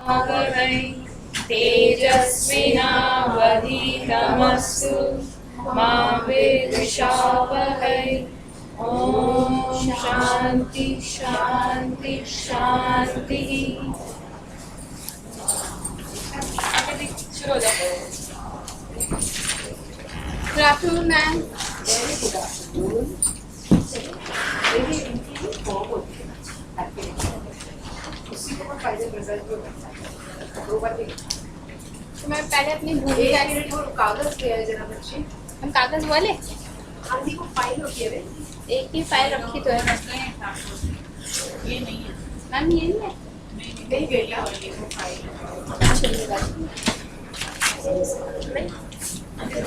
वै तेजस्विनावधीतमस्तु मा विद्विषावहै। ओम शांति शांति शांति। शुरू हो जाओ। Good afternoon ma'am. तो मैं पहले अपनी कागज ले आए जरा बच्चे। हम कागज वाले आंधी को फाइल होती है। एक ही फाइल रखी तो है। ये नहीं है मैम, ये नहीं है। नहीं बेटा, ये वो फाइल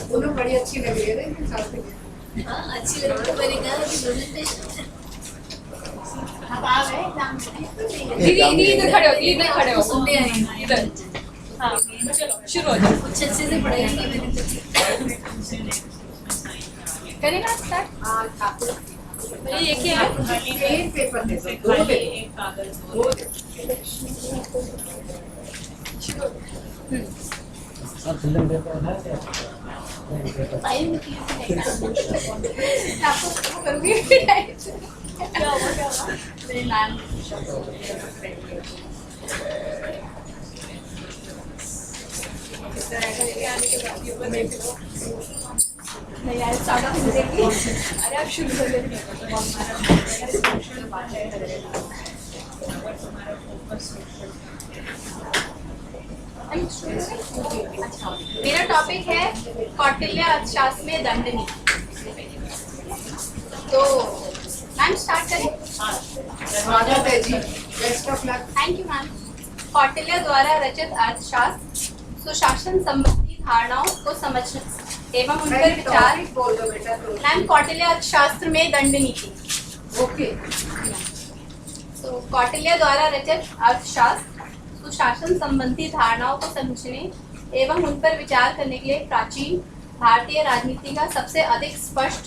दोनों बड़ी अच्छी लग रही है। हाँ, अच्छी लगी तो मैंने कहा कि प्रेजेंटेशन हम आ गए एग्जाम में। दीदी इधर खड़े हो, इधर खड़े हो। सुनने आई इधर। हाँ चलो शुरू हो जाओ। कुछ अच्छे से पढ़ाएंगे मैंने तो। करें ना स्टार्ट। हाँ ठाकुर ये क्या है? एक पेपर दे दो, दो दे, एक कागज दो दे। फाइल में किसी ने आपको करूँगी। क्या हुआ मेरे नाम नहीं यार, स्टार्ट अप देखिए। अरे आप शुरू कर लेते। मेरा टॉपिक है कौटिल्य अर्थशास्त्र में दंड नीति। तो मैम स्टार्ट करें। Best of luck. Thank you ma'am. Kautilya द्वारा रचित अर्थशास्त्र सुशासन संबंधी धारणाओं को समझने एवं उन पर विचार। बोल दो बेटा। मैम, कौटिल्य अर्थशास्त्र में दंड नीति। ओके। तो कौटिल्य द्वारा रचित अर्थशास्त्र सुशासन संबंधी धारणाओं को समझने एवं उन पर विचार करने के लिए प्राचीन भारतीय राजनीति का सबसे अधिक स्पष्ट,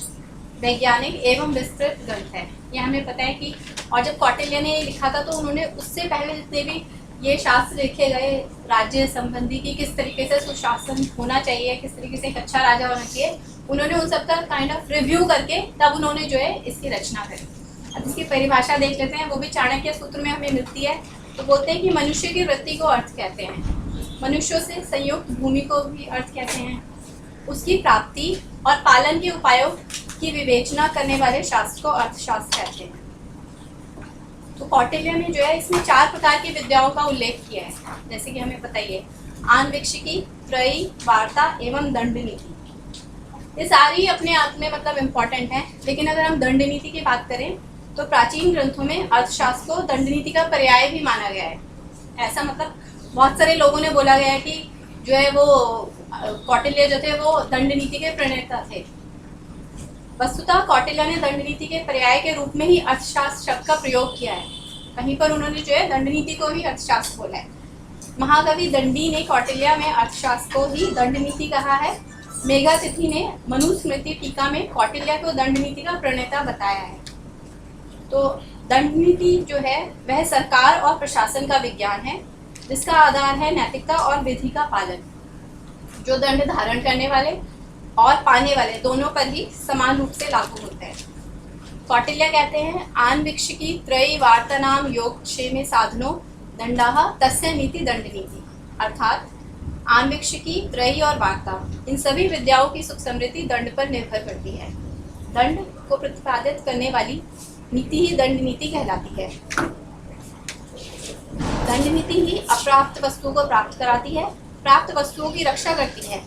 वैज्ञानिक एवं विस्तृत ग्रंथ है। ये हमें पता है कि और जब कौटिल्य ने लिखा था तो उन्होंने उससे पहले जितने भी ये शास्त्र लिखे गए राज्य संबंधी की किस तरीके से सुशासन होना चाहिए, किस तरीके से एक अच्छा राजा होना चाहिए, उन्होंने उन सबका काइंड ऑफ रिव्यू करके तब उन्होंने जो है इसकी रचना करी। अब इसकी परिभाषा देख लेते हैं, वो भी चाणक्य सूत्र में हमें मिलती है। तो बोलते हैं कि मनुष्य की वृत्ति को अर्थ कहते हैं, मनुष्यों से संयुक्त भूमि को भी अर्थ कहते हैं, उसकी प्राप्ति और पालन के उपायों की विवेचना करने वाले शास्त्र को अर्थशास्त्र कहते हैं। तो कौटिल्य ने जो है इसमें 4 प्रकार की विद्याओं का उल्लेख किया है, जैसे कि हमें पता ही है आन्वीक्षिकी, त्रयी, वार्ता एवं दंड नीति। ये सारी अपने आप में मतलब इम्पोर्टेंट है, लेकिन अगर हम दंड नीति की बात करें तो प्राचीन ग्रंथों में अर्थशास्त्र को दंड नीति का पर्याय भी माना गया है। ऐसा मतलब बहुत सारे लोगों ने बोला गया है कि जो है वो कौटिल्य जो थे वो दंड नीति के प्रणेता थे। वस्तुतः कौटिल्य ने दंड नीति के पर्याय के रूप में ही अर्थशास्त्र शब्द का प्रयोग किया है। कहीं पर उन्होंने जो है दंड नीति को ही अर्थशास्त्र बोला है। महाकवि दंडी ने कौटिल्य में अर्थशास्त्र को ही दंड नीति कहा है। मेघातिथि ने मनुस्मृति टीका में कौटिल्य को दंड नीति का प्रणेता बताया है। तो दंड नीति जो है वह सरकार और प्रशासन का विज्ञान है, जिसका आधार है नैतिकता और विधि का पालन, जो दंड धारण करने वाले और पाने वाले दोनों पर ही समान रूप से लागू होता है। कौटिल्य कहते हैं आन्वीक्षिकी त्रयी वार्तानाम योग क्षेमे साधनो दंडाः तस्य नीति दंड नीति। अर्थात आन्वीक्षिकी, त्रयी और वार्ता, इन सभी विद्याओं की सुख समृद्धि दंड पर निर्भर करती है। दंड को प्रतिपादित करने वाली नीति ही दंड नीति कहलाती है। दंड नीति ही अप्राप्त वस्तुओं को प्राप्त कराती है, प्राप्त वस्तुओं की रक्षा करती है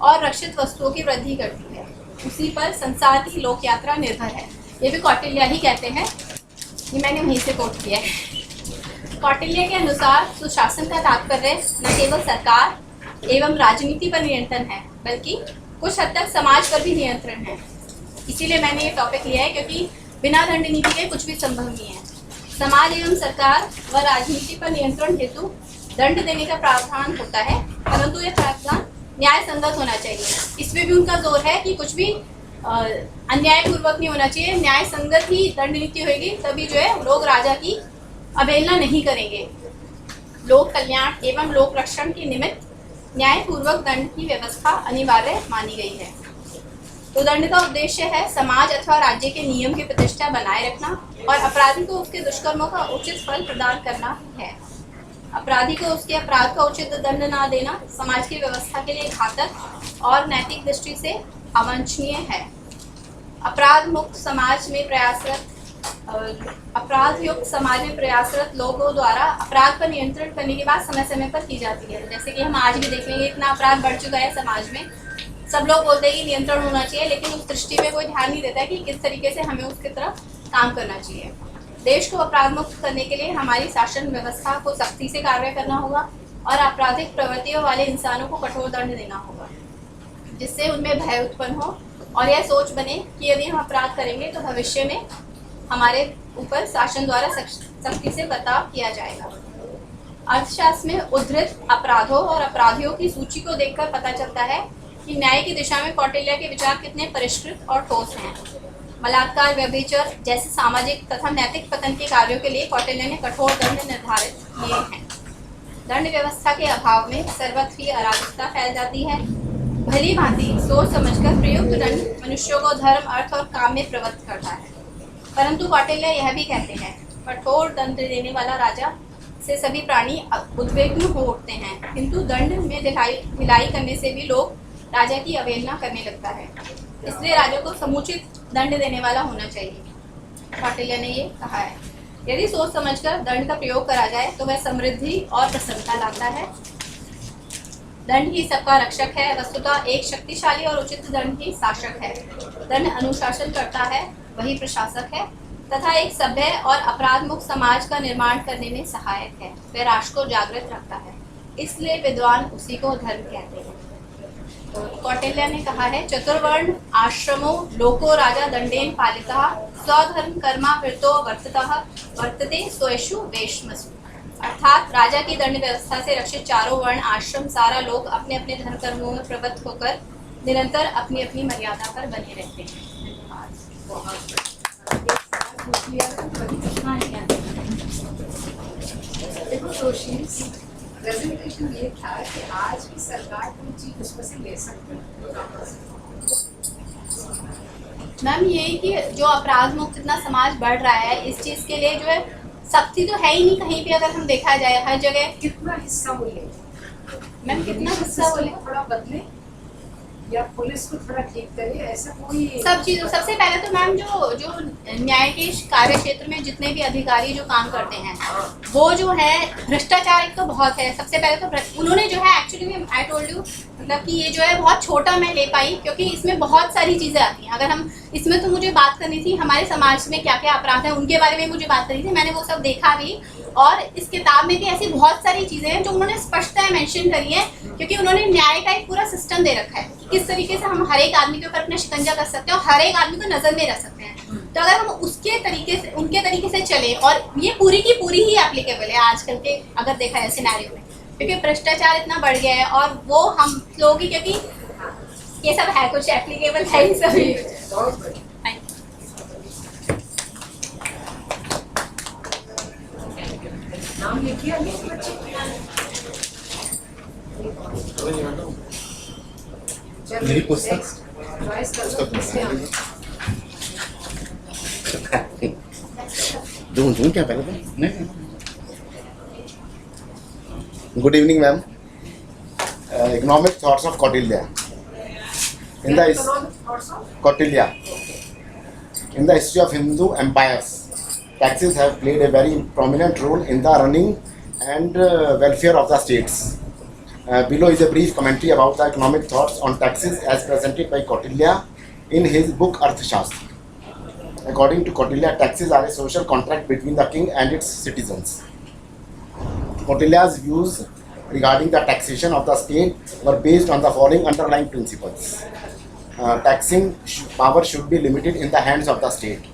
और रक्षित वस्तुओं की वृद्धि करती है। उसी पर संसार की लोक यात्रा निर्भर है। ये भी कौटिल्य ही कहते हैं, ये मैंने वहीं से कोट किया है। कौटिल्य के अनुसार सुशासन का तात्पर्य न केवल सरकार एवं राजनीति पर नियंत्रण है, बल्कि कुछ हद तक समाज पर भी नियंत्रण है। इसीलिए मैंने ये टॉपिक लिया है, क्योंकि बिना दंड नीति के कुछ भी संभव नहीं है। समाज एवं सरकार व राजनीति पर नियंत्रण हेतु दंड देने का प्रावधान होता है, परंतु यह प्रावधान न्याय संगत होना चाहिए। इसमें भी उनका जोर है कि कुछ भी अन्यायपूर्वक नहीं होना चाहिए, न्याय संगत ही दंड नीति होगी, तभी जो है लोग राजा की अवहेलना नहीं करेंगे। लोक कल्याण एवं लोक रक्षण के निमित्त न्यायपूर्वक दंड की व्यवस्था अनिवार्य मानी गई है। तो दंड का उद्देश्य है समाज अथवा राज्य के नियम की प्रतिष्ठा बनाए रखना और अपराधी को उसके दुष्कर्मों का उचित फल प्रदान करना है। अपराधी को उसके अपराध का उचित दंड न देना समाज की व्यवस्था के लिए घातक और नैतिक दृष्टि से अवांछनीय है। अपराध मुक्त समाज में प्रयासरत लोगों द्वारा अपराध पर नियंत्रण करने की बात समय समय पर की जाती है। जैसे कि हम आज भी देख लेंगे, इतना अपराध बढ़ चुका है समाज में, सब लोग बोलते हैं कि नियंत्रण होना चाहिए, लेकिन उस दृष्टि में कोई ध्यान नहीं देता है कि किस तरीके से हमें उसकी तरफ काम करना चाहिए। देश को अपराध मुक्त करने के लिए हमारी शासन व्यवस्था को सख्ती से कार्य करना होगा और आपराधिक प्रवृत्तियों वाले इंसानों को कठोर दंड देना होगा, जिससे उनमें भय उत्पन्न हो और यह सोच बने कि यदि हम अपराध करेंगे तो भविष्य में हमारे ऊपर शासन द्वारा सख्ती से बर्ताव किया जाएगा। अर्थशास्त्र में उद्धृत अपराधों और अपराधियों की सूची को देखकर पता चलता है कि न्याय की दिशा में कौटिल्य के विचार कितने परिष्कृत और ठोस हैं। बलात्कार, व्यभिचार जैसे सामाजिक तथा नैतिक पतन के कार्यों के लिए कौटिल्य ने कठोर दंड निर्धारित किए हैं। दंड व्यवस्था के अभाव में सर्वत्र ही अराजकता फैल जाती है। भली भांति सोच समझकर प्रयुक्त दंड मनुष्यों को धर्म, अर्थ और काम में प्रवृत्त करता है। परंतु कौटिल्य यह भी कहते हैं, कठोर दंड देने वाला राजा से सभी प्राणी उद्विग्न हो उठते हैं, किंतु दंड में ढिलाई करने से भी लोग राजा की अवहेलना करने लगता है। इसलिए राजा को समुचित दंड देने वाला होना चाहिए। कौटिल्य ने ये कहा है, यदि सोच समझकर दंड का प्रयोग करा जाए तो वह समृद्धि और प्रसन्नता लाता है। दंड ही सबका रक्षक है। वस्तुतः एक शक्तिशाली और उचित दंड ही शासक है। दंड अनुशासन करता है, वही प्रशासक है तथा एक सभ्य और अपराध मुक्त समाज का निर्माण करने में सहायक है। वह राष्ट्र को जागृत रखता है, इसलिए विद्वान उसी को धर्म कहते हैं। तो कौटिल्य ने कहा है, चतुर्वर्ण आश्रमो लोको राजा दंडेन पालितः स्वधर्म कर्मा वृतो वर्तते स्वयशु वेशमसु। अर्थात राजा की दंड व्यवस्था से रक्षित चारों वर्ण आश्रम सारा लोग अपने अपने धर्म कर्मों में प्रवृत्त होकर निरंतर अपनी अपनी मर्यादा पर बने रहते हैं। देखो सोशीज प्रेजेंटेशन ये था कि आज की सरकार कोई चीज उसमें से ले सकती है। मैम यही कि जो अपराध मुक्त इतना समाज बढ़ रहा है, इस चीज के लिए जो है सख्ती तो है ही नहीं कहीं भी। अगर हम देखा जाए हर जगह कितना हिस्सा वो ले, मैम कितना हिस्सा वो ले, थोड़ा बदले या पुलिस को थोड़ा ठीक करे, ऐसा कोई सब चीज़ों। सबसे पहले तो मैम जो न्याय के कार्य क्षेत्र में जितने भी अधिकारी जो काम करते हैं, वो जो है भ्रष्टाचार एक तो बहुत है। सबसे पहले तो उन्होंने जो है एक्चुअली में आई टोल्ड यू, मतलब कि ये जो है बहुत छोटा मैं ले पाई, क्योंकि इसमें बहुत सारी चीज़ें आती हैं। अगर हम इसमें तो मुझे बात करनी थी हमारे समाज में क्या क्या अपराध हैं, उनके बारे में मुझे बात करनी थी। मैंने वो सब देखा भी, और इस किताब में भी ऐसी बहुत सारी चीज़ें हैं जो उन्होंने स्पष्टता मेंशन करी है, क्योंकि उन्होंने न्याय का एक पूरा सिस्टम दे रखा है कि किस तरीके से हम हर एक आदमी के ऊपर अपना शिकंजा कर सकते हैं और हर एक आदमी को नज़र में रख सकते हैं। तो अगर हम उनके तरीके से चले, और ये पूरी की पूरी ही एप्लीकेबल है आजकल के अगर देखा जाए सिनेरियो में, क्योंकि भ्रष्टाचार इतना बढ़ गया है और वो हम लोग ही, क्योंकि ये सब है कुछ एप्लीकेबल है ही सभी। नाम लिखिए बच्चे। मेरी पुस्तक दूं क्या पहले तो नहीं। Good evening ma'am. Economic thoughts of Kautilya in the Kautilya. In the history of Hindu empires, taxes have played a very prominent role in the running and welfare of the states. Below is a brief commentary about the economic thoughts on taxes as presented by Kautilya in his book Arthashastra. According to Kautilya, taxes are a social contract between the king and its citizens. Kautilya's views regarding the taxation of the state were based on the following underlying principles. Taxing power should be limited in the hands of the state.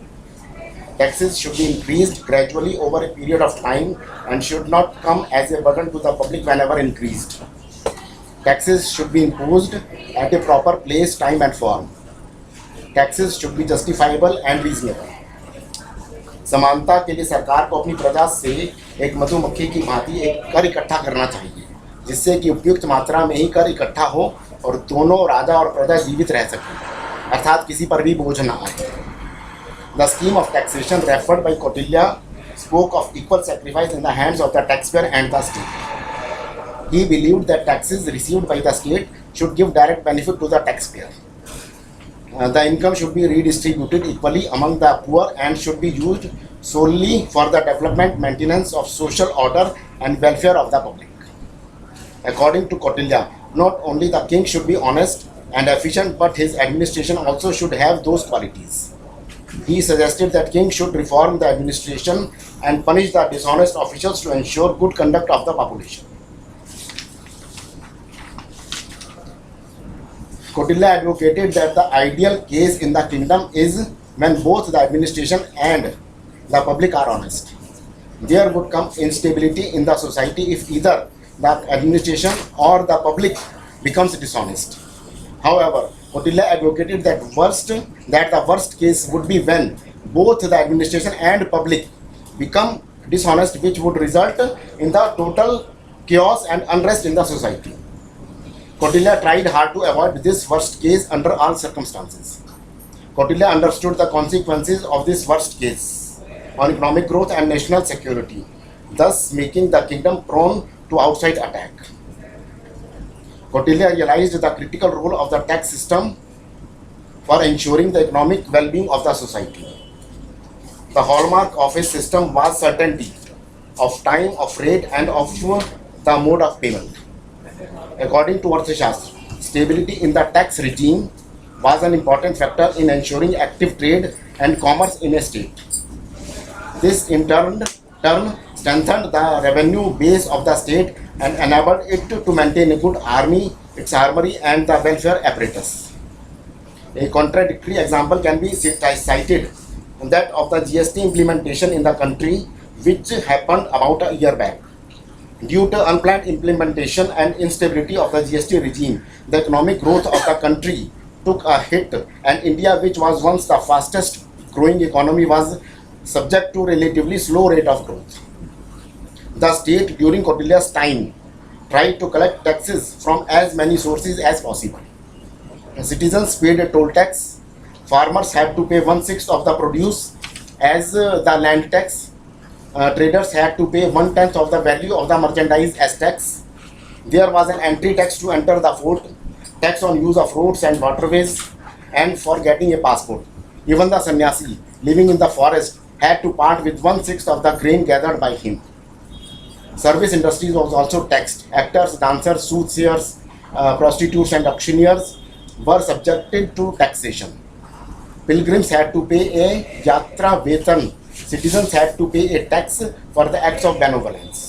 Taxes should be increased gradually over a period of time and should not come as a burden to the public whenever increased. Taxes should be imposed at a proper place, time and form. Taxes should be justifiable and reasonable. समानता के लिए सरकार को अपनी प्रजा से एक मधुमक्खी की भांति एक कर इकट्ठा करना चाहिए, जिससे कि उपयुक्त मात्रा में ही कर इकट्ठा हो और दोनों राजा और प्रजा जीवित रह सकें, अर्थात किसी पर भी बोझ न आए। The scheme of taxation referred by Kautilya spoke of equal sacrifice in the hands of the taxpayer and the state. He believed that taxes received by the state should give direct benefit to the taxpayer. The income should be redistributed equally among the poor and should be used solely for the development, maintenance of social order and welfare of the public. According to Kautilya, not only the king should be honest and efficient, but his administration also should have those qualities. He suggested that king should reform the administration and punish the dishonest officials to ensure good conduct of the population. Kautilya advocated that the ideal case in the kingdom is when both the administration and the public are honest. There would come instability in the society if either the administration or the public becomes dishonest. However, Kautilya advocated that the worst case would be when both the administration and public become dishonest, which would result in the total chaos and unrest in the society. Kautilya tried hard to avoid this worst case under all circumstances. Kautilya understood the consequences of this worst case on economic growth and national security, thus making the kingdom prone to outside attack. Kautilya realized the critical role of the tax system for ensuring the economic well-being of the society. The hallmark of his system was certainty of time, of rate, and of the mode of payment. According to Arthashastra, stability in the tax regime was an important factor in ensuring active trade and commerce in a state. This in turn strengthened the revenue base of the state and enabled it to maintain a good army, its armory, and the welfare apparatus. A contradictory example can be cited, that of the GST implementation in the country, which happened about a year back. Due to unplanned implementation and instability of the GST regime, the economic growth of the country took a hit, and India, which was once the fastest growing economy, was subject to relatively slow rate of growth. The state during Kautilya's time tried to collect taxes from as many sources as possible. Citizens paid a toll tax, farmers had to pay 1/6 of the produce as the land tax, traders had to pay 1/10 of the value of the merchandise as tax. There was an entry tax to enter the fort, tax on use of roads and waterways, and for getting a passport. Even the sannyasi living in the forest had to part with 1/6 of the grain gathered by him. Service industries was also taxed. Actors, dancers, soothsayers, prostitutes, and auctioneers were subjected to taxation. Pilgrims had to pay a yatra vetan. Citizens had to pay a tax for the acts of benevolence.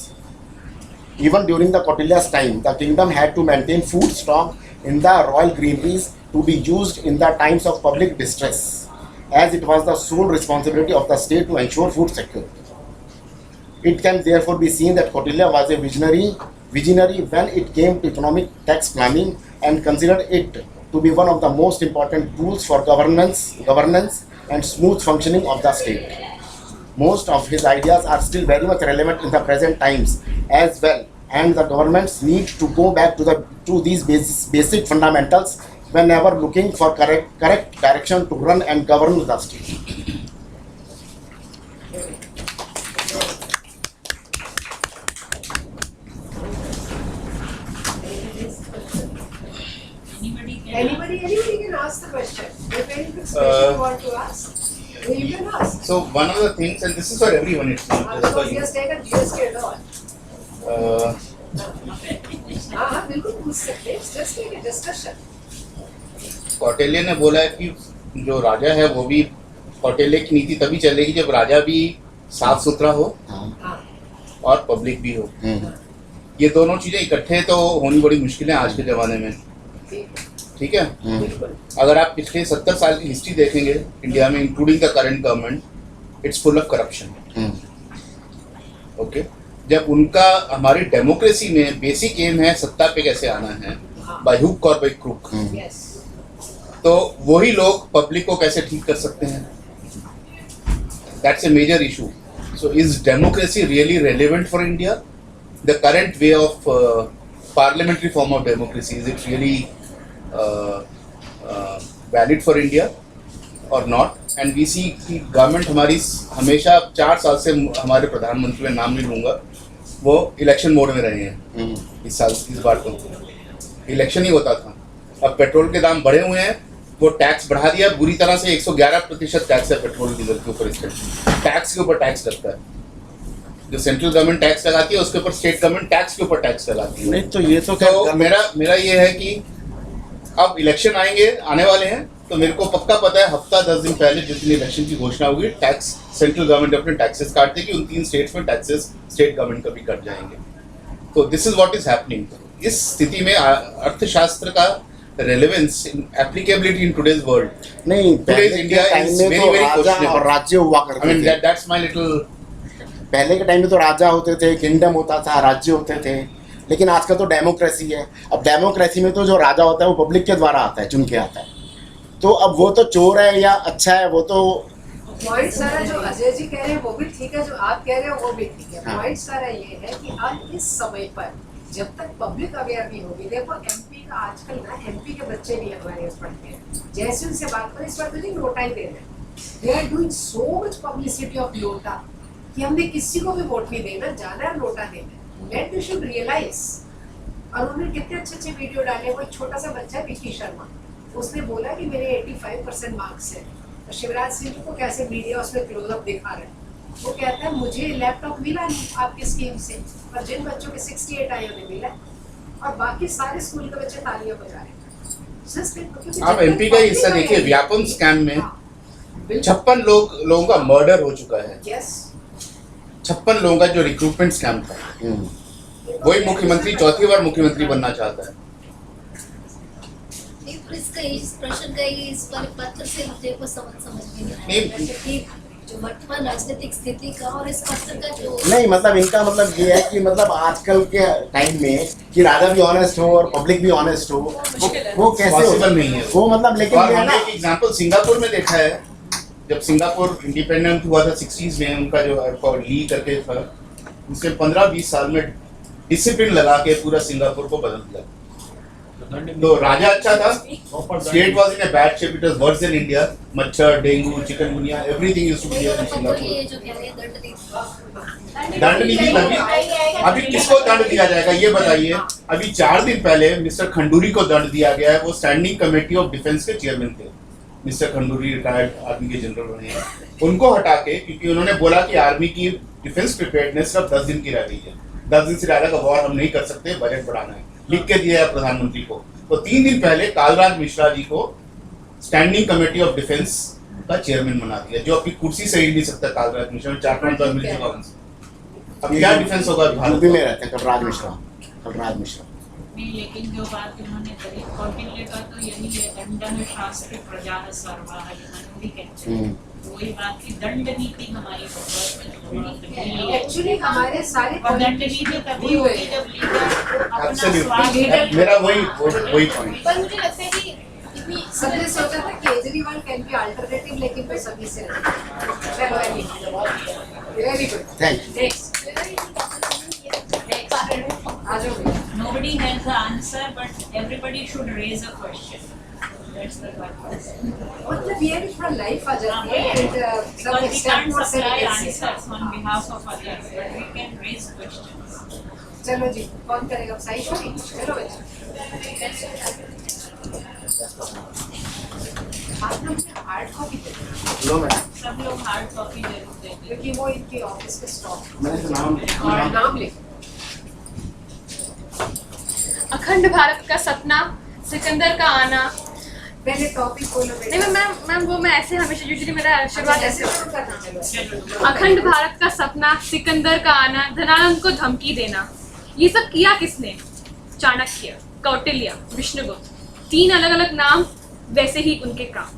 Even during the Kautilya's time, the kingdom had to maintain food stock in the royal granaries to be used in the times of public distress, as it was the sole responsibility of the state to ensure food security. It can therefore be seen that Kautilya was a visionary when it came to economic tax planning, and considered it to be one of the most important tools for governance and smooth functioning of the state. Most of his ideas are still very much relevant in the present times as well, and the governments need to go back to these basic fundamentals whenever looking for correct direction to run and govern the state. Anybody can ask the question. If any question you want to ask, you can ask. So one of the things, and this is for everyone, it's not just for Because you. just take a GST at all. हाँ बिल्कुल पूछ सकते हैं. Just take a discussion. Kautilya ने बोला है कि जो राजा है वो भी, कौटिल्य की नीति तभी चलेगी जब राजा भी साफ सुथरा हो हाँ. और पब्लिक भी हो. ये दोनों चीजें इकट्ठे तो होनी बड़ी मुश्किल है आज के जमाने में. ठीक है. बिल्कुल. अगर आप पिछले 70 साल की हिस्ट्री देखेंगे इंडिया में, including the current government, it's full of corruption. Okay. जब उनका हमारी डेमोक्रेसी में बेसिक एम है सत्ता पे कैसे आना है, बाय हुक और बाय क्रुक, Yes. तो वही लोग पब्लिक को कैसे ठीक कर सकते हैं, that's a major issue. So is democracy really relevant for India? The current way of parliamentary form of democracy, is it really valid for India or not? And we see कि government हमारी हमेशा 4 साल से, हमारे प्रधानमंत्री का नाम नहीं लूँगा, वो इलेक्शन मोड में रहे हैं। इस बार तो इलेक्शन ही होता था। अब पेट्रोल के दाम बढ़े हुए हैं, वो टैक्स बढ़ा दिया बुरी तरह से। 111% टैक्स है पेट्रोल डीजल के ऊपर। इसके टैक्स के ऊपर टैक्स लगता है। जो सेंट्रल गवर्नमेंट टैक्स लगाती है उसके ऊपर स्टेट गवर्नमेंट टैक्स के ऊपर टैक्स लगाती है। नहीं तो ये तो मेरा ये है कि अब इलेक्शन आने वाले हैं, तो मेरे को पक्का पता है हफ्ता 10 दिन पहले जिस दिन इलेक्शन की घोषणा होगी, टैक्स सेंट्रल गवर्नमेंट अपने टैक्सेस काट देगी। उन 3 स्टेट्स में टैक्सेस स्टेट गवर्नमेंट का भी कट जाएंगे। तो this is what is happening. इस स्थिति में अर्थशास्त्र का relevance, applicability in today's world नहीं, today's India is very very और राज्य हुआ आई करते मीन थे। That's my little. पहले के टाइम में तो राजा होते थे, किंगडम होता था, राज्य होते थे, लेकिन आजकल तो डेमोक्रेसी है। अब डेमोक्रेसी में तो जो राजा होता है वो पब्लिक के द्वारा आता है, चुन के आता है। तो अब वो तो चोर है या अच्छा है, वो तो पॉइंट सारा जो अजय जी कह रहे हैं वो भी ठीक है, जो आप कह रहे हो वो भी ठीक है। हाँ। पॉइंट सारा ये है कि अब इस समय पर जब तक पब्लिक अवेयर नहीं होगी, देखो एमपी का आजकल ना, एमपी के बच्चे भी हमारे यहाँ पढ़ते हैं, जैसे उनसे बात करें, इस बार तो नहीं नोटा ही दे रहे हैं। They are doing so much publicity of NOTA कि हमने किसी को भी वोट नहीं देना, जाना है नोटा देना। Let they should realise. और उन्होंने कितने अच्छे अच्छे वीडियो डाले। वो छोटा सा बच्चा विकी शर्मा, उसने बोला कि मेरे 85% मार्क्स है। तो शिवराज सिंह को कैसे मीडिया उसमें क्लोजअप दिखा रहे हैं। वो कहता है मुझे लैपटॉप मिला नहीं आपकी स्कीम से, और जिन बच्चों के 68 आए उन्हें मिला, और बाकी सारे स्कूल के बच्चे तालियां बजा रहे हैं। आप एमपी का हिस्सा देखिए, व्यापम स्कैम में 56 लोगों का मर्डर हो चुका है। यस, 56 लोगों का जो रिक्रूटमेंट स्कैम था। वही मुख्यमंत्री चौथी बार मुख्यमंत्री बनना चाहता है। इस प्रश्न का इस वाले पत्र से मुझे को समझ में नहीं नहीं। आया कि जो वर्तमान राजनीतिक स्थिति का और इस पत्र का जो नहीं, मतलब इनका मतलब ये है कि मतलब आजकल के टाइम में कि राजा भी ऑनेस्ट हो और पब्लिक भी ऑनेस्ट हो, वो कैसे हो? पॉसिबल नहीं है वो मतलब, लेकिन और ये है हमने ना, एक एग्जांपल सिंगापुर में देखा है। जब सिंगापुर इंडिपेंडेंट हुआ था 60s में, उनका जो ली करके था, उसके 15-20 साल में डिसिप्लिन लगा के पूरा सिंगापुर को बदल दिया। तो राजा अच्छा था, state was in a bad shape, it was worse than India. मच्छर, dengue, chikungunya, everything used to be in Singapore. ये जो कह रहे हैं दंड दी दंड नीति लगी। अभी किसको दंड दिया जाएगा ये बताइए। अभी 4 दिन पहले मिस्टर खंडूरी को दंड दिया गया है। वो स्टैंडिंग कमेटी ऑफ डिफेंस के चेयरमैन थे। मिस्टर खंडूरी रिटायर्ड आर्मी के जनरल रहे हैं। उनको हटा के, क्योंकि उन्होंने बोला कि आर्मी की डिफेंस प्रिपेयर्डनेस सिर्फ 10 दिन की रह गई है, 10 दिन से ज्यादा का वॉर हम नहीं कर सकते, बजट बढ़ाना है, लिख के दिया है प्रधानमंत्री को। तो 3 दिन पहले कालराज मिश्रा जी को स्टैंडिंग कमेटी ऑफ डिफेंस का चेयरमैन बना दिया, जो अपनी कुर्सी से ही नहीं सकता। कालराज मिश्रा 4-5 बार मिल चुका उनसे। अब क्या डिफेंस होगा भारत यूपी में का? रहते हैं कलराज मिश्रा। नहीं, लेकिन जो बात उन्होंने कही कौटिल्य का तो यही है, दंडन शास्त्र प्रजा सर्वा भी कहते हैं। वही बात की दंड नीति हमारी एक्चुअली हमारे सारे और दंड नीति तभी होगी जब लीडर अपना Absolutely. स्वार्थ मेरा वही पॉइंट। पर मुझे लगता है कि इतनी सबने सोचा था केजरीवाल कैन बी अल्टरनेटिव, लेकिन वो सभी से वेरी गुड। Thank you. आ जाओ। Nobody has the answer, but everybody should raise a question. That's the purpose. मतलब ये भी थोड़ा लाइफ आ जाती है। Because we can't supply answers on behalf of others, but we can raise questions. चलो जी, कौन करेगा? साईश्वरी, चलो बच्चे। आप लोग मुझे हार्ड कॉपी दे दो, लो मैडम, सब लोग हार्ड कॉपी जरूर देते हैं। क्योंकि वो इनके ऑफिस के स्टॉक मैंने तो नाम और नाम लिखो। अखंड भारत का सपना, सिकंदर का आना। पहले टॉपिक बोलो। नहीं मैम वो मैं ऐसे हमेशा यूजुअली मेरा शुरुआत ऐसे होती शुरू करना चलो। चलो है। अखंड भारत का सपना, सिकंदर का आना, धनानंद को धमकी देना, ये सब किया किसने? चाणक्य, कौटिल्य, विष्णुगुप्त। 3 अलग अलग नाम, वैसे ही उनके काम।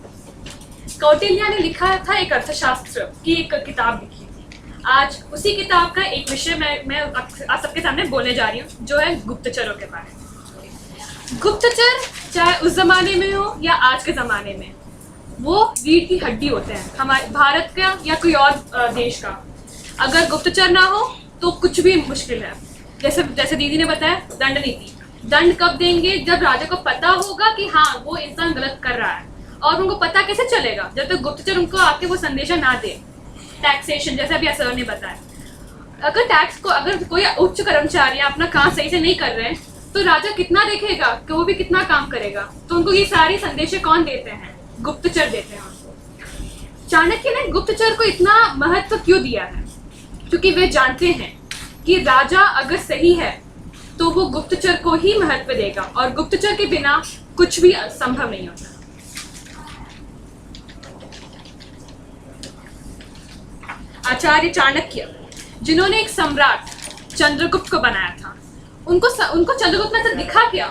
कौटिल्य ने लिखा था एक अर्थशास्त्र की एक किताब लिखी थी। आज उसी किताब का एक विषय मैं आप सबके सामने बोलने जा रही हूँ, जो है गुप्तचरों के बारे में। गुप्तचर चाहे उस जमाने में हो या आज के जमाने में, वो रीढ़ की हड्डी होते हैं हमारे भारत का या कोई और देश का। अगर गुप्तचर ना हो तो कुछ भी मुश्किल है। जैसे जैसे दीदी ने बताया, दंड नीति। दंड कब देंगे? जब राजा को पता होगा कि हाँ वो इंसान गलत कर रहा है। और उनको पता कैसे चलेगा? जब तक गुप्तचर उनको आके वो संदेशा ना दे। टैक्सेशन, जैसे अभी सर ने बताया, अगर टैक्स को अगर कोई उच्च कर्मचारी अपना काम सही से नहीं कर रहे हैं तो राजा कितना देखेगा कि वो भी कितना काम करेगा? तो उनको ये सारी संदेशे कौन देते हैं? गुप्तचर देते हैं उनको। चाणक्य ने गुप्तचर को इतना महत्व क्यों दिया है? क्योंकि वे जानते हैं कि राजा अगर सही है तो वो गुप्तचर को ही महत्व देगा और गुप्तचर के बिना कुछ भी संभव नहीं होता। आचार्य चाणक्य, जिन्होंने एक सम्राट चंद्रगुप्त को बनाया था, उनको चंद्रगुप्त में तो दिखा क्या?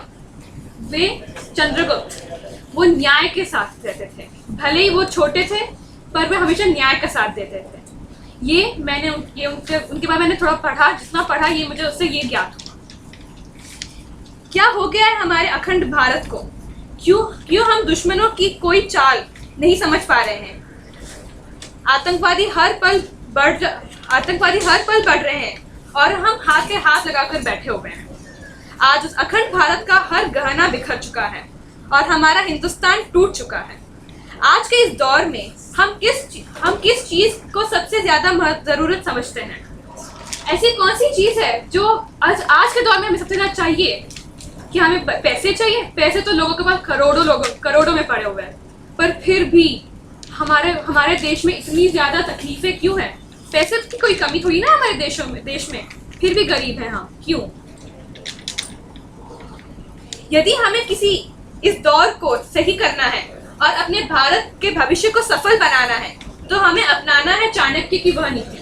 वे चंद्रगुप्त वो न्याय के साथ रहते थे। भले ही वो छोटे थे पर वे हमेशा न्याय का साथ देते थे। ये मैंने उनके बारे में मैंने थोड़ा पढ़ा, जितना पढ़ा ये मुझे उससे ये ज्ञात हुआ। क्या हो गया है हमारे अखंड भारत को? क्यों हम दुश्मनों की कोई चाल नहीं समझ पा रहे हैं? आतंकवादी हर पल बढ़ रहे हैं और हम हाथ के हाथ लगाकर बैठे हुए हैं। आज उस अखंड भारत का हर गहना बिखर चुका है और हमारा हिंदुस्तान टूट चुका है। आज के इस दौर में हम किस चीज को सबसे ज्यादा जरूरत समझते हैं? ऐसी कौन सी चीज है जो आज के दौर में हमें सबसे ज्यादा चाहिए? कि हमें पैसे चाहिए? पैसे तो लोगों के पास करोड़ों में पड़े हुए हैं, पर फिर भी हमारे देश में इतनी ज्यादा तकलीफें क्यों हैं? पैसे की कोई कमी थोड़ी ना हमारे देश में, फिर भी गरीब हैं हम। क्यों? यदि हमें इस दौर को सही करना है और अपने भारत के भविष्य को सफल बनाना है तो हमें अपनाना है चाणक्य की वह नीति।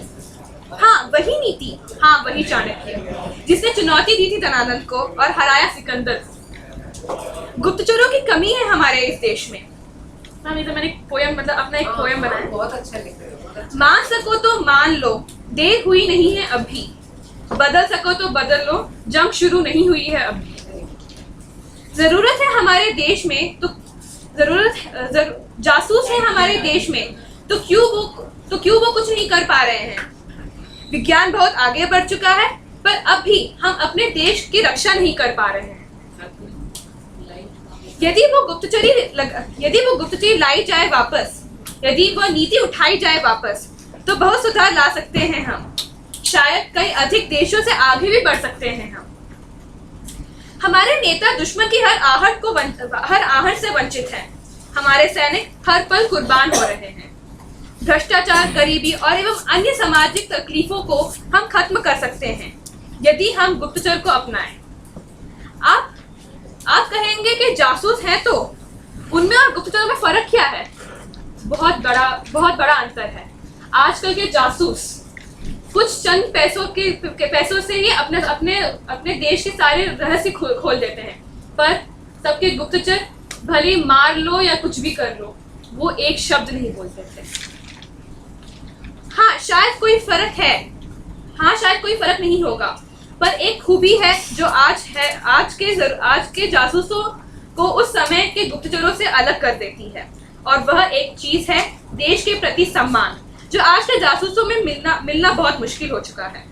वही चाणक्य जिसने चुनौती दी थी धनानंद को और हराया सिकंदर। गुप्तचरों की कमी है हमारे इस देश में। ये तो मैंने पोयम अपना एक पोयम बनाया। बहुत अच्छा लिख रहे हो। मान सको तो मान लो, देर हुई नहीं है अभी। बदल सको तो बदल लो, जंग शुरू नहीं हुई है अभी। जरूरत है हमारे देश में तो जासूस है हमारे देश में तो क्यों वो कुछ नहीं कर पा रहे हैं? विज्ञान बहुत आगे बढ़ चुका है पर अब भी हम अपने देश की रक्षा नहीं कर पा रहे हैं। यदि वो गुप्तचरी लाई जाए वापस, यदि वो नीति उठाई जाए वापस तो बहुत सुधार ला सकते हैं हम। शायद कई अधिक देशों से आगे भी बढ़ सकते हैं हम। हमारे नेता दुश्मन की हर आहट से वंचित हैं। हमारे सैनिक हर पल कुर्बान हो रहे हैं। भ्रष्टाचार, गरीबी और एवं अन्य सामाजिक तकलीफों को हम खत्म कर सकते हैं यदि हम गुप्तचर को अपनाएं। आप कहेंगे कि जासूस है तो उनमें और गुप्तचरों में फर्क क्या है? बहुत बड़ा अंतर है। आजकल के जासूस कुछ चंद पैसों से ही अपने देश के सारे रहस्य खोल देते हैं, पर सबके गुप्तचर भले मार लो या कुछ भी कर लो, वो एक शब्द नहीं बोलते थे। शायद कोई फर्क नहीं होगा, पर एक खूबी है जो आज के जासूसों को उस समय के गुप्तचरों से अलग कर देती है, और वह एक चीज है देश के प्रति सम्मान, जो आज के जासूसों में मिलना बहुत मुश्किल हो चुका है।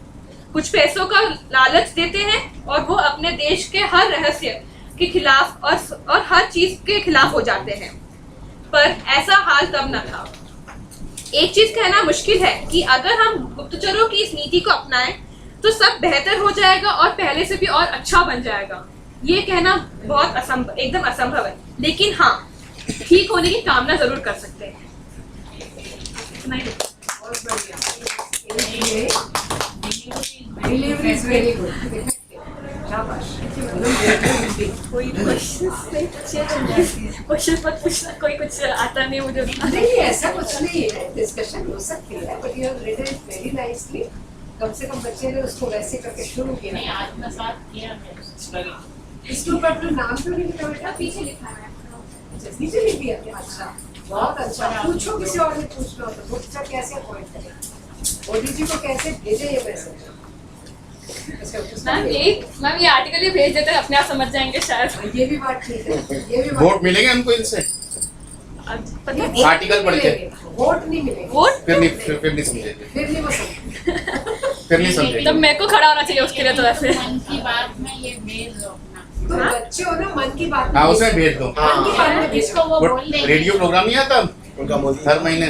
कुछ पैसों का लालच देते हैं और वो अपने देश के हर रहस्य के खिलाफ और हर चीज के खिलाफ हो जाते हैं, पर ऐसा हाल तब न था। एक चीज कहना मुश्किल है कि अगर हम गुप्तचरों की इस नीति को अपनाएं तो सब बेहतर हो जाएगा और पहले से भी और अच्छा बन जाएगा। ये कहना एकदम असंभव है, लेकिन हाँ, ठीक होने की कामना जरूर कर सकते हैं। बहुत बढ़िया। Delivery is very good. शाबाश। कोई क्वेश्चन मत पूछना, कोई कुछ आता नहीं मुझे। नहीं, ऐसा कुछ नहीं है, डिस्कशन हो सकती है, but you have written it very nicely. कम से कम बच्चे ने उसको वैसे करके शुरू किया। नहीं, आत्मसात किया मैंने। इसके ऊपर अपना नाम क्यों नहीं लिखा बेटा? पीछे लिखा है। नीचे लिख दिया क्या? अच्छा, बहुत अच्छा। पूछो किसी और ने पूछना हो तो गुप्तचर कैसे अपॉइंट करें, मोदी जी को कैसे भेजे ये मैसेज? मैम ये आर्टिकल ही भेज देते हैं, अपने आप समझ जाएंगे शायद। ये भी बात ठीक है, ये भी वोट मिलेंगे हमको इनसे। आर्टिकल पढ़ के वोट नहीं मिलेगा, वोट फिर नहीं समझेंगे, फिर नहीं वो समझेंगे। फिर नहीं समझेंगे। तब मेरे को खड़ा होना चाहिए उसके लिए तो वैसे। मन की बात में ये भेज दो अपना। तो बच्चे हो ना, मन की बात हाँ में उसमें भेज दो। मन की बात में भेजो। इसको वो वो बोल देंगे। रेडियो प्रोग्राम नहीं आता उनका मोदी हर महीने।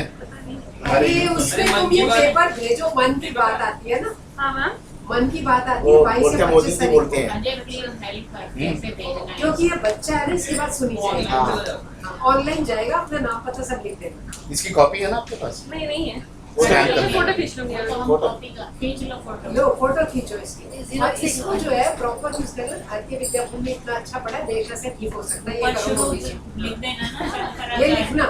अरे उसमें तुम ये पेपर भेजो, मन की बात आती है ना, हाँ मैम। मन की बात आती है वो 22 बोलते से हैं मोदी 25 जी तारीख बोलते को। हैं। मुझे प्लीज हेल्प कर कैसे भेजना है। क्योंकि ये बच्चा है ना, इसकी बात सुनी हाँ। जाएगी। ऑनलाइन जाएगा, अपना नाम पता सब लिख देना। इसकी कॉपी है ना आपके पास? नहीं है। स्कैन कर मैं दो। फोटो खींच लूंगी। तो हम फोटो। कॉपी का खींच लो फोटो। लो फोटो खींचो इसकी, और इसको जो है प्रॉपर यूज करना। भारतीय विद्यापीठ में इतना अच्छा पढ़ा, देश से ठीक हो सकता है, ये ऊपर करो शुरू मोदी जी। लिख देना ना शंकराचार्य। ये लिखना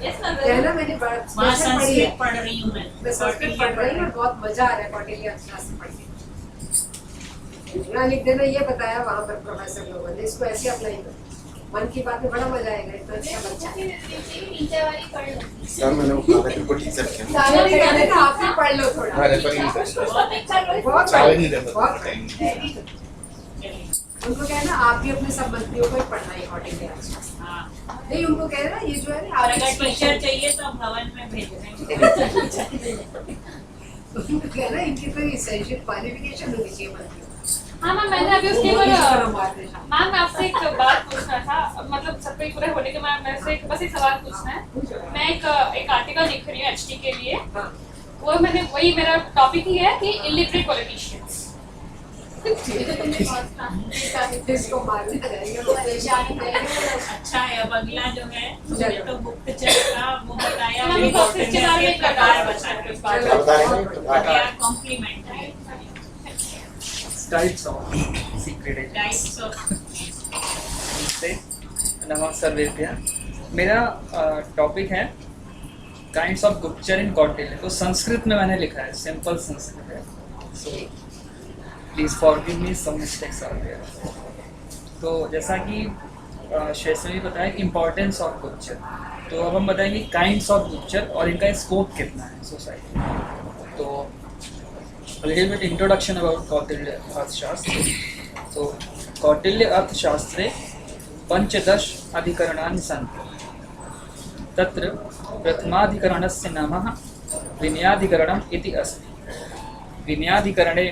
यस मैम। कहना, मैंने वहाँ संस्कृत पढ़ी है, संस्कृत पढ़ रही हूँ मैं संस्कृत पढ़ रही हूँ और बहुत मजा आ रहा है कौटिल्य अर्थशास्त्र पढ़ के। यहाँ लिख देना, ये बताया वहाँ पर प्रोफेसर लोगों ने, इसको ऐसे अप्लाई करो। मन की बात में बड़ा मजा आएगा, इतना अच्छा बच्चा है। नीचे वाली पढ़ लो। सर मैंने वो कहा था कि बिल्कुल टीचर थे। सारे भी कहने का आप ही पढ़ लो थोड़ा। हाँ रेफर नहीं करते। बहुत अच्छा बहुत चाहे नहीं रेफर बहुत करते। उनको कहना आप भी अपने सब मंत्रियों को ही पढ़ना है कौटिल्य अर्थशास्त्र। हाँ। नहीं, उनको कहना ये जो है ना, और आप अगर टीचर चाहिए तो भवन में भेज देंगे। उनको कहना इनकी कोई एसेंशियल क्वालिफिकेशन होनी चाहिए मंत्रियों को। हाँ मैम, मैंने अभी उसके वो ऊपर इस तरह मारते हैं। मैम आपसे एक बात पूछना था, मतलब सब कुछ पूरा होने के बाद मेरे से बस एक सवाल पूछना है। मैं एक आर्टिकल लिख रही हूँ एचटी के लिए, हाँ। वो मैंने वही मेरा टॉपिक ही है कि इलिटरेट पॉलिटिशियंस। इसको मारने जाएंगे। अच्छा है। अब अगला जो है मुझे तो गुप्तचर का वो बताया, मैम, भी प्रोसेस के बारे में के प्रकार बता बताया। क्या बता रहे हैं? क्या कॉम्प्लीमेंट है। Types of secret agents. Types of नमस्ते, नमः सर्वेभ्यः। मेरा टॉपिक है काइंड्स ऑफ गुप्तचर इन कौटिल्य। तो संस्कृत में मैंने लिखा है, सिंपल संस्कृत है, so please forgive me some mistakes are there. तो जैसा कि शेषन ने बताया इम्पोर्टेंस ऑफ गुप्तचर, तो अब हम बताएंगे काइंड्स ऑफ गुप्तचर और इनका स्कोप कितना है सोसाइटी में। तो a little bit introduction about Kautilya Arthashastra. So Kautilya Arthashastre पंचदश अधिकरणानि सन्ति। तत्र प्रथमाधिकरणस्य नामः विनयाधिकरणम् इति अस्ति। विनयाधिकरणे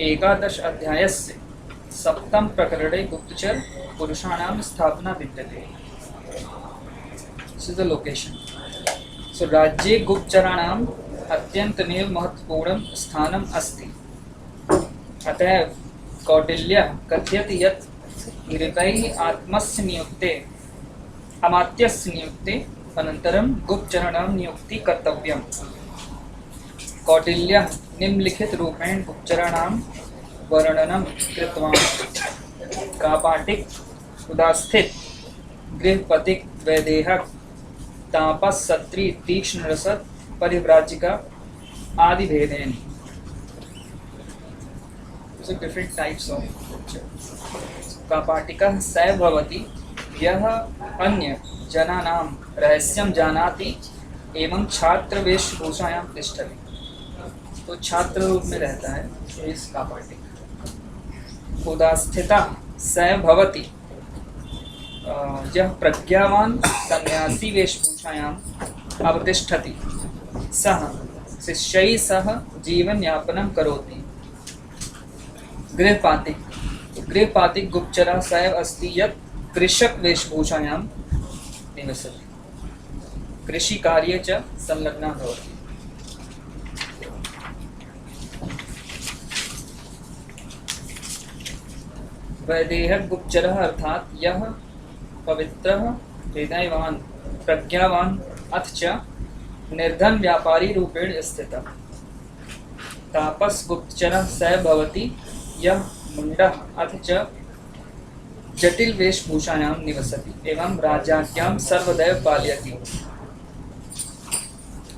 11 अध्यायस्य सप्तम प्रकरणे गुप्तचर पुरुषाणां स्थापना विद्यते। This is the location. So राज्ये गुप्तचराणाम् अत्यंतमेव महत्वपूर्णं स्थानम् अस्ति। अतः कौटिल्यः कथयति यत् ऋतैः आत्मस्य नियुक्ते अमात्यस्य नियुक्ते अनन्तरं गुप्तचराणां नियुक्ति कर्तव्यम्। कौटिल्यः निम्नलिखितरूपेण गुप्तचराणां वर्णनं कृतवान्। कापाटिक, उदास्थित, गृहपतिक, वैदेहक, तापस, सत्री, तीक्ष्ण रसद, परिव्राजिका आदि भेदेन। So different types of गुप्तचर। कापाटिकः स भवति यः अन्य जनानां रहस्यं जानाति एवं छात्र वेशभूषायां तिष्ठति। तो छात्र रूप में रहता है, तो इस कापाटिक। उदास्थितः स भवति यः प्रज्ञावान सन्यासी वेशभूषायां अवतिष्ठति, सः शिष्यैः सह जीवन यापनं करोति। गृहपातिक, गृहपातिक गुप्तचरः स एव अस्ति यत् कृषक वेशभूषायां निवसति, कृषिकार्ये च संलग्नः भवति। वैदेहक गुप्तचरः अर्थात् यः पवित्रः, हृदयवान्, प्रज्ञावान् अथ च निर्धन व्यापारी रूपेण स्थितः। तापस गुप्तचरः स भवति यः मुण्डः अथ च जटिल वेशभूषायां निवसति एवं राज्ञां सर्वदैव पालयति।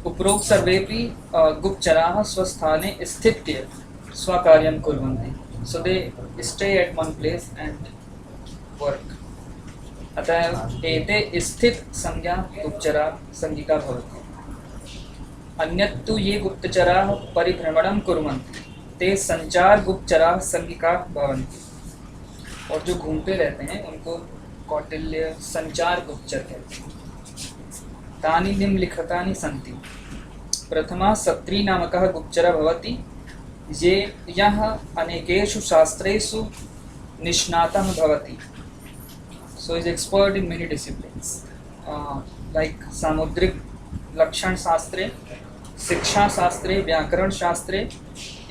उपरोक्त सर्वेपि गुप्तचराः स्वस्थाने स्थित्य स्वकार्यं कुर्वन्ति। So they stay at one place and work. अतः एते स्थित संज्ञा गुप्तचरा संज्ञिका भवति। अन्यत्तु ये गुप्तचराः परिभ्रमणं कुर्वन्ति ते संचार गुप्तचराः संज्ञिका भवन्ति। और जो घूमते रहते हैं उनको कौटिल्य संचार गुप्तचर कहते हैं। तानि निम्नलिखितानि सन्ति। प्रथमा सत्री नामकः गुप्तचरः भवति ये यः अनेकेषु शास्त्रेषु निष्णातः भवति। So is expert in many disciplines like सामुद्रिक लक्षण शास्त्रे, शिक्षा शास्त्रे, व्याकरण शास्त्रे,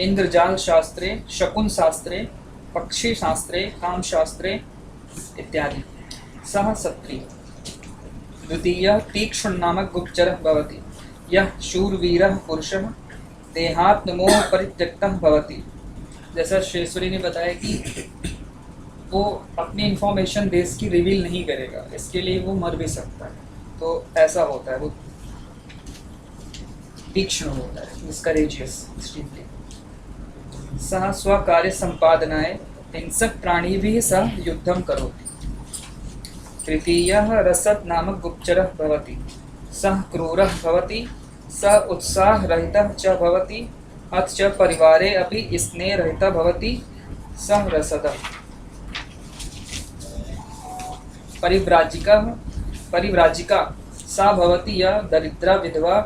इंद्रजाल शास्त्रे, शकुन शास्त्रे, पक्षी शास्त्रे, काम शास्त्रे इत्यादि। सः सत्री। द्वितीयः तीक्ष्ण नामक गुप्तचरः भवति। यह शूरवीरः पुरुषः देहात्मोह परित्यक्तः भवति। जैसा श्रेश्वरी ने बताया कि वो अपनी इंफॉर्मेशन देश की रिवील नहीं करेगा, इसके लिए वो मर भी सकता है, तो ऐसा होता है, वो तीक्ष्ण होता है, डिस्करेजियस एक्सट्रीमली। सः स्वकार्य संपादनाय हिंसक प्राणिभिः सह युद्धं करोति। तृतीयः रसद नामक गुप्तचरः भवति। सः क्रूरः भवति, सः उत्साहरहितः च भवति, अथ च परिवारे अपि स्नेहरहितः भवति। सः रसदः। परिव्राजिका सा भवति या दरिद्रा विधवा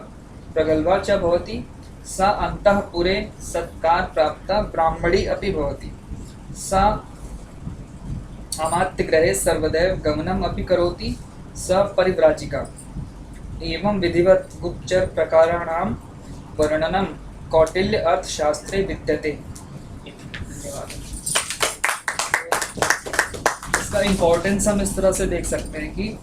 प्रगल्भा च भवति। सा अंतःपुरे सत्कार प्राप्ता ब्राह्मणी अपि भवति। सा अमात्यगृहे सर्वदैव गमनम् अपि करोति। सा परिव्राजिका। एवं विधिवत गुप्तचर प्रकाराणां वर्णनं कौटिल्य अर्थशास्त्रे विद्यते। इसका इम्पोर्टेंस हम इस तरह से देख सकते हैं कि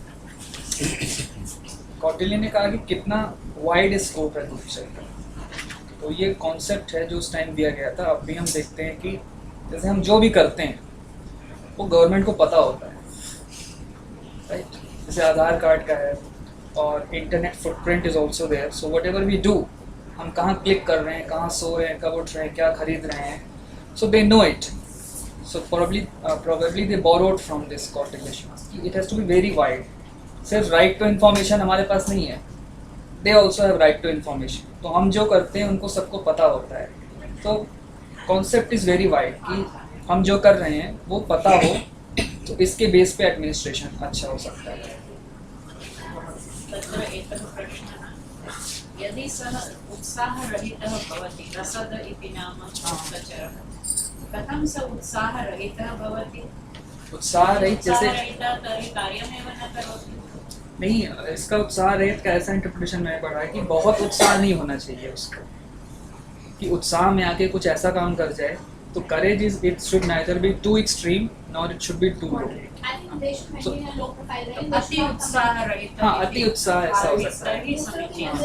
कौटिल्य ने कहा कि कितना वाइड स्कोप है गुप्तचर का। तो ये कॉन्सेप्ट है जो उस टाइम दिया गया था। अब भी हम देखते हैं कि जैसे हम जो भी करते हैं वो गवर्नमेंट को पता होता है, राइट। जैसे आधार कार्ड का है और internet footprint is also there. So whatever we do, हम कहाँ क्लिक कर रहे हैं, कहाँ सो रहे हैं, कब उठ रहे हैं, क्या खरीद रहे हैं, so they know it. So probably they borrowed from this Kautilya Shastra. It has to be very wide. सिर्फ right to information हमारे पास नहीं है, they also have right to information. तो हम जो करते हैं उनको सबको पता होता है। तो concept is very wide कि हम जो कर रहे हैं वो पता हो, तो इसके बेस पे एडमिनिस्ट्रेशन अच्छा हो सकता है। तत्र एकः प्रश्नः, यदि सः उत्साहरहितः भवति, रसद इति नाम गुप्तचरः, कथं स उत्साहरहितः भवति? उत्साह रहित जैसे उत्साहरहितः तर्हि कार्यमेव न करोति। नहीं, इसका उत्साह रहित का ऐसा इंटरप्रिटेशन मैंने पढ़ा है कि बहुत उत्साह नहीं होना चाहिए उसका, कि उत्साह में आके कुछ ऐसा काम कर जाए। तो courage is it should neither be too extreme nor it should be too low. अति उत्साहरहितः। हाँ, अति उत्साह ऐसा हो सकता है तर्हि समीचीनं।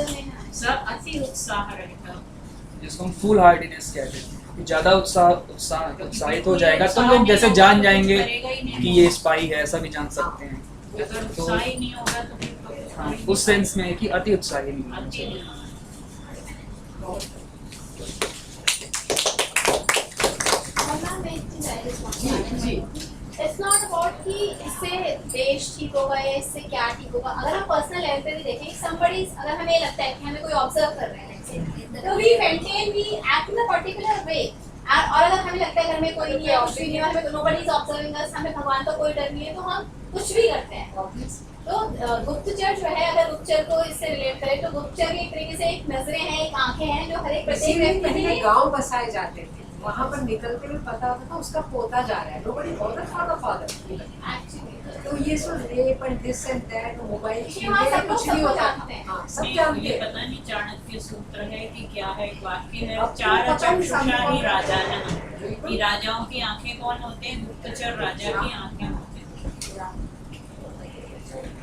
स अति उत्साहरहितः, जिसको हम फुल हार्डीनेस कहते हैं। ज़्यादा उत्साहित हो जाएगा तो लोग जैसे जान जाएंगे कि ये स्पाई है, ऐसा भी जान सकते हैं। अगर उत्साही नहीं होगा तो फिर तो हाँ, उस सेंस में है कि अति उत्साही नहीं होना अति चाहिए। It's not about कि इससे देश ठीक होगा या इससे क्या ठीक होगा। अगर हम पर्सनल लेवल पे भी देखें, somebody अगर हमें लगता है कि हमें कोई ऑब्जर्व कर रहे हैं, तो we maintain, we act in a particular way। और अगर हमें लगता है घर में कोई नहीं है, कुछ भी नहीं है, हमें nobody is observing us, हमें भगवान का कोई डर नहीं है, तो हम कुछ भी करते हैं। तो गुप्तचर जो है, अगर गुप्तचर को इससे रिलेट करें तो गुप्तचर एक तरीके से एक नजरें हैं, एक आंखें हैं जो हर एक प्रत्येक व्यक्ति के गाँव बसाए जाते थे, वहाँ पर निकलते हुए पता होता था उसका पोता जा रहा है। Nobody bother for the father. तो ये सब rape and this and that, mobile कुछ नहीं होता। हाँ, सब जानते ये हैं। पता नहीं चाणक्य सूत्र है कि क्या है, एक वाक्य है, अब चार तो पता नहीं चक्षुषा ही समझ राजा में न, कि राजाओं की आंखें कौन होते हैं? गुप्तचर राजा की आंखें होती हैं।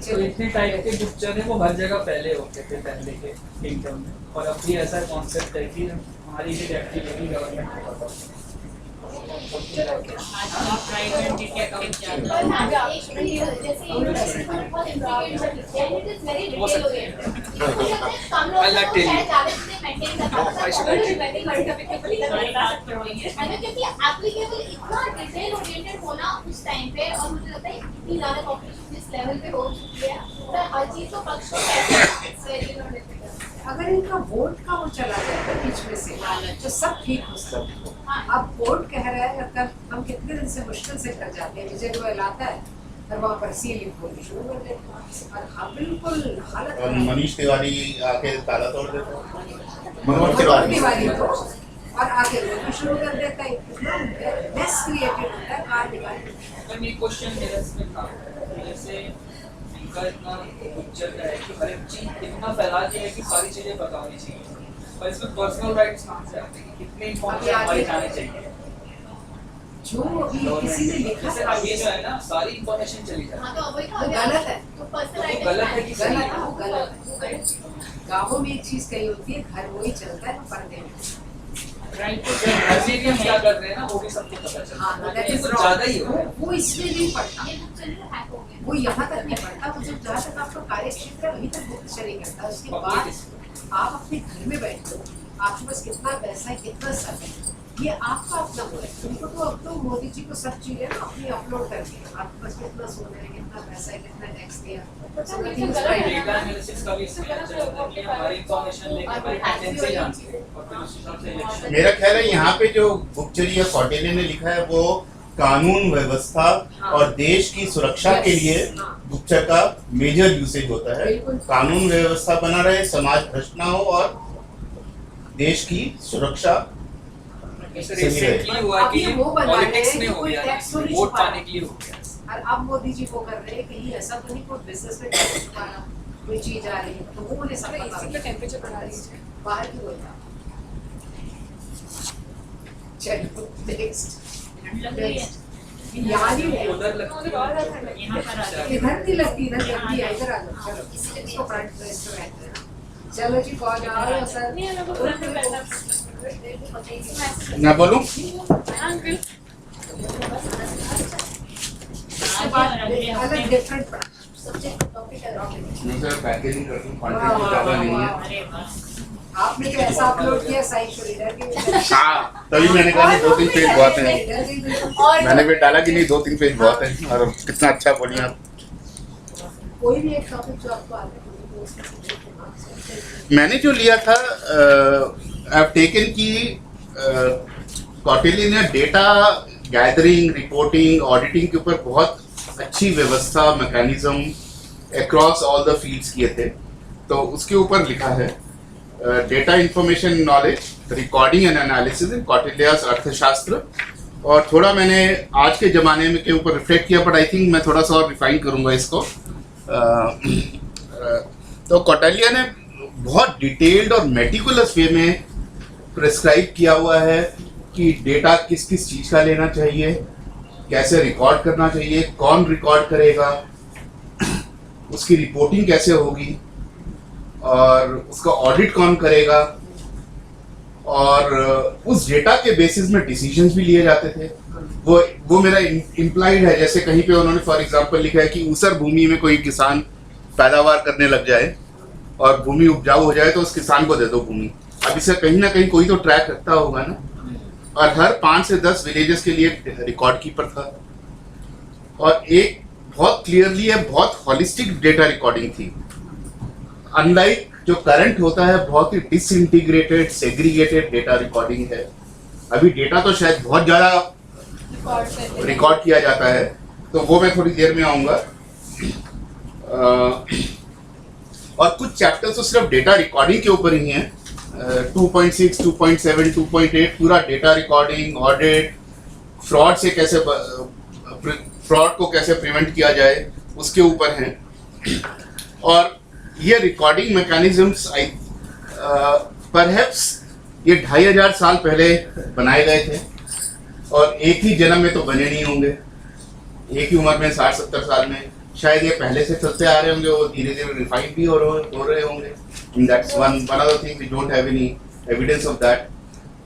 तो इतने टाइप के गुप्तचर हैं वो हर जगह पहले होते थे पहले के किंगडम में। और अब भी ऐसा कॉन्सेप्ट है कि हमारी भी एक्टिविटी गवर्नमेंट को पता है। आज प्राइवेट डिटेक्टिव ज्यादा पर हाँ, जैसे यूनिवर्सिटी में बहुत इंपॉर्टेंट है, it is very detail oriented. कम लोग I'll not tell you. शायद ज्यादा चीजें मेंटेन कर पाते हैं, सारी बात तो वही है। क्योंकि एप्लीकेबल इतना डिटेल ओरिएंटेड होना उस टाइम पे, और मुझे लगता है इतनी ज्यादा कॉम्पिटिशन इस लेवल पे हो चुकी है, तो हर चीज को पक्ष को कैसे अगर इनका वोट का वो चला जाता है बीच में से, तो सब ठीक हो सकता है। अब वोट कह रहा है, अगर हम कितने दिन से मुश्किल से कर जाते हैं, विजय गोयल आता है और वहाँ पर सीलिंग खोलनी शुरू कर देते हैं और हाँ बिल्कुल हालत और खराब। मनीष तिवारी आके ताला तोड़ देता है। मनोहर तिवारी तिवारी को और आके रोना शुरू कर देता है, इतना मेस क्रिएटेड होता है कार निकाल। मैम ये क्वेश्चन मेरा इसमें था जैसे इनका इतना पिक्चर का है कि हर एक चीज इतना फैला दिया है कि सारी चीजें पता होनी चाहिए, पर इसमें पर्सनल राइट्स कहाँ से आते हैं, कितने इन्फॉर्मेशन हमारी जानी चाहिए। जो अभी किसी ने लिखा जैसे था अब ये जो है ना सारी इन्फॉर्मेशन चली जाती हाँ तो वही वो गलत है, तो पर्सनल है, तो गलत है कि सही गलत है। है, वो गलत है। गाँवों में एक चीज कही होती है, घर वही चलता है पर्दे में। राइट, तो घर में भी हम क्या कर रहे हैं ना वो भी सबको पता चलता हाँ, है, that ये is तो wrong। ज्यादा ही हो गया। वो इसमें नहीं पड़ता, ये बुक चलिए हैक हो गया। वो यहाँ तक नहीं पड़ता, वो जब जहाँ तक आपका कार्य क्षेत्र है वहीं तक मुक्त चली करता है। उसके बाद आप अपने घर में बैठते हो, आपके पास कितना पैसा है, कितना समय है, ये आपका अपना वो है। उनको तो अब तो मोदी जी को सब चीजें ना अपनी अपलोड करके आपके पास कितना सोना है, कितना पैसा है, कितना टैक्स दिया, so nothing is private। Data analysis का भी इसमें अच्छा होता है कि हमारी इन्फॉर्मेशन लेके हमारी टेंडेंसी जानते हैं और फिर उस हिसाब से इलेक्शन। मेरा ख्याल है यहाँ पे जो गुप्तचर या कौटिल्य ने लिखा है वो कानून व्यवस्था और देश की सुरक्षा के लिए गुप्तचर का मेजर यूसेज होता है। बिल्कुल। कानून व्यवस्था बना रहे, समाज भ्रष्ट ना हो और देश की सुरक्षा जैसे सही है। रिसेंटली हुआ अब कि ये वो बना रहे पॉलिटिक्स हैं में कि हो कोई गया, टैक्स तो नहीं वोट छुपा पाने के लिए हो गया। और अब मोदी जी को कर रहे हैं कहीं ऐसा तो नहीं कोई बिजनेस में टैक्स छुपाना, कोई चीज आ रही है तो वो उन्हें सब पता है। टेम्परेचर बढ़ा दीजिए। बाहर की बोलता चलो नेक्स्ट ठंड लग रही है यहाँ नहीं है, उधर लगती है। यहाँ पर आ जाओ। इधर नहीं लगती, इधर लगती है, इधर आ जाओ। चलो इसको फ्रंट रेस्टोरेंट है। चलो जी कौन आ रहा है सर? मैं बोलूं इसके बाद अलग डिफरेंट पड़ा। सब्जेक्ट टॉपिक है पैकेजिंग करती हूँ, क्वांटिटी ज्यादा नहीं है। अरे वाह आपने तो ऐसा अपलोड किया साइड शो इधर की हाँ, तभी मैंने कहा नहीं 2-3 पेज बहुत है। इधर की बिल्कुल। मैंने भी डाला कि नहीं 2-3 पेज बहुत है और कितना अच्छा बोली आप। कोई भी एक टॉपिक जो आपको आता है तो उसमें से मैंने जो लिया था आई हैव टेकन की कौटिल्य ने डेटा गैदरिंग, रिपोर्टिंग, ऑडिटिंग के ऊपर बहुत अच्छी व्यवस्था, mechanism across all the fields किए थे। तो उसके ऊपर लिखा है data information knowledge, recording and analysis in Kautilya's Arthashastra. और थोड़ा मैंने आज के ज़माने में के ऊपर रिफ्लेक्ट किया, बट आई थिंक मैं थोड़ा सा और रिफाइन करूँगा इसको। तो कौटिल्य ने बहुत डिटेल्ड और मेटिकुलस वे में प्रिस्क्राइब किया हुआ है कि डेटा किस किस चीज़ का लेना चाहिए, कैसे रिकॉर्ड करना चाहिए, कौन रिकॉर्ड करेगा, उसकी रिपोर्टिंग कैसे होगी और उसका ऑडिट कौन करेगा, और उस डेटा के बेसिस में डिसीजंस भी लिए जाते थे। वो मेरा इम्प्लाइड है। जैसे कहीं पे उन्होंने फॉर एग्जांपल लिखा है कि ऊसर भूमि में कोई किसान पैदावार करने लग जाए और भूमि उपजाऊ हो जाए तो उस किसान को दे दो भूमि। अब इसे कहीं ना कहीं कोई तो ट्रैक रखता होगा ना, और हर 5 से 10 विलेजेस के लिए रिकॉर्ड कीपर था और एक बहुत क्लियरली है, बहुत हॉलिस्टिक डेटा रिकॉर्डिंग थी। अनलाइक जो करंट होता है, बहुत ही डिसइंटीग्रेटेड, सेग्रीगेटेड डेटा रिकॉर्डिंग है। अभी डेटा तो शायद बहुत ज़्यादा रिकॉर्ड किया जाता है, तो वो मैं थोड़ी देर में आऊँगा। और कुछ चैप्टर्स तो सिर्फ डेटा रिकॉर्डिंग के ऊपर ही हैं। 2.6, 2.7, 2.8 पूरा डेटा रिकॉर्डिंग, ऑडिट, फ्रॉड से कैसे फ्रॉड को कैसे प्रिवेंट किया जाए उसके ऊपर हैं। और ये रिकॉर्डिंग मैकेनिज्म्स परहैप्स ये 2500 साल पहले बनाए गए थे और एक ही जन्म में तो बने नहीं होंगे, एक ही उम्र में 60-70 साल में शायद ये पहले से चलते आ रहे होंगे, वो धीरे धीरे रिफाइन भी हो रहे होंगे। That's one other thing, we don't have any evidence of that।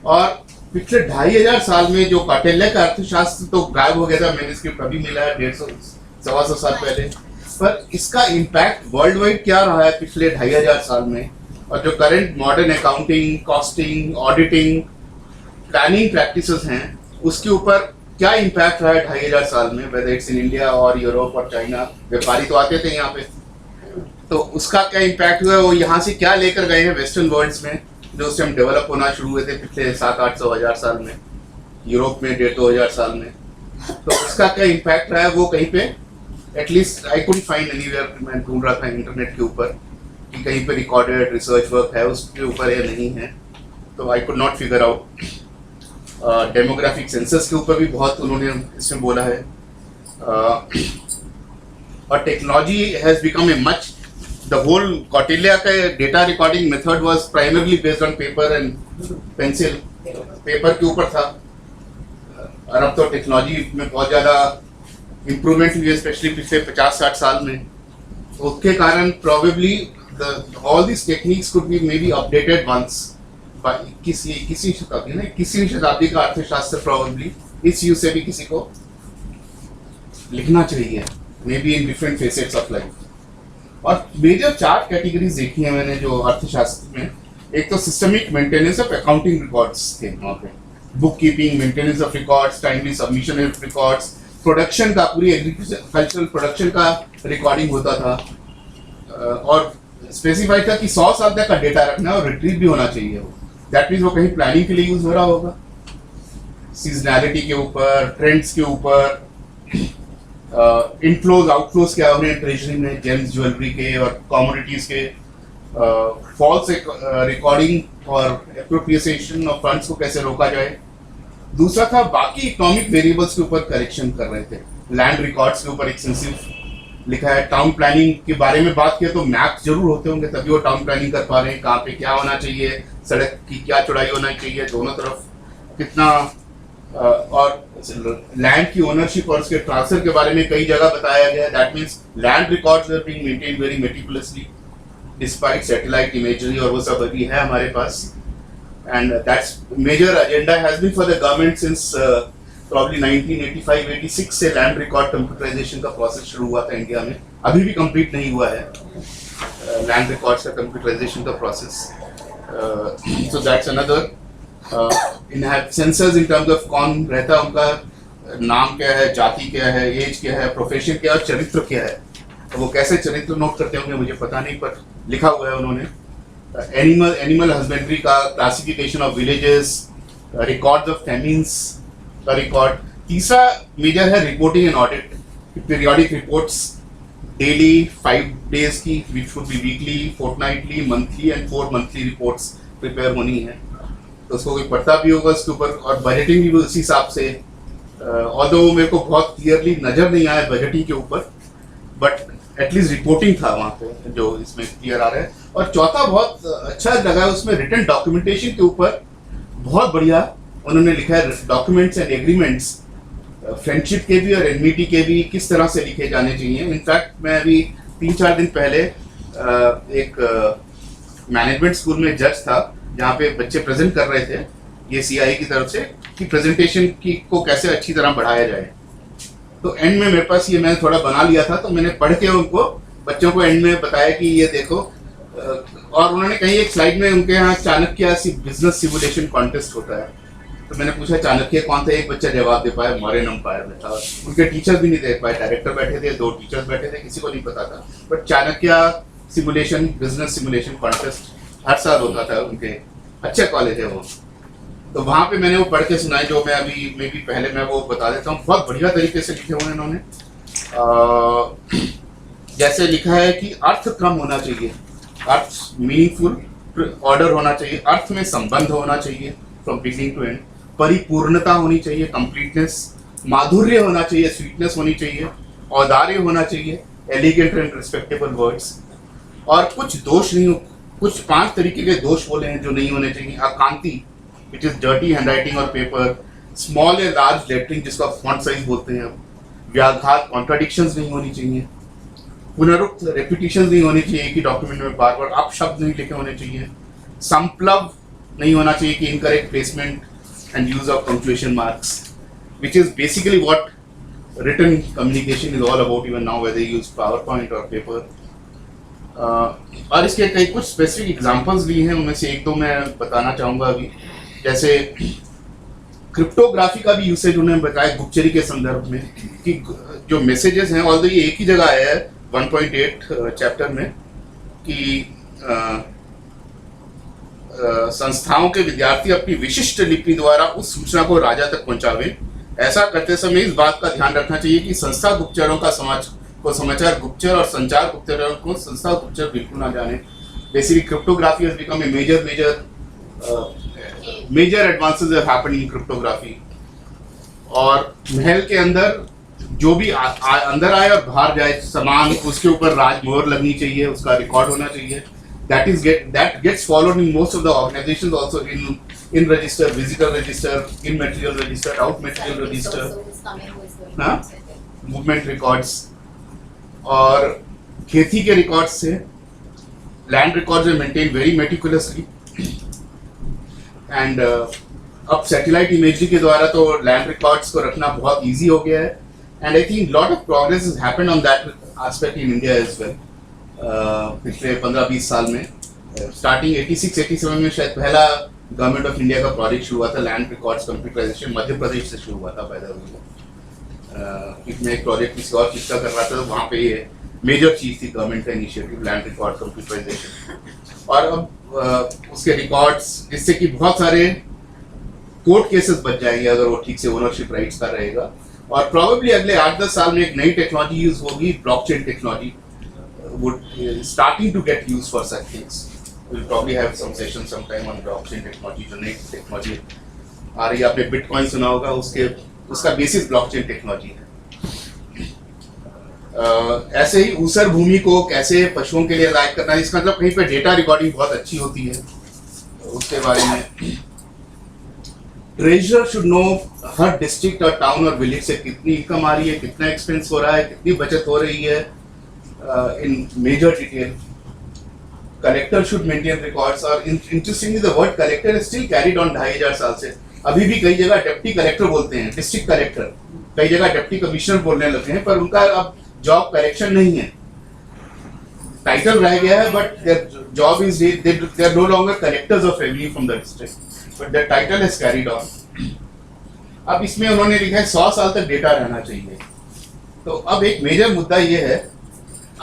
और पिछले 2500 साल में जो कौटिल्य का अर्थशास्त्र तो गायब हो गया था, मैन्युस्क्रिप्ट अभी मिला है 150-125 साल पहले, पर इसका इम्पैक्ट वर्ल्ड वाइड क्या रहा है पिछले 2500 साल में, और जो current modern accounting, costing, auditing, planning practices हैं उसके ऊपर क्या इम्पैक्ट रहा है 2500 साल में, वेदर इट्स इन इंडिया और यूरोप और चाइना। व्यापारी तो आते थे यहाँ पे, तो उसका क्या इम्पैक्ट हुआ है, वो यहाँ से क्या लेकर गए हैं वेस्टर्न वर्ल्ड्स में, जो उस टाइम डेवलप होना शुरू हुए थे पिछले 700-800 साल में, यूरोप में 1500 साल में। तो उसका क्या इम्पैक्ट रहा है वो कहीं पे at least I couldn't find anywhere, मैं ढूंढ रहा था इंटरनेट के ऊपर कि कहीं पे रिकॉर्डेड रिसर्च वर्क है उसके ऊपर या नहीं है, तो I could not figure out. Demographic census के ऊपर भी बहुत उन्होंने इसमें बोला है। और technology has become a much, the whole Kautilya का data recording method was primarily based on paper and pencil, paper के ऊपर था। और अब तो टेक्नोलॉजी में बहुत ज़्यादा इम्प्रूवमेंट हुई है, स्पेशली पिछले 50-60 साल में। उसके कारण probably all this techniques could be maybe updated once किसी शताब्दी ना, किसी शताब्दी का अर्थशास्त्र प्रोबेबली इस यूज से भी किसी को लिखना चाहिए, may be in different facets of life. और मेजर 4 कैटेगरीज देखी है मैंने जो अर्थशास्त्र में। एक तो systemic maintenance of accounting records थे वहाँ पे, book keeping, maintenance of records, timely submission of records, production का, पूरी एग्रीकल्चरल प्रोडक्शन का रिकॉर्डिंग होता था। और स्पेसिफाइड था कि 100 साल तक का डेटा रखना और रिट्रीव भी होना चाहिए। वो दैट मीन्स वो कहीं प्लानिंग के लिए यूज हो रहा होगा, सीजनैलिटी के ऊपर, ट्रेंड्स के ऊपर, इनफ्लोज आउटफ्लोज क्या हो रहे हैं ट्रेजरी में, जेम्स ज्वेलरी के और कमोडिटीज के, फॉल्स रिकॉर्डिंग और एप्रोप्रिएशन ऑफ फंड्स को कैसे रोका जाए। दूसरा था बाकी इकोनॉमिक वेरिएबल्स के ऊपर करेक्शन कर रहे थे, लैंड रिकॉर्ड्स के ऊपर एक्सटेंसिव लिखा है। टाउन प्लानिंग के बारे में बात किया तो मैप जरूर होते होंगे तभी वो टाउन प्लानिंग कर पा रहे हैं, कहाँ पे क्या होना चाहिए, सड़क की क्या चौड़ाई होना चाहिए, दोनों तरफ कितना, और लैंड की ओनरशिप और उसके ट्रांसफर के बारे में कई जगह बताया गया। That means land records are being maintained very meticulously despite satellite imagery, और वो सब अभी है हमारे पास। And that's major agenda has been for the government since probably 1985-86 से लैंड रिकॉर्ड कंप्यूटराइजेशन का प्रोसेस शुरू हुआ था इंडिया में, अभी भी कंप्लीट नहीं हुआ है लैंड रिकॉर्ड्स का कंप्यूटराइजेशन का process. So that's another in sensors in terms of कौन रहता है, उनका नाम क्या है, जाति क्या है, एज क्या है, प्रोफेशन क्या है और चरित्र क्या है। तो वो कैसे चरित्र नोट करते होंगे मुझे पता नहीं, पर लिखा हुआ है उन्होंने। एनिमल हस्बेंड्री का classification of villages, records of famines का रिकॉर्ड। तीसरा मेजर है reporting and audit, periodic reports daily 5 days की, which would be weekly, fortnightly, monthly and 4 monthly reports prepare होनी है। तो उसको कोई पढ़ता भी होगा उसके ऊपर, और बजटिंग भी उसी हिसाब से। ऑल्दो मेरे को बहुत क्लियरली नजर नहीं आया बजटिंग के ऊपर, बट एटलीस्ट रिपोर्टिंग था वहाँ पे जो इसमें क्लियर आ रहा है। और चौथा बहुत अच्छा लगा उसमें रिटन डॉक्यूमेंटेशन के ऊपर, बहुत बढ़िया उन्होंने लिखा है डॉक्यूमेंट्स एंड एग्रीमेंट्स, फ्रेंडशिप के भी और एनमिटी के भी किस तरह से लिखे जाने चाहिए। इनफैक्ट मैं अभी 3-4 दिन पहले एक मैनेजमेंट स्कूल में जज था जहाँ पे बच्चे प्रेजेंट कर रहे थे ये सीआई की तरफ से कि प्रेजेंटेशन की को कैसे अच्छी तरह बढ़ाया जाए। तो एंड में मेरे पास ये मैंने थोड़ा बना लिया था, तो मैंने पढ़ के उनको बच्चों को एंड में बताया कि ये देखो, और उन्होंने कहीं एक स्लाइड में उनके यहाँ चाणक्य बिजनेस सिमुलेशन कॉन्टेस्ट होता है, तो मैंने पूछा चाणक्य कौन था, एक बच्चा जवाब दे पाया, मॉरेन अंपायर में था। उनके टीचर्स भी नहीं दे पाए, डायरेक्टर बैठे थे, 2 टीचर्स बैठे थे, किसी को नहीं पता था। But Chanakya simulation business simulation contest हर साल होता था उनके, अच्छे कॉलेज है वो। तो वहाँ पे मैंने वो पढ़ के सुनाई, जो मैं अभी मे भी पहले मैं वो बता देता हूँ। बहुत बढ़िया तरीके से लिखे हुए हैं इन्होंने। जैसे लिखा है कि अर्थ क्रम होना चाहिए, अर्थ मीनिंगफुल ऑर्डर होना चाहिए, अर्थ में संबंध होना चाहिए फ्रॉम बिगिनिंग टू एंड, परिपूर्णता होनी चाहिए, कंप्लीटनेस, माधुर्य होना चाहिए, स्वीटनेस होनी चाहिए, औदार्य होना चाहिए, एलिगेंट एंड रिस्पेक्टेबल वर्ड्स, और कुछ दोष नहीं, कुछ 5 तरीके के दोष बोले हैं जो नहीं होने चाहिए। अकांति विच इज डर्टी हैंडराइटिंग और पेपर, स्मॉल या लार्ज लेटरिंग जिसको आप फॉन्ट साइज बोलते हैं, व्याघात कॉन्ट्राडिक्शंस नहीं होनी चाहिए, पुनरुक्त रेपिटेशन नहीं होनी चाहिए कि डॉक्यूमेंट में बार बार आप शब्द नहीं लिखे होने चाहिए, संप्लव नहीं होना चाहिए कि incorrect placement and use of punctuation marks, which is basically what written communication is all about even now, whether you use PowerPoint or paper. और इसके कई कुछ स्पेसिफिक एग्जांपल्स भी हैं, उनमें से एक दो मैं बताना चाहूँगा अभी। जैसे क्रिप्टोग्राफी का भी यूसेज उन्होंने बताया गुप्तचरी के संदर्भ में, कि जो मैसेजेस हैं, ऑल्दो ये एक ही जगह आया है 1.8 चैप्टर में, कि संस्थाओं के विद्यार्थी अपनी विशिष्ट लिपि द्वारा उस सूचना को राजा तक पहुंचावे। ऐसा करते समय इस बात का ध्यान रखना चाहिए कि संस्था गुप्तचरों का को समाचार गुप्तचर और संचार गुप्तचर को संस्था गुप्तचर बिल्कुल ना जाने। Basically cryptography has become a major advances have happened in cryptography. और महल के अंदर जो भी अंदर आए और बाहर जाए सामान, उसके ऊपर राजमोहर लगनी चाहिए, उसका रिकॉर्ड होना चाहिए। that gets followed in most of the organizations also, in register, visitor register, in material register, out material register, हाँ, movement records। और खेती के रिकॉर्ड्स से land records are maintain very meticulously. And अब सैटेलाइट इमेजरी के द्वारा तो land records को रखना बहुत इजी हो गया है। And I think lot of progress has happened on that aspect in India as well. पिछले 15-20 साल में स्टार्टिंग 86-87 में शायद पहला गवर्नमेंट ऑफ इंडिया का प्रोजेक्ट शुरू हुआ था land records computerisation, Madhya Pradesh से शुरू हुआ था पैदा हुआ। इसमें एक प्रोजेक्ट किसी और चीज का कर रहा था, तो वहाँ पे ये मेजर चीज थी गवर्नमेंट का इनिशिएटिव लैंड रिकॉर्ड कंप्यूटराइजेशन। और अब उसके रिकॉर्ड्स, जिससे कि बहुत सारे कोर्ट केसेस बच जाएंगे अगर वो ठीक से ओनरशिप राइट्स का रहेगा। और प्रोबेबली अगले 8-10 साल में एक नई टेक्नोलॉजी यूज होगी, blockchain technology would starting to get used for such things. We'll probably have some session sometime on blockchain technology, जो नई टेक्नोलॉजी आ रही है। आपने बिटकॉइन सुना होगा, उसका बेसिस ब्लॉकचेन टेक्नोलॉजी है। ऐसे ही ऊसर भूमि को कैसे पशुओं के लिए लायक करना है, इसका मतलब कहीं पे डेटा रिकॉर्डिंग बहुत अच्छी होती है, उसके बारे में। Treasurer should know her district और टाउन और विलेज से कितनी इनकम आ रही है, कितना एक्सपेंस हो रहा है, कितनी बचत हो रही है, in major detail. Collector should maintain records, और interestingly the word collector is still carried on 2500 साल से। अभी भी कई जगह डिप्टी कलेक्टर बोलते हैं, डिस्ट्रिक्ट कलेक्टर, कई जगह डिप्टी कमिश्नर बोलने लगे हैं, पर उनका अब जॉब कलेक्शन नहीं है, टाइटल रह गया है, but their job is they are no longer collectors of revenue from the district, but their title is carried on। अब इसमें उन्होंने लिखा है 100 साल तक डेटा रहना चाहिए। तो अब एक मेजर मुद्दा ये है,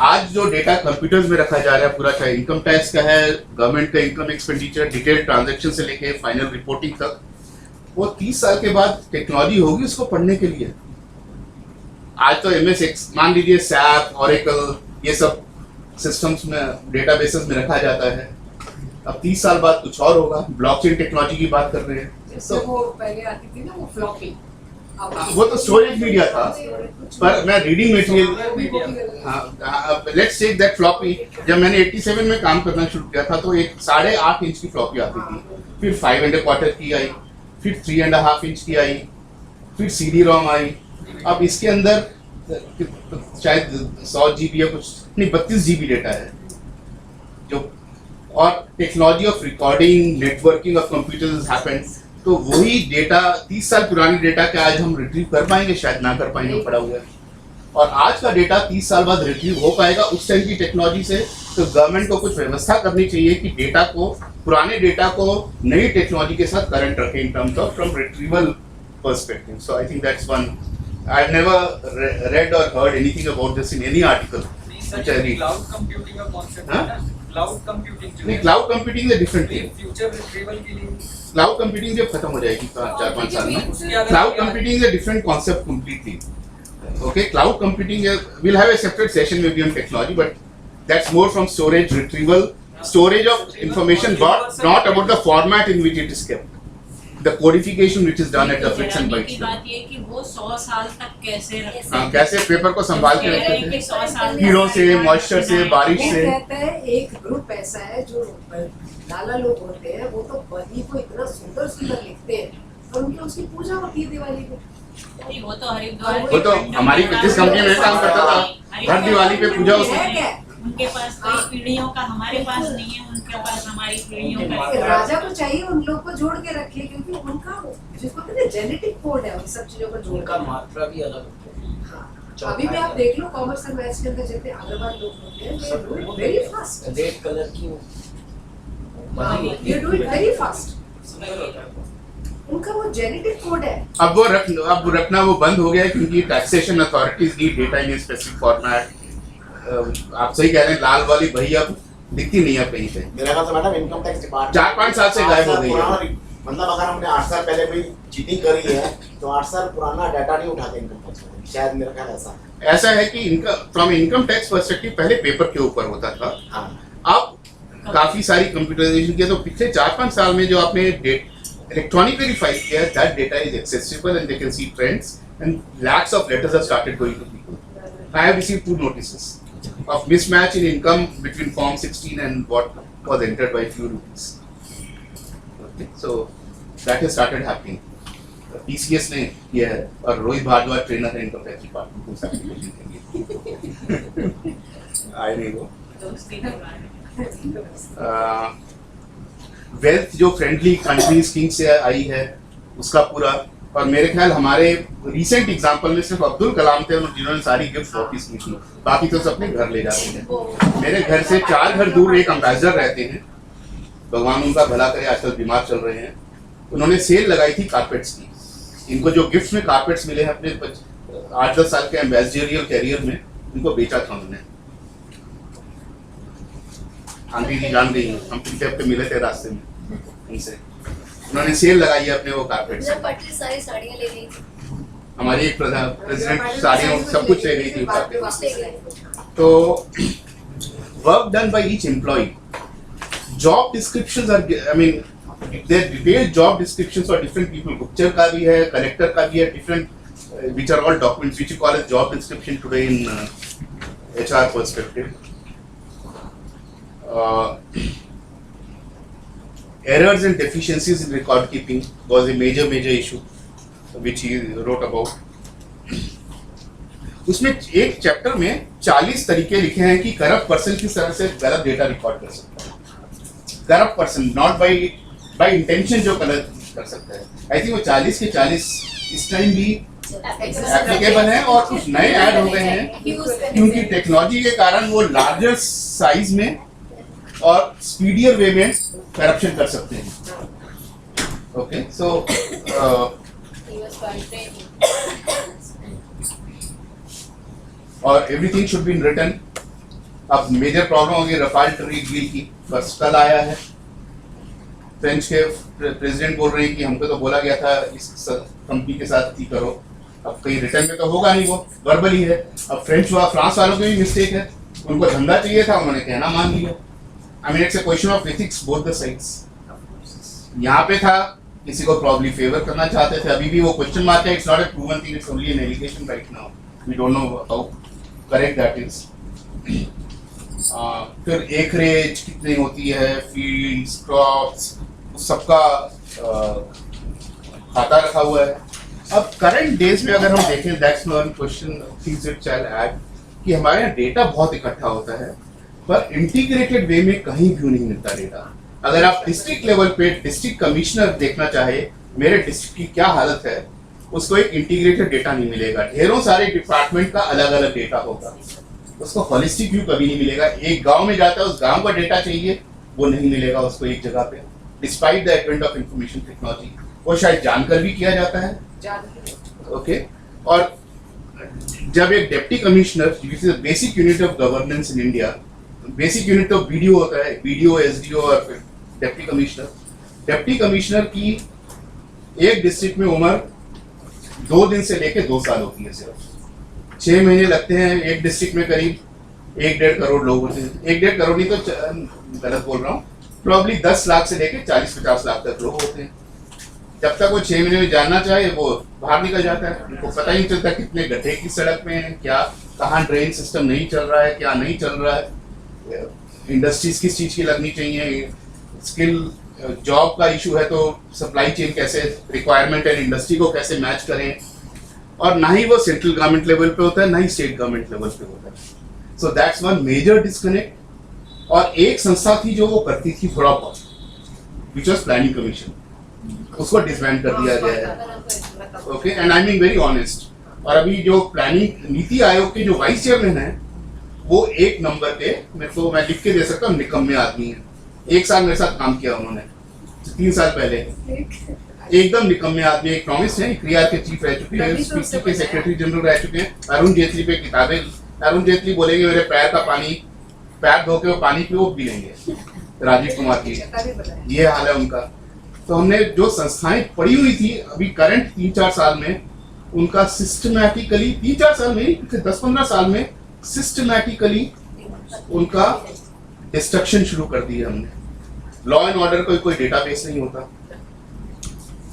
आज जो डेटा कंप्यूटर्स में रखा जा रहा है पूरा, चाहे इनकम टैक्स का है, गवर्नमेंट का इनकम एक्सपेंडिचर, डिटेल ट्रांजैक्शन से लेके फाइनल रिपोर्टिंग तक, वो 30 साल के बाद टेक्नोलॉजी होगी उसको पढ़ने के लिए। आज तो MS मान लीजिए, SAP, Oracle, ये सब सिस्टम्स में, डेटाबेसेस में रखा जाता है। अब 30 साल बाद कुछ और होगा। ब्लॉकचेन टेक्नोलॉजी की बात कर रहे हैं, जैसे वो पहले आती थी ना वो फ्लॉपी, वो तो स्टोरेज मीडिया था, पर मैं रीडिंग मटेरियल, हाँ, लेट्स टेक दैट फ्लॉपी। जब मैंने 87 में काम करना शुरू किया था तो एक 8.5 इंच की फ्लॉपी आती थी, फिर 5.25 की आई, फिर 3.5 इंच की आई, फिर CD-ROM आई। अब इसके अंदर शायद 100 GB या कुछ नहीं, 32 GB डेटा है जो, और technology of recording, networking of computers happened. तो वही डेटा 30 साल पुरानी डेटा के आज हम रिट्रीव कर पाएंगे, शायद ना कर पाएंगे, पड़ा हुआ है। और आज का डेटा 30 साल बाद रिट्रीव हो पाएगा उस टाइम की टेक्नोलॉजी से। तो गवर्नमेंट को कुछ व्यवस्था करनी चाहिए कि डेटा को, पुराने डेटा को नई टेक्नोलॉजी के साथ करंट रखें in terms of from retrieval perspective. So I think that's one. I have never read or heard anything about this in any article which I read. Cloud computing का concept है ना, cloud computing नहीं, cloud computing is different thing. Future retrieval के लिए cloud computing जब खत्म हो जाएगी 4-5 साल में, cloud computing is a different concept completely. Okay, cloud computing, we'll have a separate session maybe on technology, but that's more from storage, retrieval, storage of information, but not about the format in which it is kept. The codification which is done at the bits and bytes. की बात ये कि वो 100 साल तक कैसे रखते हाँ, कैसे पेपर को संभाल के रखते थे, 100 साल कीड़ों से, मॉइस्चर से, बारिश ये से। कहते हैं एक ग्रुप ऐसा है जो लाला लोग होते हैं, वो तो बनी को इतना सुंदर सुंदर लिखते हैं, और उनकी उसकी पूजा होती है दिवाली में। नहीं, वो तो हरिद्वार वो तो हमारी जिस कंपनी में काम करता था, हर दिवाली पे पूजा होती है थी। क्या? उनके पास कई पीढ़ियों का, हमारे पास नहीं है, उनके पास हमारी पीढ़ियों का कि राजा को चाहिए उन लोग को जोड़ के रखे, क्योंकि उनका जिसको कहते हैं जेनेटिक कोड है, उन सब चीजों को जोड़ उनका कर। मात्रा भी अलग होती है। हाँ, अभी भी आप देख लो कॉमर्स एंड मैथ्स के अंदर जितने अग्रवाल लोग होते हैं, they do it very fast. Red colour की They do it very fast. उनका वो जेनेटिक कोड है। अब रखना वो बंद हो गया है, क्योंकि taxation authorities need data in specific format. आप सही कह रहे हैं, लाल वाली बही अब दिखती नहीं है कहीं पे। मेरा ख्याल से मैडम इनकम टैक्स डिपार्टमेंट 4-5 साल से गायब हो गई है। मतलब अगर हमने 8 साल पहले कोई चीटिंग करी है तो 8 साल पुराना डाटा नहीं उठाते इनकम टैक्स, शायद मेरा ख्याल ऐसा है। ऐसा है कि इनका फ्रॉम इनकम टैक्स पर्सपेक्टिव पहले पेपर के ऊपर होता था, अब काफी सारी कंप्यूटराइजेशन किया, तो पिछले 4-5 साल में जो आपने इलेक्ट्रॉनिक वेरीफाई किया है, that data is accessible and they can see trends and lakhs of letters have started going to people. I have received 2 notices of mismatch in income between form 16 and what was entered by few rupees. Okay, so that has started happening. TCS ने किया है और Rohit Bhardwaj trainer है income tax department को application के लिए। आए नहीं वो। वेल्थ जो फ्रेंडली कंट्रीज किंग से आई है उसका पूरा, और मेरे ख्याल हमारे रिसेंट एग्जांपल में सिर्फ अब्दुल कलाम थे जिन्होंने सारी गिफ्ट वापस की थी, बाकी तो सब अपने घर ले जाते हैं। मेरे घर से 4 घर दूर एक एम्बेसडर रहते हैं, भगवान उनका भला करे, आजकल बीमार चल रहे हैं। उन्होंने सेल लगाई थी कारपेट्स की, इनको जो गिफ्ट में कारपेट्स मिले हैं अपने 8-10 साल के एम्बेसडरियल कैरियर में, इनको बेचा था उन्होंने। आंटी जी जान गई हैं, हम पिछले हफ्ते मिले थे रास्ते में उनसे, उन्होंने सेल लगाई है अपने वो कारपेट्स। पटरी सारी साड़ियाँ ले गई थी, हमारी एक प्रेसिडेंट साड़ियों सब कुछ ले गई थी उठा के। कुछ ले गई। तो work done by each employ, job descriptions are, I mean there detailed job descriptions for different people, गुप्तचर का भी है, कलेक्टर का भी है, different which are all documents which you call as job description today in HR perspective. Errors and deficiencies in record keeping was a major issue which he wrote about. उसमें एक chapter में 40 तरीके लिखे हैं कि करप्ट पर्सन किस तरह से गलत डेटा रिकॉर्ड कर सकता है। Corrupt person not by intention जो गलत कर सकता है। आई थिंक वो 40 के 40 इस टाइम भी एप्लीकेबल है और कुछ नए ऐड हो गए हैं क्योंकि टेक्नोलॉजी के कारण वो लार्जर साइज में और स्पीडियर वे में करप्शन कर सकते हैं। ओके, सो और everything should be in written. अब मेजर प्रॉब्लम होगी रफाल ट्रेड डील की, बस कल आया है। फ्रेंच के प्रेसिडेंट बोल रहे हैं कि हमको तो बोला गया था इस कंपनी के साथ ही करो, अब कहीं रिटर्न में तो होगा नहीं, वो वर्बल ही है। अब फ्रांस वालों की भी मिस्टेक है, उनको धंधा चाहिए था, उन्होंने कहना मान लिया। I mean it's a question of ethics both the sides. यहाँ पे था किसी को प्रॉब्ली फेवर करना चाहते थे, अभी भी वो क्वेश्चन मार्क है। It's not a proven thing, it's only an allegation right now, we don't know how correct that is. फिर एकरेज कितनी होती है, फील्ड्स, क्रॉप्स, सबका खाता रखा हुआ है। अब करंट डेज में अगर हम देखें, that's one question things which I will add, कि हमारे यहाँ डेटा बहुत इकट्ठा होता है पर इंटीग्रेटेड वे में कहीं भी नहीं मिलता डेटा। अगर आप डिस्ट्रिक्ट लेवल पे डिस्ट्रिक्ट कमिश्नर देखना चाहे मेरे डिस्ट्रिक्ट की क्या हालत है, उसको एक इंटीग्रेटेड डेटा नहीं मिलेगा। ढेरों सारे डिपार्टमेंट का अलग अलग डेटा होगा, उसको होलिस्टिक व्यू कभी नहीं मिलेगा। एक गांव में जाता है, उस गांव का डेटा चाहिए, वो नहीं मिलेगा उसको एक जगह पे, despite the advent of information technology. वो शायद जानकर भी किया जाता है। ओके, और जब एक deputy commissioner, which is basic unit of governance in India, basic unit of BDO होता है, बीडीओ, एसडीओ और फिर डिप्टी कमिश्नर। डिप्टी कमिश्नर की एक डिस्ट्रिक्ट में उम्र 2 दिन से लेके 2 साल होती है, सिर्फ 6 महीने लगते हैं। एक डिस्ट्रिक्ट में करीब 1.5 करोड़ लोग होते हैं, 1.5 करोड़ नहीं तो गलत बोल रहा हूँ, प्रॉब्ली 10 लाख से लेके 40-50 लाख तक लोग होते हैं। जब तक वो 6 महीने में जानना चाहे वो बाहर निकल जाता है, उनको पता ही नहीं चलता कितने गड्ढे की सड़क में है, क्या कहाँ ड्रेन सिस्टम नहीं चल रहा है, क्या नहीं चल रहा है, इंडस्ट्रीज किस चीज़ की लगनी चाहिए, स्किल जॉब का इशू है तो सप्लाई चेन कैसे, रिक्वायरमेंट एंड इंडस्ट्री को कैसे मैच करें। और ना ही वो सेंट्रल गवर्नमेंट लेवल पे होता है, ना ही स्टेट गवर्नमेंट लेवल पे होता है। So that's one major disconnect. और एक संस्था थी जो वो करती थी थोड़ा बहुत, विच वॉज प्लानिंग कमीशन, उसको डिसबैंड कर दिया गया है। Okay, and I mean very honest. और अभी जो प्लानिंग नीति आयोग के जो वाइस चेयरमैन है, वो एक नंबर पे, मैं लिख के दे सकता हूँ, निकम्मे आदमी है। 1 साल मेरे साथ काम किया उन्होंने, 3 साल पहले, एकदम निकम्मे आदमी। एक प्रॉमिस है, क्रिया के चीफ रह चुके हैं, स्पीकर के सेक्रेटरी जनरल रह चुके हैं। अरुण जेटली पे किताबें, अरुण जेटली बोलेंगे मेरे पैर का पानी, पैर धो के वो पानी पियो पी लेंगे। राजीव कुमार की ये हाल है उनका। तो हमने जो संस्थाएं पड़ी हुई थी अभी करंट 3-4 साल में, उनका सिस्टमैटिकली 3-4 साल में, 10-15 साल में सिस्टमैटिकली उनका डिस्ट्रक्शन शुरू कर दिया हमने। लॉ एंड ऑर्डर कोई डेटाबेस नहीं होता,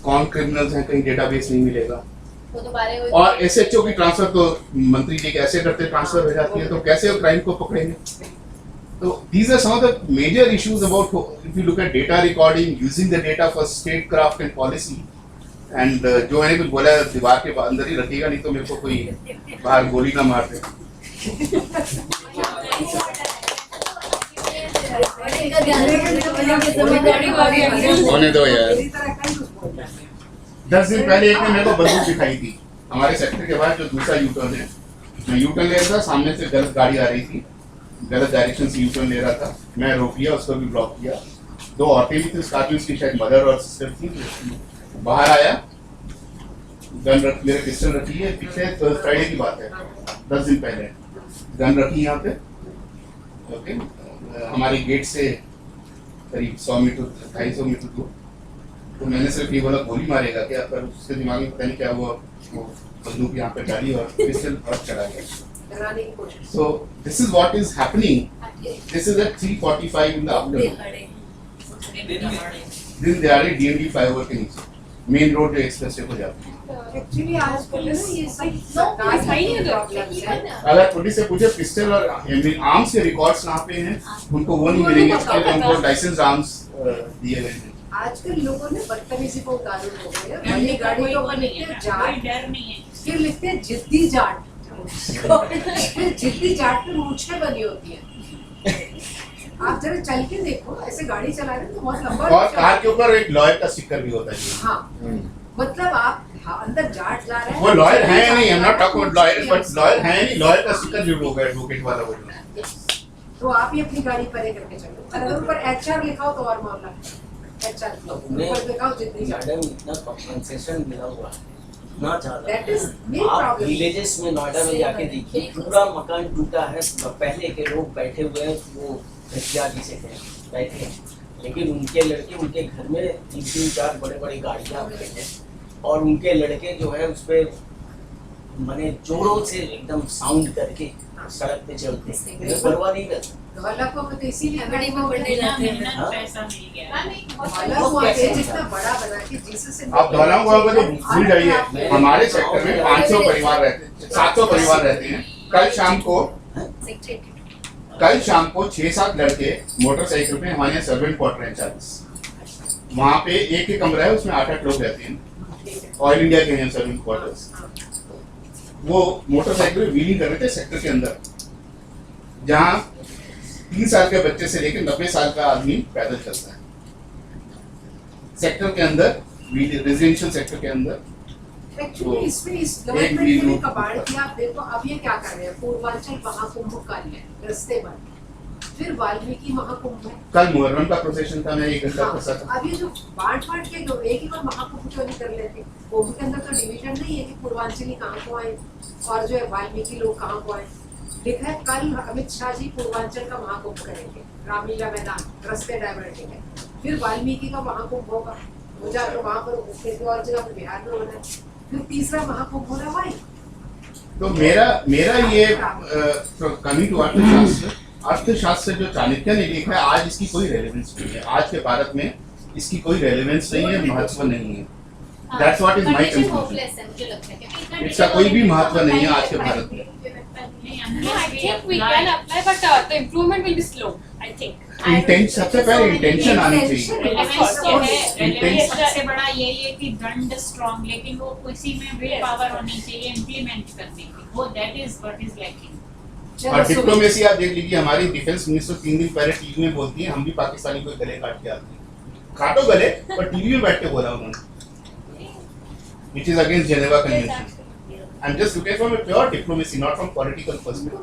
कौन क्रिमिनल्स हैं कहीं डेटाबेस नहीं मिलेगा। वो तो बारे में और एसएचओ की ट्रांसफर तो मंत्री जी कैसे करते ट्रांसफर हो जाती है, तो कैसे वो क्राइम को पकड़ेंगे। तो these are some of the major issues about if you look at data recording, using the data for statecraft and policy, and जो मैंने कुछ बोला दीवार के अंदर ही रखिएगा, नहीं तो मेरे को कोई बाहर गोली ना मार दे। होने दो यार। 10 दिन पहले एक ने मेरे को बंदूक दिखाई थी हमारे सेक्टर के बाद, जो दूसरा यूटर्न है, मैं यूटर्न ले रहा था, सामने से गलत गाड़ी आ रही थी, गलत डायरेक्शन से यूटर्न ले रहा था, मैं रोक लिया, उसको भी ब्लॉक किया। 2 औरतें भी थी, स्कॉर्पियो की शायद मदर और सिस्टर थी। बाहर आया, गन रख, मेरे पिस्टल रखी है, पिछले फ्राइडे की बात है, 10 दिन पहले गन रखी यहाँ पे, ओके, हमारे गेट से करीब 100 मीटर 250 मीटर दूर। तो मैंने सिर्फ ये बोला गोली मारेगा क्या, पर उसके दिमाग में पता नहीं क्या हुआ, वो बंदूक यहाँ पे डाली और पिस्टल और चला गया। So this is what is happening. This is at 3:45 in the afternoon. दिन दिहाड़े DMD फ्लाईओवर के नीचे, मेन रोड जो एक्सप्रेस वे को जाती है। एक्चुअली आजकल ना ये सब सरकार की प्रॉब्लम्स है। अगर पुलिस से पूछे पिस्टल और आर्म्स के रिकॉर्ड्स कहाँ पे हैं, उनको वो नहीं मिलेंगे, इसके लिए उनको लाइसेंस आर्म्स दिए गए हैं। आजकल लोगों ने बदतमीजी को उतारू हो गए हैं। पहले गाड़ी के ऊपर लिखते हैं जाट, डर नहीं है। फिर लिखते हैं जिद्दी जाट, फिर जिद्दी जाट पे मूछें बनी होती हैं। आप जरा चल के देखो, ऐसे गाड़ी चला रहे हैं तो बहुत लंबा, और कार के ऊपर एक लॉयर का स्टिकर भी होता है। हाँ, मतलब आप अंदर जाट ला रहे हैं, वो लॉयर है या नहीं, I am not talking about lawyer, but lawyer है नहीं, लॉयर का स्टिकर जो होगा एडवोकेट वाला वो जो, तो आप ही अपनी गाड़ी परे करके चलो। अगर ऊपर HR लिखा हो तो और मामला, HR ऊपर लिखा हो जिद्दी जाट। मैडम इतना कंसेशन मिला हुआ है, इतना ज्यादा। That is main आप problem. विलेजेस में नोएडा में जाके देखिए, पूरा मकान टूटा है, पहले के लोग बैठे हुए हैं, वो गठिया जिसे कहते बैठे हैं, लेकिन उनके लड़के उनके घर में 3-4 बड़े-बड़े गाड़ियाँ खड़े हैं, और उनके लड़के जो है उस पे माने जोरों से एकदम साउंड करके सड़क पे चलते हैं, उन्हें परवाह नहीं करते। ढोलक को तो इसीलिए गाड़ी में बढ़ने बढ़ने जाते हैं। मेहनत पैसा मिल गया। ढोलक को आगे जितना बड़ा बना के जिससे आप दोहराऊं हुआ तो भूल जाइए, हमारे सेक्टर में 500 परिवार रहते हैं, 700 परिवार रहते हैं। कल शाम को 6-7 लड़के मोटरसाइकिल पे हमारे यहाँ सर्वेंट क्वार्टर है 40, वहाँ पे एक कमरा है, उसमें 8-8 लोग रहते हैं, ऑयल इंडिया के हैं सर्वेंट क्वार्टर्स। वो मोटरसाइकिल व्हीलिंग कर रहे थे सेक्टर के अंदर, जहाँ 3 साल के बच्चे से लेकर 90 साल का आदमी पैदल चलता है सेक्टर के अंदर, रेजिडेंशियल सेक्टर के अंदर। एक्चुअली इसमें इस गवर्नमेंट ने कबाड़ किया। आप देखो अब ये क्या कर रहे हैं, पूर्वांचल महाकुंभ कर लिया, रास्ते बंद, फिर वाल्मीकि महाकुंभ है, कल मुहर्रम का प्रोसेशन था, मैं 1 घंटा फंसा था। अब ये जो बांट के जो एक ही बार महाकुंभ क्यों नहीं कर लेते, कुंभ के अंदर तो डिवीजन नहीं है कि पूर्वांचली कहाँ को आए और जो है वाल्मीकि लोग कहाँ को आए। लिखा है कल अमित शाह जी पूर्वांचल का महाकुंभ करेंगे, रामलीला मैदान, रास्ते डाइवर्टिंग है, फिर वाल्मीकि का महाकुंभ होगा, हो जाए वहाँ पर किसी और जगह पर बिहार में होना है, फिर तीसरा महाकुंभ होना वही। तो मेरा ये कमिंग टू अर्थशास्त्र जो चाणक्य ने लिखा है, आज इसकी कोई रेलेवेंस नहीं है, आज के भारत में इसकी कोई रेलेवेंस नहीं है, महत्व नहीं है। That's what is my conclusion. इसका कोई भी महत्व नहीं है आज के भारत में। No, I think we can apply, but the improvement will be slow. I think. सबसे पहले इंटेंशन आनी चाहिए। Relevance तो है, relevance सबसे बड़ा यही है कि दंड स्ट्रॉन्ग, लेकिन वो किसी में विल पावर होनी चाहिए इम्प्लीमेंट करने की, वो that is what is lacking. और डिप्लोमेसी आप देख लीजिए, हमारी डिफेंस मिनिस्टर 3 दिन पहले टीवी में बोलती है हम भी पाकिस्तानी को गले काट के आते हैं, काटो गले, पर टीवी में बैठ के बोला उन्होंने, which is against Geneva Convention. I'm just looking from a pure diplomacy, not from political perspective.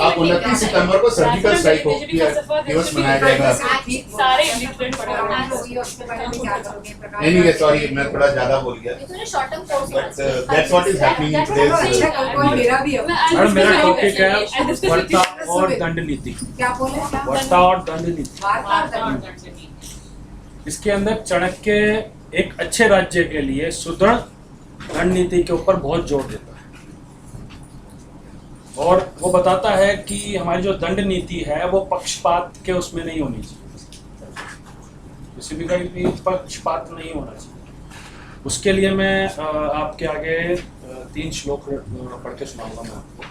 आप 29 सितंबर को सर्जिकल स्ट्राइक दिवस मनाया जाएगा। सारे illiterate पढ़ा नहीं, सॉरी मैं थोड़ा ज्यादा बोल गया। But that's what is happening in today's world. मेरा भी है। मैडम मेरा टॉपिक है वर्ता और दंड नीति। क्या बोले, क्या वर्ता और दंड नीति। वार्ता और दंड। इसके अंदर चाणक्य एक अच्छे राज्य के लिए सुदृढ़ रणनीति के ऊपर बहुत जोर देता है और वो बताता है कि हमारी जो दंड नीति है वो पक्षपात के उसमें नहीं होनी चाहिए, किसी भी का भी पक्षपात नहीं होना चाहिए। उसके लिए मैं आपके आगे 3 श्लोक पढ़ के सुनाऊंगा मैं आपको।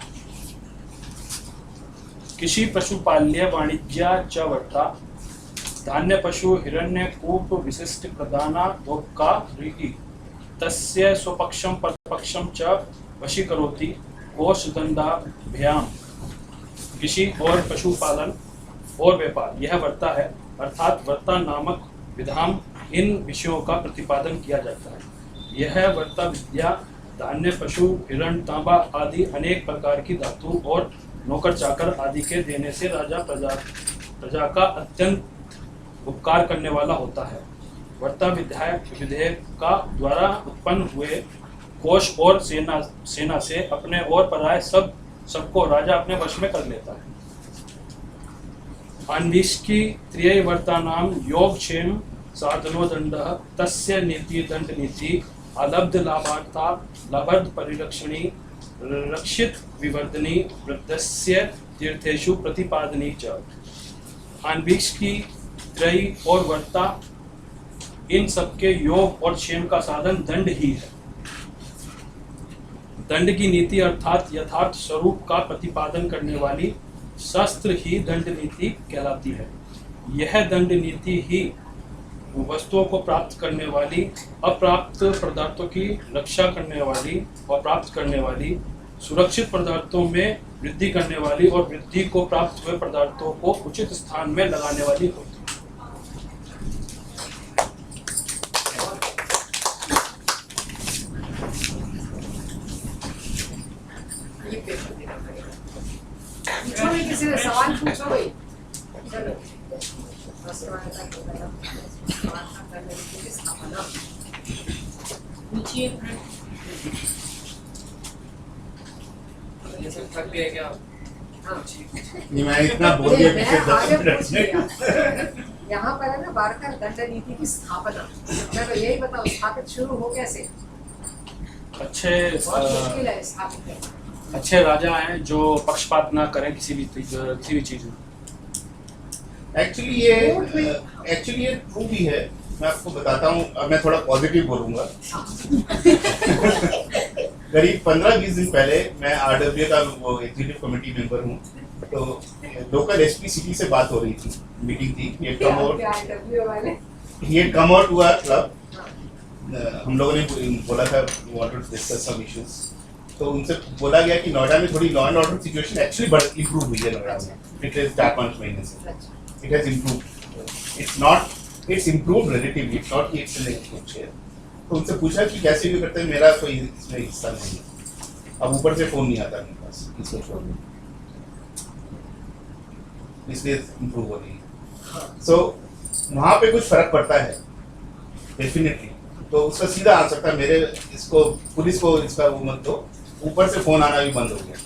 कृषि पशुपाल्य वाणिज्या च वर्ता धान्य पशु हिरण्य कूप विशिष्ट प्रदाना भोक्का रीति तस्य स्वपक्षम परपक्षम च वशीकरोति कोशदंडाभ्याम। कृषि और पशुपालन और व्यापार यह वर्ता है, अर्थात वर्ता नामक विधान इन विषयों का प्रतिपादन किया जाता है। यह वर्ता विद्या धान्य पशु हिरण तांबा आदि अनेक प्रकार की धातु और नौकर चाकर आदि के देने से राजा प्रजा का अत्यंत उपकार करने वाला होता है। वर्ता विधेयक का द्वारा उत्पन्न हुए कोष और सेना से अपने और पराये सबको राजा अपने वश में कर लेता है। अन्विष्की त्रिय वर्तानाम योगक्षेम साधनो दंड तस्य नीति दंड नीति अलब्ध लाभार्था लाभर्थ परिरक्षणी रक्षित विवर्धनी वृद्धस्य तीर्थेषु प्रतिपादनी च। अन्विष्की त्रयी और वर्ता इन सबके योग और क्षेम का साधन दंड ही है। दंड की नीति अर्थात यथार्थ स्वरूप का प्रतिपादन करने वाली शास्त्र ही दंड नीति कहलाती है। यह दंड नीति ही वस्तुओं को प्राप्त करने वाली, अप्राप्त पदार्थों की रक्षा करने वाली और प्राप्त करने वाली, सुरक्षित पदार्थों में वृद्धि करने वाली और वृद्धि को प्राप्त हुए पदार्थों को उचित स्थान में लगाने वाली होती है। किसी ने सवाल पूछो भाई, चलो। पूछिए। ये सब थक गए क्या? नहीं, मैं इतना बोल दिया मैं आगे पूछ लिया। यहाँ पर है ना वार्कर दंड नीति की स्थापना, चलो यही बताओ स्थापित शुरू हो कैसे? बहुत मुश्किल है स्थापित करना। अच्छे राजा हैं जो पक्षपात ना करें किसी भी चीज में। एक्चुअली ये ट्रू भी है। मैं आपको बताता हूँ, अब मैं थोड़ा पॉजिटिव बोलूंगा। करीब 15-20 दिन पहले मैं RWA का वो एग्जीक्यूटिव कमेटी मेंबर हूँ, तो लोकल एसपी सिटी से बात हो रही थी, मीटिंग थी। he had come out to our club। हम लोगों ने बोला था wanted to discuss some issues, तो उनसे बोला गया कि नोएडा में थोड़ी law and order situation actually improve हुई है नोएडा में पिछले 4-5 महीने से। It has improve, it's improve relatively, it's not कि इट्स इन गुड शेयर। तो उनसे पूछा कि कैसे भी करते हैं, मेरा कोई इसमें हिस्सा नहीं है। अब ऊपर से फोन नहीं आता मेरे पास, इसको छोड़ दो, इसलिए इम्प्रूव हो रही है। सो वहाँ पे कुछ फर्क पड़ता है डेफिनेटली। तो उसका सीधा आंसर था मेरे, इसको पुलिस को इसका वो मत दो, ऊपर से फोन आना भी बंद हो गया।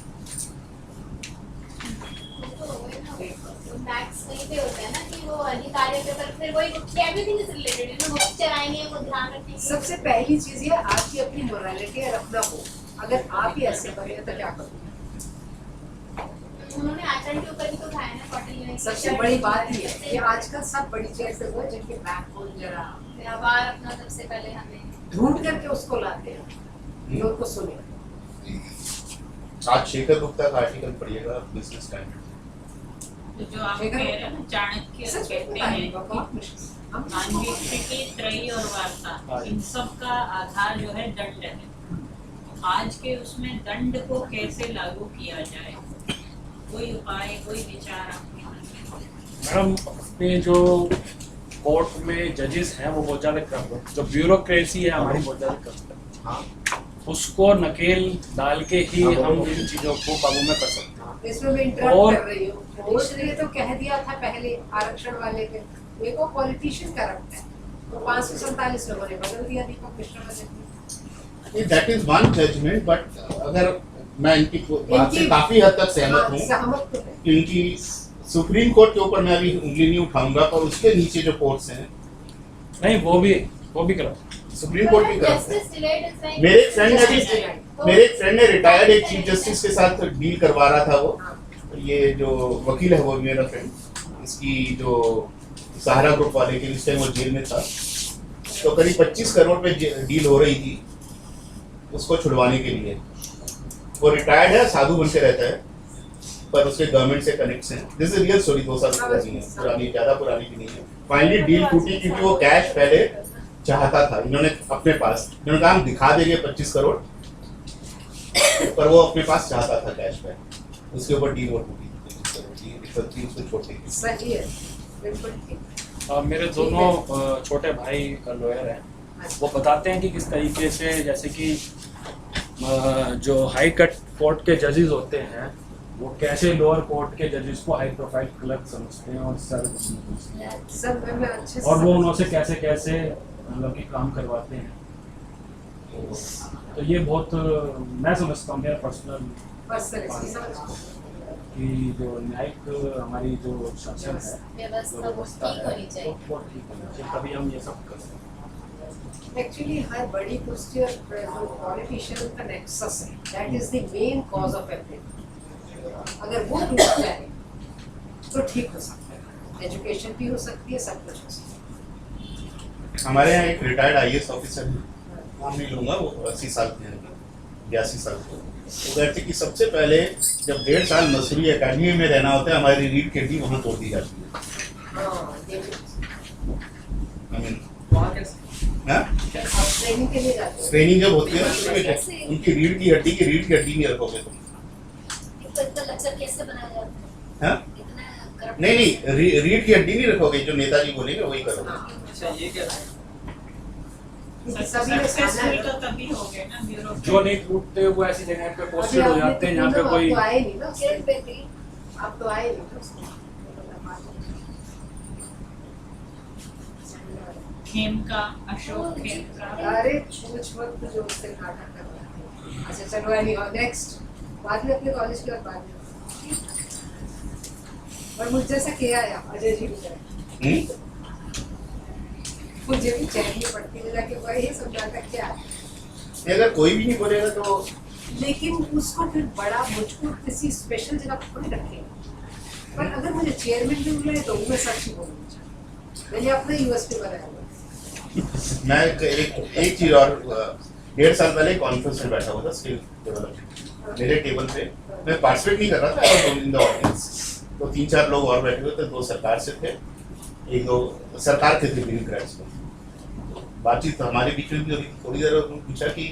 पे होता है ना कि वो अधिकारी के पर फिर वही everything is related, you know, books चलाएंगे वो ध्यान रखेंगे। सबसे पहली चीज ये आपकी अपनी मोरालिटी और अपना हो। अगर आप ही ऐसे बने तो क्या करोगे? उन्होंने आचरण के ऊपर भी तो उठाया ना कौटिल्य ने। सबसे बड़ी बात ये है कि आजकल सब बड़ी चीज से वो जिनके बैकबोन जरा व्यवहार अपना सबसे पहले हमें ढूंढ करके उसको लाते हैं जो उनको सुने। आज शेखर गुप्ता का आर्टिकल पढ़िएगा बिजनेस टाइम। तो जो आप कह रहे हैं ना, चाणक्य कहते हैं अन्वीक्षिकी त्रयी और वार्ता, इन सब का आधार जो है दंड है। आज के उसमें दंड को कैसे लागू किया जाए, कोई उपाय, कोई विचार आपके? मैडम, अपने जो कोर्ट में जजेस हैं वो बहुत ज़्यादा कम है, जो ब्यूरोक्रेसी है हमारी बहुत ज़्यादा कम है, उसको नकेल डाल के ही हम इन चीज़ों को काबू में कर सकते हैं। इसमें मैं इंटरप्ट कर रही हूँ। कोर्ट ने तो कह दिया था पहले आरक्षण वाले के, देखो पॉलिटिशियन करप्ट है, तो 547 लोगों ने बदल दिया दीपक मिश्रा ने। That is one judgement, but अगर मैं इनकी बात से काफी हद तक सहमत हूँ, क्योंकि सुप्रीम कोर्ट के ऊपर मैं अभी उंगली नहीं उठाऊंगा, पर उसके नीचे जो कोर्ट्स हैं नहीं, वो भी वो भी करा। सुप्रीम कोर्ट भी करप्ट है। Justice delayed is like- मेरे एक फ्रेंड ने भी तो- मेरे एक फ्रेंड ने रिटायर्ड एक चीफ जस्टिस के साथ डील करवा रहा था वो। ये जो वकील है वो मेरा फ्रेंड, इसकी जो सहारा ग्रुप वाले के इस टाइम वो जेल में था, तो करीब 25 करोड़ पे डील हो रही थी उसको छुड़वाने के लिए। वो रिटायर्ड है, साधु बन के रहता है, पर उसके गवर्नमेंट से कनेक्ट हैं। दिस इज रियल स्टोरी, 2 साल पुरानी है, पुरानी ज्यादा पुरानी भी नहीं है। फाइनली डील टूटी क्योंकि वो कैश पहले चाहता था, इन्होंने अपने पास, इन्होंने कहा हम दिखा देंगे 25 करोड़, पर वो अपने पास चाहता था कैश पे, उसके ऊपर डील वो टूटी, 25 करोड़ की उसको छोड़ दी। सही है, बिल्कुल ठीक। मेरे दोनों छोटे भाई लॉयर हैं, वो बताते हैं कि किस तरीके से, जैसे कि जो हाई कोर्ट के जजेस होते हैं वो कैसे लोअर कोर्ट के जजेस को हाई प्रोफाइल क्लर्क समझते हैं और सारे कुछ नहीं समझते हैं। सब में अच्छे से और वो उनसे कैसे कैसे मतलब कि काम करवाते हैं। तो ये बहुत मैं समझता हूँ, मेरा पर्सनल बस इसकी समझ कि जो न्यायिक हमारी जो शासन है व्यवस्था वो ठीक होनी चाहिए। वो ठीक होनी चाहिए, तभी हम ये सब कर सकते हैं। एक्चुअली हर बड़ी कुर्सी और पॉलिटिशियन का नेक्सस है, that is the main cause of everything. अगर वो टूट जाए तो ठीक हो सकता है, एजुकेशन भी हो सकती है, सब कुछ हो सकता है। हमारे यहाँ एक रिटायर्ड IAS ऑफिसर है, नाम नहीं लूंगा, वो 80 साल के हैं, 82 साल के। वो कहते कि सबसे पहले जब 1.5 साल मसूरी अकेडमी में रहना होता है, हमारी रीढ़ की हड्डी वहाँ तोड़ दी जाती है। हाँ, ये भी I mean, वहाँ कैसे हाँ? आप ट्रेनिंग के लिए जाते हो। ट्रेनिंग जब होती है ना, उसमें उनकी रीढ़ की हड्डी नहीं रखोगे तुम। तो इतना लचर कैसे बनाया जाता है? हाँ? इतना corrupt- नहीं, रीढ़ की हड्डी नहीं रखोगे, जो नेताजी बोलेंगे वही करोगे। अच्छा ये क्या है? सभी ने सक्सेसफुल खाना तो तभी हो गए ना ब्यूरो जो नहीं टूटते वो ऐसी जगह पे पोस्टेड हो जाते हैं जहाँ पे कोई तो आए नहीं ना, जेल पे थी। आप तो आए नहीं ना। खेम का, अशोक खेम का। अरे पूछ मत जो उससे नाटक कर रहा है। अच्छा चलो एनी नेक्स्ट, बाद में अपने कॉलेज की बात में। और मुझ जैसा किया है अजय जी भी है। मुझे भी चैन नहीं पड़ती, मुझे जाके वही समझाता क्या है। अगर कोई भी नहीं बोलेगा तो लेकिन उसको फिर बड़ा मुझको किसी स्पेशल जगह पर थोड़ी रखेंगे। पर अगर मुझे चेयरमैन भी मिले तो मैं सच ही बोलूँगी, मैंने अपना यूएसपी बनाया हुआ है। मैं एक चीज और 1.5 साल पहले कॉन्फ्रेंस में बैठा हुआ था स्किल डेवलपमेंट, मेरे टेबल पे मैं पार्टिसिपेट नहीं कर रहा था, इन द ऑडियंस तो 3-4 लोग और बैठे हुए थे, 2 सरकार से थे, 1-2 सरकार के थे ब्यूरोक्रेट्स में। बातचीत हमारे बीच में भी अभी थोड़ी देर उन्होंने पूछा कि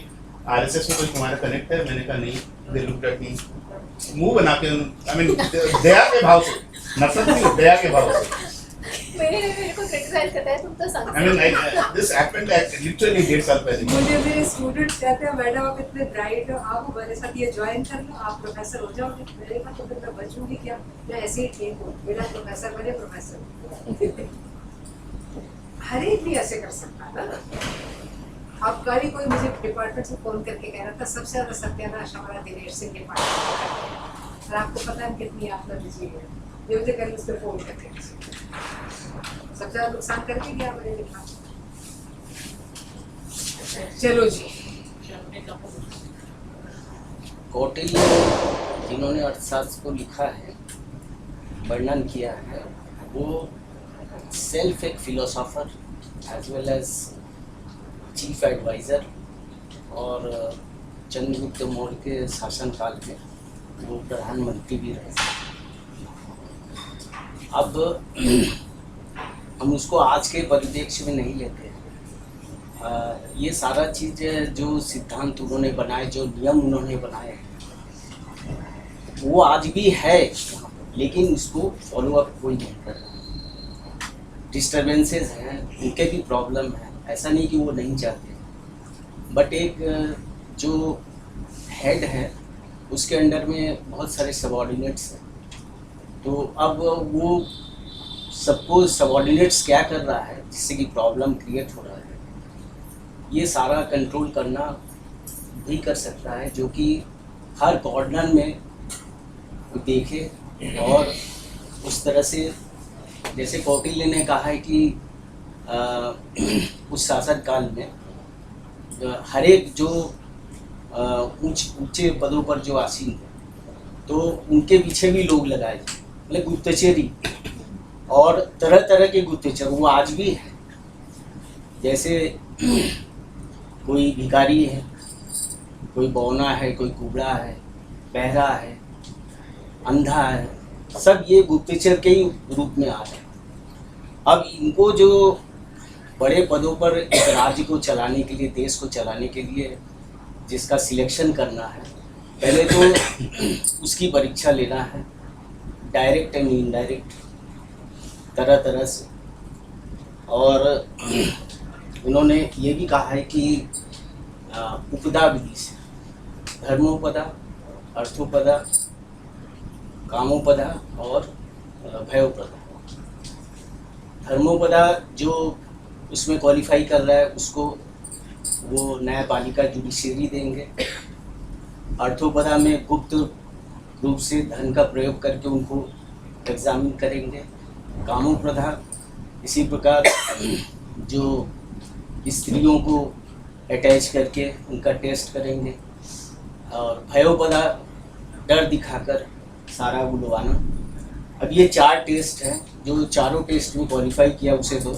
RSS में कोई तुम्हारा कनेक्ट है, मैंने कहा नहीं, दे लुक्ड एट मी, मुंह बना के, आई मीन दया के भाव से, नफरत नहीं, दया के भाव से। मेरे को क्रिटिसाइज करता है, तुम तो I mean, this happened like literally 1.5 साल पहले। मुझे मेरे स्टूडेंट्स कहते हैं मैडम आप इतने ब्राइट हो, आप हमारे साथ ये ज्वाइन कर लो, आप प्रोफेसर हो जाओगे। मैंने कहा तो फिर मैं बचूंगी क्या, मैं ऐसे ही ठीक हूँ, बिना प्रोफेसर बने प्रोफेसर। हर एक भी ऐसे कर सकता है ना। अब कल ही कोई मुझे डिपार्टमेंट से फोन करके कह रहा था सबसे ज्यादा सत्यानाश हमारा दिनेश सिंह डिपार्टमेंट में करते हैं, और आपको पता है कितनी आपका बिजी है, ये मुझे कल उस पर फोन करके सबसे ज्यादा नुकसान करके गया मैंने लिखा। चलो जी, कौटिल्य जिन्होंने अर्थशास्त्र को लिखा है, वर्णन किया है, वो सेल्फ एक philosopher as well as chief adviser, और चंद्रगुप्त मौर्य के शासनकाल में वो प्रधानमंत्री भी रहे। अब हम उसको आज के परिप्रेक्ष्य में नहीं लेते। ये सारा चीज़ जो सिद्धांत उन्होंने बनाए, जो नियम उन्होंने बनाए, वो आज भी है, लेकिन उसको फॉलो अप कोई नहीं कर रहा। डिस्टर्बेंसेस हैं, उनके भी प्रॉब्लम है, ऐसा नहीं कि वो नहीं चाहते, बट एक जो हेड है उसके अंडर में बहुत सारे सबऑर्डिनेट्स हैं। तो अब वो सबको सबऑर्डिनेट्स क्या कर रहा है जिससे कि प्रॉब्लम क्रिएट हो रहा है, ये सारा कंट्रोल करना भी कर सकता है, जो कि हर कॉर्नर में देखे और उस तरह से, जैसे कौटिल्य ने कहा है कि उस शासन काल में हर एक जो ऊंचे पदों पर जो आसीन थे तो उनके पीछे भी लोग लगाए थे, मतलब गुप्तचरी और तरह तरह के गुप्तचर वो आज भी है। जैसे कोई भिखारी है, कोई बौना है, कोई कुबड़ा है, बहरा है, अंधा है, सब ये गुप्तचर के ही रूप में आ रहे हैं। अब इनको जो बड़े पदों पर एक राज्य को चलाने के लिए, देश को चलाने के लिए जिसका सिलेक्शन करना है, पहले तो उसकी परीक्षा लेना है, डायरेक्ट एंड इनडायरेक्ट तरह तरह से। और उन्होंने ये भी कहा है कि उपदा विधि से धर्मोपदा, अर्थोपदा, कामोपदा और भयोपदा। धर्मोपदा जो उसमें क्वालिफाई कर रहा है उसको वो न्यायपालिका जुडिशियरी देंगे। अर्थोपदा में गुप्त रूप से धन का प्रयोग करके उनको एग्जामिन करेंगे। कामोपदा इसी प्रकार जो स्त्रियों को अटैच करके उनका टेस्ट करेंगे। और भयोपदा डर दिखाकर सारा बुलवाना। अब ये 4 टेस्ट हैं, जो चारों टेस्ट में क्वालिफाई किया उसे तो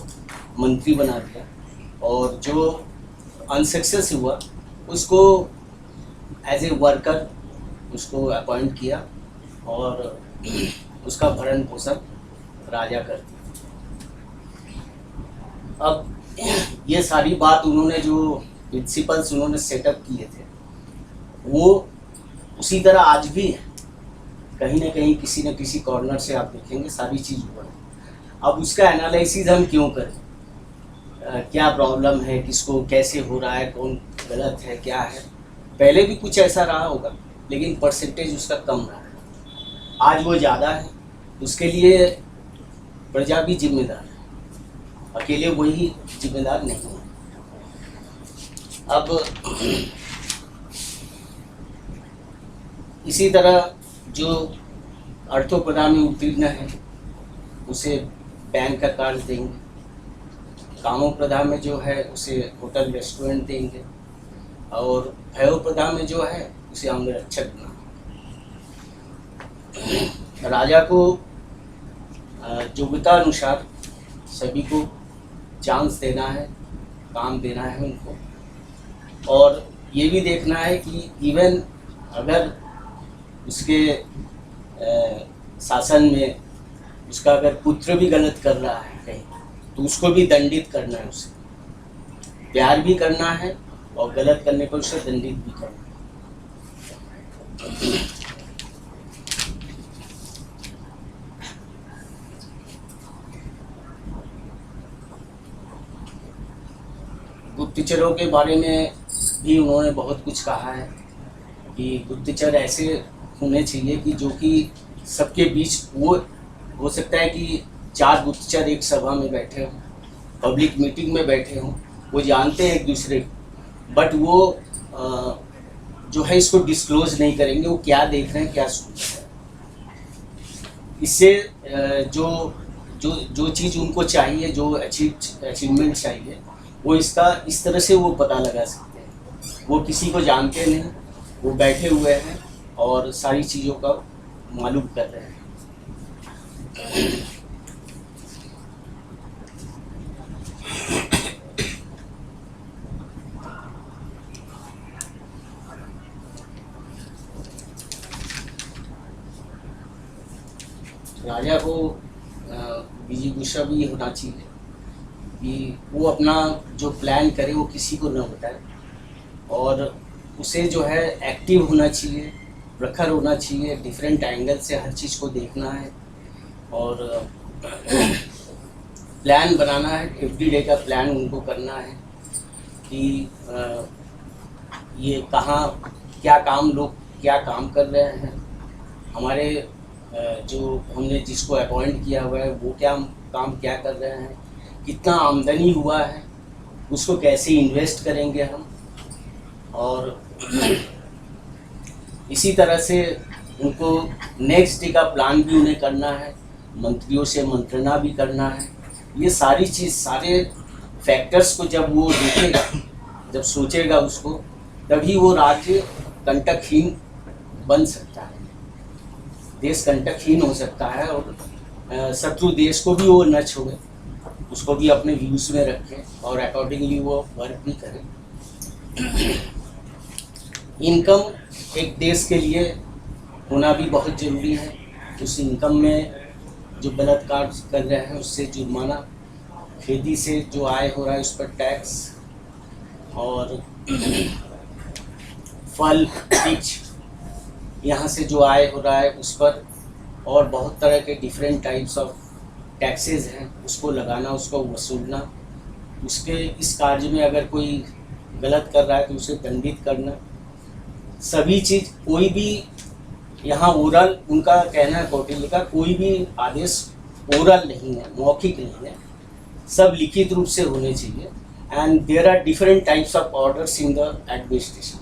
मंत्री बना दिया, और जो अनसक्सेस हुआ उसको एज ए वर्कर उसको अपॉइंट किया और उसका भरण पोषण राजा कर दिया। अब ये सारी बात उन्होंने जो प्रिंसिपल्स उन्होंने सेटअप किए थे वो उसी तरह आज भी है। कहीं ना कहीं किसी न किसी कॉर्नर से आप देखेंगे सारी चीज़ हुआ है। अब उसका एनालिसिस हम क्यों करें, क्या प्रॉब्लम है, किसको कैसे हो रहा है, कौन गलत है, क्या है। पहले भी कुछ ऐसा रहा होगा लेकिन परसेंटेज उसका कम रहा है, आज वो ज़्यादा है। उसके लिए प्रजा भी जिम्मेदार है, अकेले वही जिम्मेदार नहीं है। अब इसी तरह जो अर्थोपदा में उत्तीर्ण है उसे बैंक का कार्ड देंगे। कामोपदा में जो है उसे होटल रेस्टोरेंट देंगे। और भयोपदा में जो है उसे अंगरक्षक बना। राजा को योग्यता अनुसार सभी को चांस देना है, काम देना है उनको। और ये भी देखना है कि इवन अगर उसके शासन में उसका अगर पुत्र भी गलत कर रहा है कहीं तो उसको भी दंडित करना है, उसे प्यार भी करना है और गलत करने पर उसे दंडित भी करना है। गुप्तचरों के बारे में भी उन्होंने बहुत कुछ कहा है कि गुप्तचर ऐसे होने चाहिए कि जो कि सबके बीच, वो हो सकता है कि 4 गुप्तचर एक सभा में बैठे हों, पब्लिक मीटिंग में बैठे हों, वो जानते हैं एक दूसरे को, बट वो जो है इसको डिस्क्लोज नहीं करेंगे वो क्या देख रहे हैं, क्या सुन रहे हैं। इससे जो जो जो चीज़ उनको चाहिए, जो अचीवमेंट चाहिए, वो इसका इस तरह से वो पता लगा सकते हैं। वो किसी को जानते नहीं, वो बैठे हुए हैं और सारी चीज़ों का मालूम कर रहे हैं। राजा को विजिगुस्सा भी होना चाहिए कि वो अपना जो प्लान करे वो किसी को न बताए, और उसे जो है एक्टिव होना चाहिए, प्रखर होना चाहिए, डिफरेंट एंगल से हर चीज़ को देखना है और प्लान बनाना है। एवरी डे का प्लान उनको करना है कि ये कहाँ क्या काम, लोग क्या काम कर रहे हैं, हमारे जो हमने जिसको अपॉइंट किया हुआ है वो क्या काम क्या कर रहे हैं, कितना आमदनी हुआ है, उसको कैसे इन्वेस्ट करेंगे हम। और इसी तरह से उनको नेक्स्ट डे का प्लान भी उन्हें करना है, मंत्रियों से मंत्रणा भी करना है ये सारी चीज़, सारे फैक्टर्स को जब वो देखेगा, जब सोचेगा उसको, तभी वो राज्य कंटकहीन बन सकता है, देश कंटकहीन हो सकता है और शत्रु देश को भी वो न छोड़े, उसको भी अपने व्यूज में रखे और अकॉर्डिंगली वो वर्क भी करे। इनकम एक देश के लिए होना भी बहुत ज़रूरी है। उस इनकम में जो गलत कार्य कर रहे हैं उससे जुर्माना, खेती से जो आय हो रहा है उस पर टैक्स, और फल वृक्ष यहाँ से जो आय हो रहा है उस पर, और बहुत तरह के डिफरेंट टाइप्स ऑफ टैक्सेस हैं, उसको लगाना, उसको वसूलना। उसके इस कार्य में अगर कोई गलत कर रहा है तो उसे दंडित करना। सभी चीज़, कोई भी यहाँ ओरल, उनका कहना है कौटिल्य का, कोई भी आदेश ओरल नहीं है, मौखिक नहीं है, सब लिखित रूप से होने चाहिए। And there are different types of orders in the administration.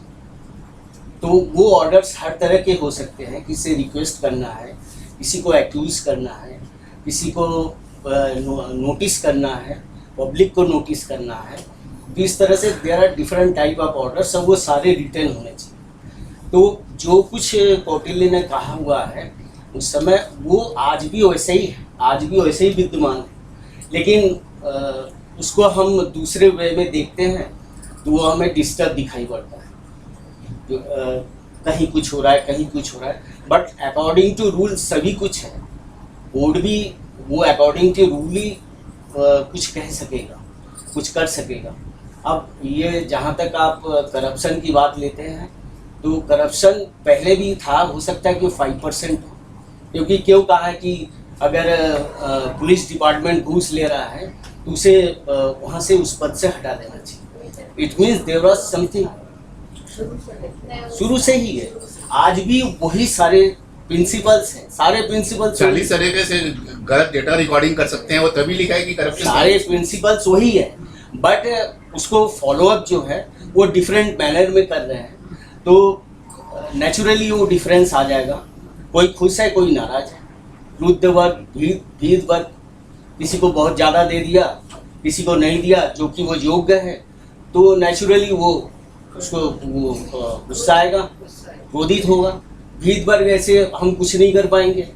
तो वो ऑर्डर्स हर तरह के हो सकते हैं, किसी रिक्वेस्ट करना है, किसी को एक्यूज करना है, किसी को नोटिस करना है, पब्लिक को नोटिस करना है। तो इस तरह से there are different type of orders, सब वो सारे रिटर्न होने चाहिए। तो जो कुछ कौटिल्य ने कहा हुआ है उस समय वो आज भी वैसे ही है, आज भी वैसे ही विद्यमान है, लेकिन उसको हम दूसरे वे में देखते हैं तो वो हमें डिस्टर्ब दिखाई पड़ता है। कहीं कुछ हो रहा है, कहीं कुछ हो रहा है, बट अकॉर्डिंग टू रूल सभी कुछ है। बोर्ड भी वो अकॉर्डिंग टू रूल ही कुछ कह सकेगा, कुछ कर सकेगा। अब ये जहाँ तक आप करप्शन की बात लेते हैं, तो करप्शन पहले भी था, हो सकता है कि 5% हो, क्योंकि क्यों कहा है कि अगर पुलिस डिपार्टमेंट घूस ले रहा है तो उसे वहाँ से उस पद से हटा देना चाहिए। It means there was something, शुरू से ही है। आज भी वही सारे प्रिंसिपल्स हैं, सारे प्रिंसिपल्स 40 तरीके से गलत डेटा रिकॉर्डिंग कर सकते हैं, वो तभी लिखा है कि करप्शन। सारे प्रिंसिपल्स वही है, बट उसको फॉलोअप जो है वो डिफरेंट मैनर में कर रहे हैं, तो नेचुरली वो डिफरेंस आ जाएगा। कोई खुश है, कोई नाराज है। क्रुद्ध वर्ग, भीद वर्ग, किसी को बहुत ज़्यादा दे दिया, किसी को नहीं दिया जो कि वो योग्य है, तो नेचुरली वो उसको वो गुस्सा आएगा, क्रोधित होगा। भीद वर्ग ऐसे हम कुछ नहीं कर पाएंगे,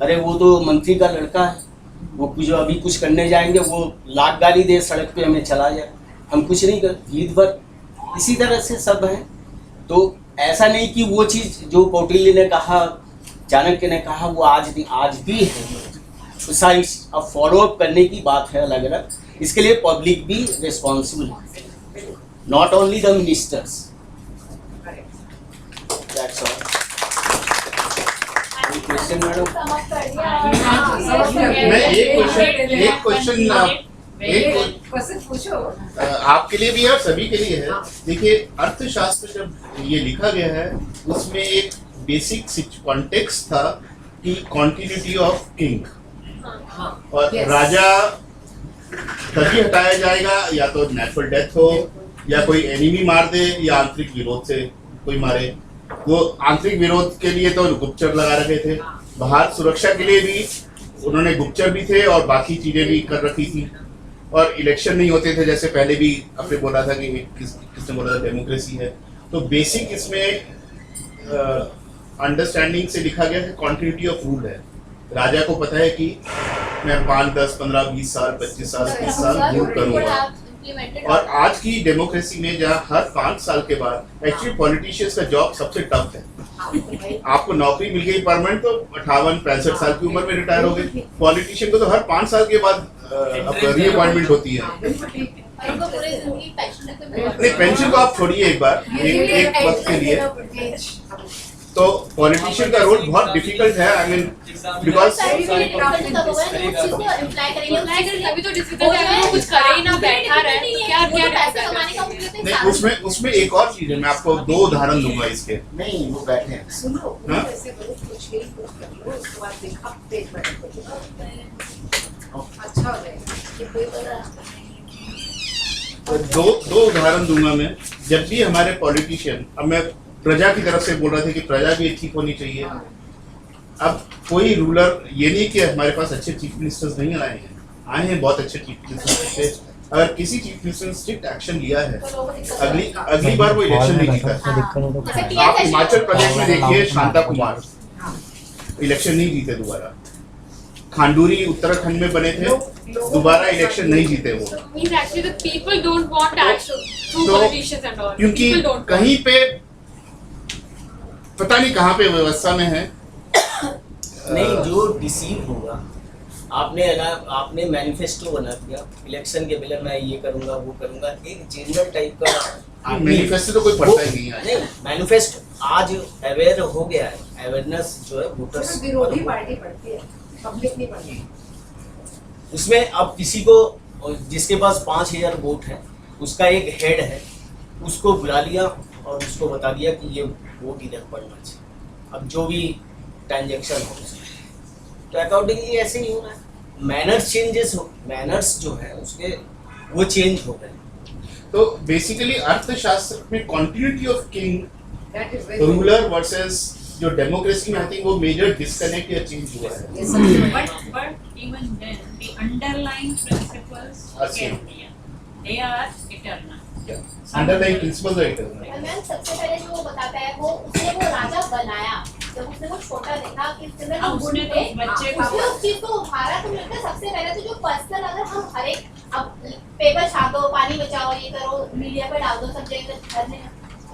अरे वो तो मंत्री का लड़का है, वो कुछ अभी कुछ करने जाएंगे, वो लाख गाली दे सड़क पे, हमें चला जाए, हम कुछ नहीं कर। भीद वर्ग इसी तरह से सब हैं। तो ऐसा नहीं कि वो चीज़ जो कौटिल्य ने कहा, चाणक्य ने कहा, वो आज भी है। तो सारी अब फॉलोअप करने की बात है अलग अलग। इसके लिए पब्लिक भी रिस्पॉन्सिबल है, not only the ministers. That's all. Question madam? मैं एक क्वेश्चन पूछो। आपके लिए भी है और सभी के लिए है। देखिए, अर्थशास्त्र जब ये लिखा गया है उसमें एक बेसिक कॉन्टेक्स्ट था कि कॉन्टिन्यूटी ऑफ किंग, और राजा तभी हटाया जाएगा या तो नेचुरल डेथ हो, या कोई एनिमी मार दे, या आंतरिक विरोध से कोई मारे। वो आंतरिक विरोध के लिए तो गुप्तचर लगा रखे थे, बाहर सुरक्षा के लिए भी उन्होंने गुप्तचर भी थे और बाकी चीजें भी कर रखी थी, और इलेक्शन नहीं होते थे, जैसे पहले भी आपने बोला था कि किसने बोला था डेमोक्रेसी है। तो बेसिक इसमें अंडरस्टैंडिंग से लिखा गया है, कॉन्टिन्यूटी ऑफ रूल है। राजा को पता है कि मैं 5, 10, 15, 20 साल, 25 साल, 30 साल रूल करूंगा। और आज की डेमोक्रेसी में जहाँ हर 5 साल के बाद, एक्चुअली पॉलिटिशियंस का जॉब सबसे टफ है। आपको नौकरी मिल गई परमानेंट तो 58-65 साल की उम्र में रिटायर हो गए। पॉलिटिशियन को तो हर 5 साल के बाद रीअपॉइंटमेंट होती है। नहीं, पेंशन को आप छोड़िए एक बार, एक वक्त के लिए। तो पॉलिटिशियन का रोल बहुत डिफिकल्ट है। आई मीन बिकॉज उसमें एक और चीज है, मैं आपको 2 उदाहरण दूंगा इसके। नहीं, वो बैठे हैं। सुनो, हाँ? ऐसे कुछ यही कुछ कर लो, उसके बाद देखा पेज में अच्छा हो जाएगा। तो दो उदाहरण दूंगा मैं। जब भी हमारे पॉलिटिशियन, अब मैं प्रजा की तरफ से बोल रहे थे कि प्रजा भी ठीक होनी चाहिए। अब कोई रूलर, ये नहीं कि हमारे पास अच्छे चीफ मिनिस्टर्स नहीं आए हैं, आए हैं बहुत अच्छे चीफ मिनिस्टर से, अगर किसी चीफ मिनिस्टर ने स्ट्रिक्ट एक्शन लिया है, तो लोगों को दिक्कत होगी। अगली बार वो इलेक्शन नहीं जीता। जैसे आप TSS हिमाचल प्रदेश में देखिए शांता कुमार इलेक्शन नहीं जीते दोबारा, खांडूरी उत्तराखंड में बने थे, दोबारा इलेक्शन नहीं जीते वो, means actually the people don't want action through तो politicians and all. क्योंकि People don't want. कहीं पे पता नहीं कहाँ पे व्यवस्था में है। नहीं, जो डिसीव होगा, आपने मैनिफेस्टो बना दिया, इलेक्शन के पहले मैं ये करूंगा वो करूंगा, एक जनरल टाइप का मैनिफेस्टो तो कोई पढ़ता ही नहीं है। नहीं, मैनिफेस्टो आज अवेयर हो गया है, अवेयरनेस जो है वोटर्स विरोधी पार्टी पढ़ती है, पब्लिक नहीं पढ़ती। उसमें अब किसी को जिसके पास 5000 वोट है, उसका एक हेड है, उसको बुला लिया और उसको बता दिया कि ये वोट इधर पड़ना चाहिए। अब जो भी ट्रांजेक्शन हो उसमें तो अकॉर्डिंगली ऐसे ही होना है। मैनर्स जो है उसके वो चेंज हो गए। तो बेसिकली अर्थशास्त्र में continuity of king That is very ruler versus जो डेमोक्रेसी में आई थिंक वो मेजर डिस्कनेक्ट या चेंज हुआ है। ये सबसे बड़ी But even then, the underlying principles Are can same. be, they are eternal. Underlying principles है इतना। और मैम सबसे पहले जो वो बताता है वो उसने वो राजा बनाया, जब उसने वो छोटा देखा कि इसके अंदर अब उसने तो उस बच्चे को उसने उस चीज को उभारा। तो मिलता सबसे पहले तो जो पर्सनल, अगर हम हर एक अब पेपर छाप दो, पानी बचाओ, ये करो, मीडिया पे डाल दो, सब जगह करने,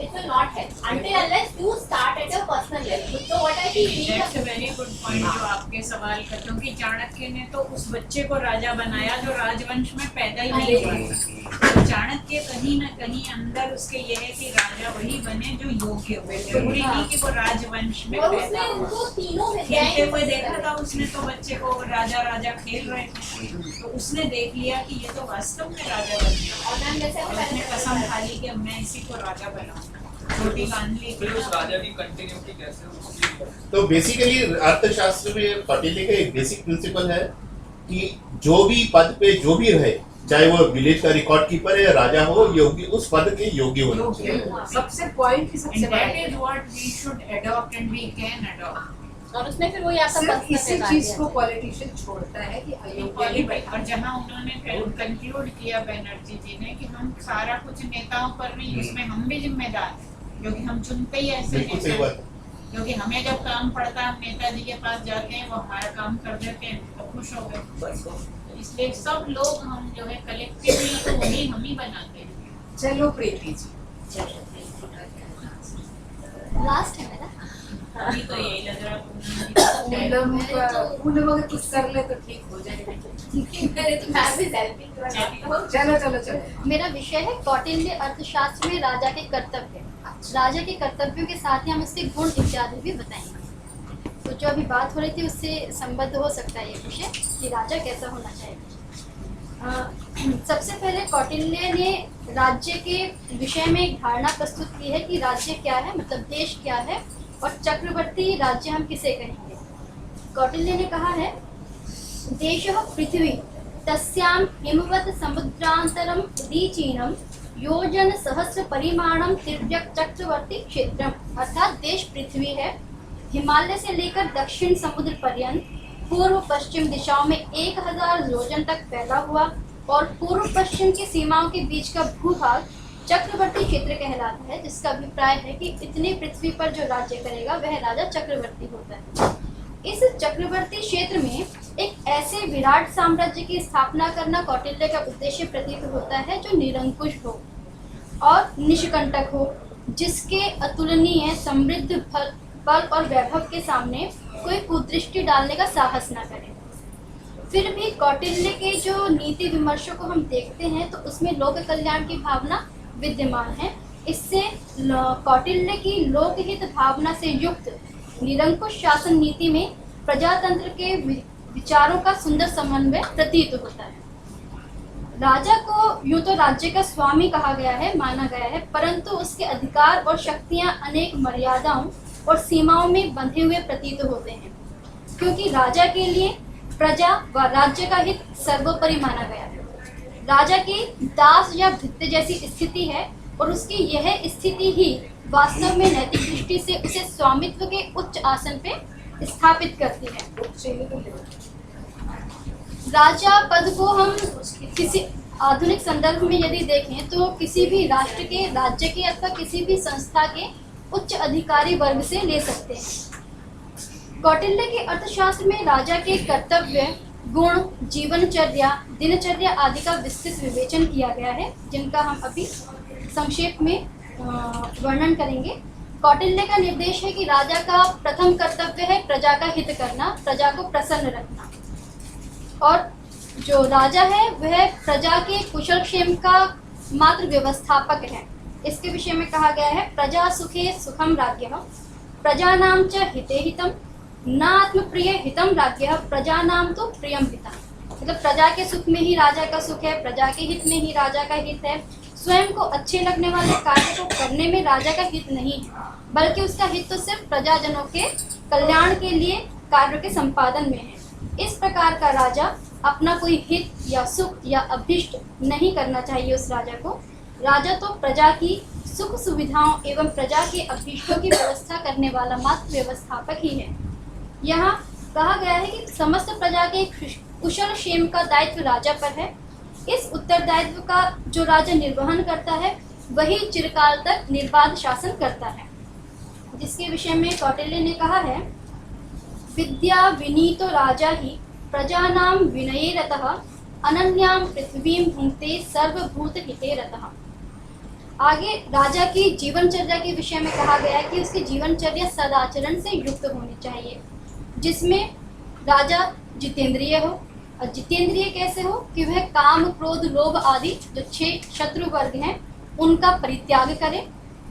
it will not help until unless you start at your personal level. So what I think That's a very good point जो आपके सवाल का, क्योंकि चाणक्य ने तो उस बच्चे को राजा बनाया जो राजवंश में पैदा ही नहीं हुआ था। तो चाणक्य कहीं ना कहीं अंदर उसके ये है कि राजा वही बने जो योग्य हो, जरूरी नहीं कि वो राजवंश में और पैदा उसने हुआ। उनको तीनों में खेलते हुए देखा था उसने, तो बच्चे को राजा राजा खेल रहे थे, तो उसने देख लिया कि ये तो वास्तव में राजा बन गया। और मैम जैसे और उसने कसम खा ली कि अब मैं इसी को राजा बनाऊंगा, छोटी बांध ली फिर उस राजा की कंटिन्यूटी कैसे उसकी तो बेसिकली अर्थशास्त्र में कौटिल्य का एक बेसिक प्रिंसिपल है कि जो भी पद पे जो भी रहे, चाहे वो विलेज का रिकॉर्ड कीपर है या राजा हो, योग्य उस पद के योग्य होना चाहिए। सबसे पॉइंट की सबसे And that is बड़ा what we should adopt and we can adopt. और उसने फिर वही आपका सिर्फ पर्सनल इसी चीज को पॉलिटिशियन छोड़ता है कि अयोग्य ही बैठा। और जहाँ उन्होंने कंक्लूड किया बैनर्जी जी ने कि हम सारा कुछ नेताओं पर नहीं, उसमें हम भी जिम्मेदार हैं, क्योंकि हम चुनते ही ऐसे बिल्कुल सही नेता बात हैं। क्योंकि हमें जब काम पड़ता है हम नेताजी के पास जाते हैं, वो हमारा काम कर देते हैं, तो खुश हो गए। तो इसलिए सब लोग हम जो है कलेक्टिवली तो वही हम ही बनाते हैं। चलो प्रीति जी, लास्ट है मेरा। अभी तो यही लग रहा है पूनम अगर कुछ कर ले तो ठीक हो जाएगा। मेरे तो मैं भी सेल्फी चलो चलो चलो। मेरा विषय है कौटिल्य अर्थशास्त्र में राजा के कर्तव्य। राजा के कर्तव्यों के साथ ही हम उसके गुण इत्यादि भी बताएंगे। तो जो अभी बात हो रही थी उससे संबद्ध हो सकता है ये विषय कि राजा कैसा होना चाहिए। सबसे पहले कौटिल्य ने राज्य के विषय में एक धारणा प्रस्तुत की है कि राज्य क्या है, मतलब देश क्या है, और चक्रवर्ती राज्य हम किसे कहेंगे। कौटिल्य ने कहा है, देशः पृथ्वी तस्यां हिमवत् समुद्रांतरम दीचीनम योजन सहस्र परिमाणम तिर्यक चक्रवर्ती क्षेत्रम। अर्थात देश पृथ्वी है, हिमालय से लेकर दक्षिण समुद्र पर्यंत पूर्व पश्चिम दिशाओं में 1000 योजन तक फैला हुआ, और पूर्व पश्चिम की सीमाओं के बीच का भूभाग चक्रवर्ती क्षेत्र कहलाता है, जिसका अभिप्राय है कि इतनी पृथ्वी पर जो राज्य करेगा वह राजा चक्रवर्ती होता है। इस चक्रवर्ती क्षेत्र में एक ऐसे विराट साम्राज्य की स्थापना करना कौटिल्य का उद्देश्य प्रतीत होता है जो निरंकुश हो और निष्कंटक हो, जिसके अतुलनीय समृद्ध बल और वैभव के सामने कोई कुदृष्टि डालने का साहस न करे। फिर भी कौटिल्य के जो नीति विमर्शों को हम देखते हैं तो उसमें लोक कल्याण की भावना विद्यमान है। इससे कौटिल्य की लोकहित भावना से युक्त निरंकुश शासन नीति में प्रजातंत्र के विचारों का सुंदर समन्वय प्रतीत होता है। राजा को यूं तो राज्य का स्वामी कहा गया है, माना गया है, परंतु उसके अधिकार और शक्तियां अनेक मर्यादाओं और सीमाओं में बंधे हुए प्रतीत होते हैं, क्योंकि राजा के लिए प्रजा व राज्य का हित सर्वोपरि माना गया है। राजा की दास या भृत्य जैसी स्थिति है, और उसकी यह स्थिति ही वास्तव में नैतिक दृष्टि से उसे स्वामित्व के उच्च आसन पे स्थापित करती है। राजा पद को हम किसी आधुनिक संदर्भ में यदि देखें तो किसी भी राष्ट्र के, राज्य के अथवा किसी भी संस्था के उच्च अधिकारी वर्ग से ले सकते हैं। कौटिल्य के अर्थशास्त्र में राजा के कर्तव्य, गुण, जीवनचर्या, दिनचर्या आदि का विस्तृत विवेचन किया गया है, जिनका हम अभी संक्षेप में वर्णन करेंगे। कौटिल्य का निर्देश है कि राजा का प्रथम कर्तव्य है प्रजा का हित करना, प्रजा को प्रसन्न रखना, और जो राजा है वह प्रजा के कुशल क्षेम का मात्र व्यवस्थापक है। इसके विषय में कहा गया है प्रजा सुखे सुखम राज्ञः, प्रजानां च हिते हितम, न आत्मप्रिय हितम राज्ञः, प्रजानां तो प्रियम हितम। मतलब प्रजा के सुख में ही राजा का सुख है, प्रजा के हित में ही राजा का हित है। स्वयं को अच्छे लगने वाले कार्य को करने में राजा का हित नहीं है, बल्कि उसका हित तो सिर्फ प्रजाजनों के कल्याण के लिए कार्य के संपादन में है। इस प्रकार का राजा अपना कोई हित या सुख या अभिष्ट नहीं करना चाहिए उस राजा को। राजा तो प्रजा की सुख सुविधाओं एवं प्रजा के अभिष्टों की व्यवस्था करने वाला मात्र व्यवस्थापक ही है। यहाँ कहा गया है कि समस्त प्रजा के कुशल क्षेम का दायित्व राजा पर है। इस उत्तरदायित्व का जो राजा निर्वहन करता है वही चिरकाल तक निर्बाध शासन करता है, जिसके विषय में कौटिल्य ने कहा है विद्या विनीतो राजा ही प्रजानां विनये रतः, अनन्यां पृथ्वीं भुंक्ते सर्वभूत हिते रतः। आगे राजा की जीवनचर्या के विषय में कहा गया है कि उसकी जीवनचर्या सदाचरण से युक्त होनी चाहिए, जिसमें राजा जितेंद्रिय हो। और जितेंद्रिय कैसे हो कि वह काम, क्रोध, लोभ आदि जो 6 शत्रु वर्ग हैं उनका परित्याग करे,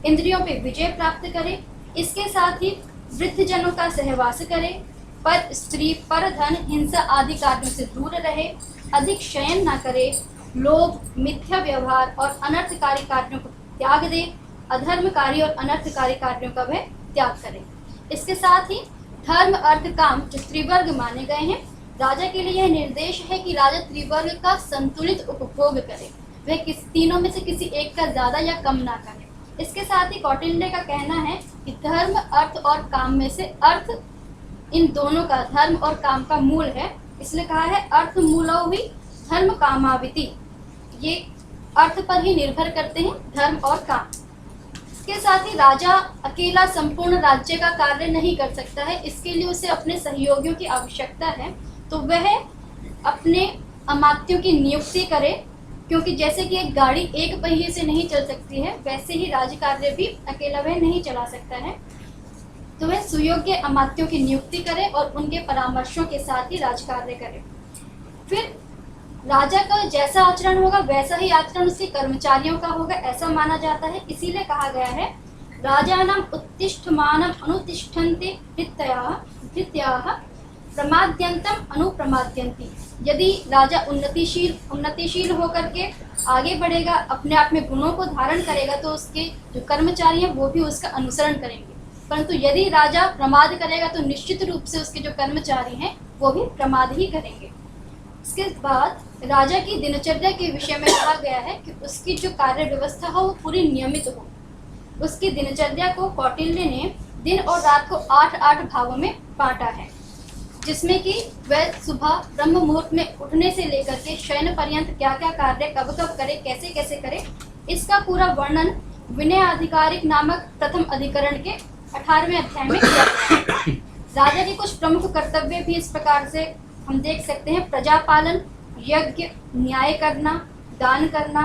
इंद्रियों पे विजय प्राप्त करे। इसके साथ ही वृद्धजनों का सहवास करे, पर स्त्री, पर धन, हिंसा आदि कार्यों से दूर रहे, अधिक शयन न करे, लोभ, मिथ्या व्यवहार और अनर्थकारी कार्यों को त्याग दे, अधर्मकारी और अनर्थकारी कार्यों का वह त्याग करे। इसके साथ ही धर्म, अर्थ, काम जो त्रिवर्ग माने गए हैं, राजा के लिए यह निर्देश है कि राजा त्रिवर्ग का संतुलित उपभोग करे, वह तीनों में से किसी एक का ज्यादा या कम ना करे। इसके साथ ही कौटिल्य का कहना है कि धर्म, अर्थ और काम में से अर्थ इन दोनों का, धर्म और काम का मूल है, इसलिए कहा है अर्थ मूलो ही धर्म कामाविति। ये अर्थ पर ही निर्भर करते हैं धर्म और काम। इसके साथ ही राजा अकेला संपूर्ण राज्य का कार्य नहीं कर सकता है, इसके लिए उसे अपने सहयोगियों की आवश्यकता है। तो वह अपने अमात्यों की नियुक्ति करे, क्योंकि जैसे कि एक गाड़ी एक पहिए से नहीं चल सकती है, वैसे ही राज कार्य भी अकेला वह नहीं चला सकता है। तो वह सुयोग्य अमात्यों की नियुक्ति करे और उनके परामर्शों के साथ ही राजकार्य करे। फिर राजा का जैसा आचरण होगा वैसा ही आचरण उसके कर्मचारियों का होगा, ऐसा माना जाता है। इसीलिए कहा गया है राजानाम उत्तिष्ठमानम अनुतिष्ठन्ते भृत्याः प्रमाद्यंतम अनुप्रमाद्यन्ति। यदि राजा उन्नतिशील होकर के आगे बढ़ेगा, अपने आप में गुणों को धारण करेगा, तो उसके जो कर्मचारी हैं वो भी उसका अनुसरण करेंगे। परंतु यदि राजा प्रमाद करेगा तो निश्चित रूप से उसके जो कर्मचारी हैं वो भी प्रमाद ही करेंगे। इसके बाद राजा की दिनचर्या के विषय में कहा गया है कि उसकी जो कार्य व्यवस्था हो वो पूरी नियमित हो। उसकी दिनचर्या को कौटिल्य ने दिन और रात को 8-8 भागों में बांटा है, जिसमें कि वह सुबह ब्रह्म मुहूर्त में उठने से लेकर के शयन पर्यंत क्या क्या कार्य कब कब करे, कैसे कैसे करे, इसका पूरा वर्णन विनय आधिकारिक नामक प्रथम अधिकरण के 18वें अध्याय में किया गया है। राजा के कुछ प्रमुख कर्तव्य भी इस प्रकार से हम देख सकते हैं: प्रजापालन, यज्ञ, न्याय करना, दान करना,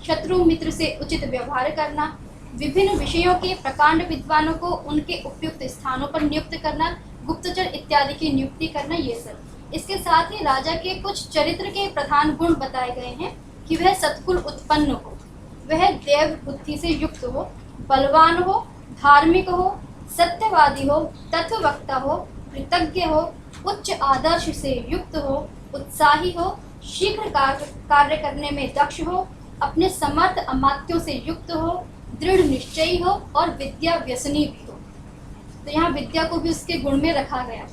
शत्रु मित्र से उचित व्यवहार करना, विभिन्न विषयों के प्रकांड विद्वानों को उनके उपयुक्त स्थानों पर नियुक्त करना, गुप्तचर इत्यादि की नियुक्ति करना, ये सब। इसके साथ ही राजा के कुछ चरित्र के प्रधान गुण बताए गए हैं कि वह सत्कुल उत्पन्न हो, वह देव बुद्धि से युक्त हो, बलवान हो, धार्मिक हो, सत्यवादी हो, तत्ववक्ता हो, कृतज्ञ हो, उच्च आदर्श से युक्त हो, उत्साही हो, शीघ्र कार्य करने में दक्ष हो, अपने समर्थ अमात्यों से युक्त हो, दृढ़ निश्चयी हो और विद्या व्यसनी भी हो। तो यहाँ विद्या को भी उसके गुण में रखा गया।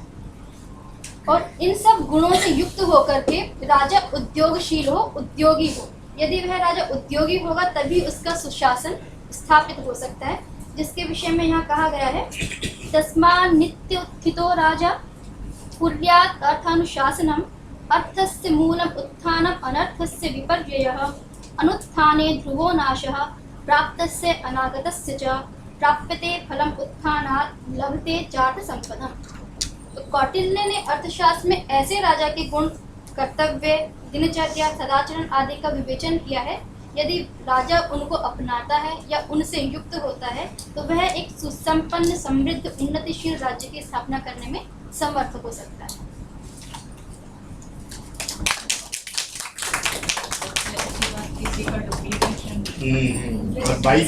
और इन सब गुणों से युक्त होकर के राजा उद्योगशील हो, उद्योगी हो। यदि वह राजा उद्योगी होगा तभी उसका सुशासन स्थापित हो सकता है, जिसके विषय में यहाँ कहा गया है तस्मा नित्य उत्थितो राजा कुर्यात् अर्थानुशासनम अर्थस्य मूलम् उत्थानम् अनर्थस्य विपर्ययः, अनुत्थाने ध्रुवो नाशः, प्राप्तस्य अनागतस्य च, प्राप्यते फलम् उत्थानात् लभते चार्थ संपदम्। तो कौटिल्य ने अर्थशास्त्र में ऐसे राजा के गुण, कर्तव्य, दिनचर्या, सदाचरण आदि का विवेचन किया है। यदि राजा उनको अपनाता है या उनसे युक्त होता है तो वह एक सुसंपन्न, समृद्ध, उन्नतिशील राज्य की स्थापना करने में समर्थ हो सकता है। किसी का डुप्लीकेशन और बाई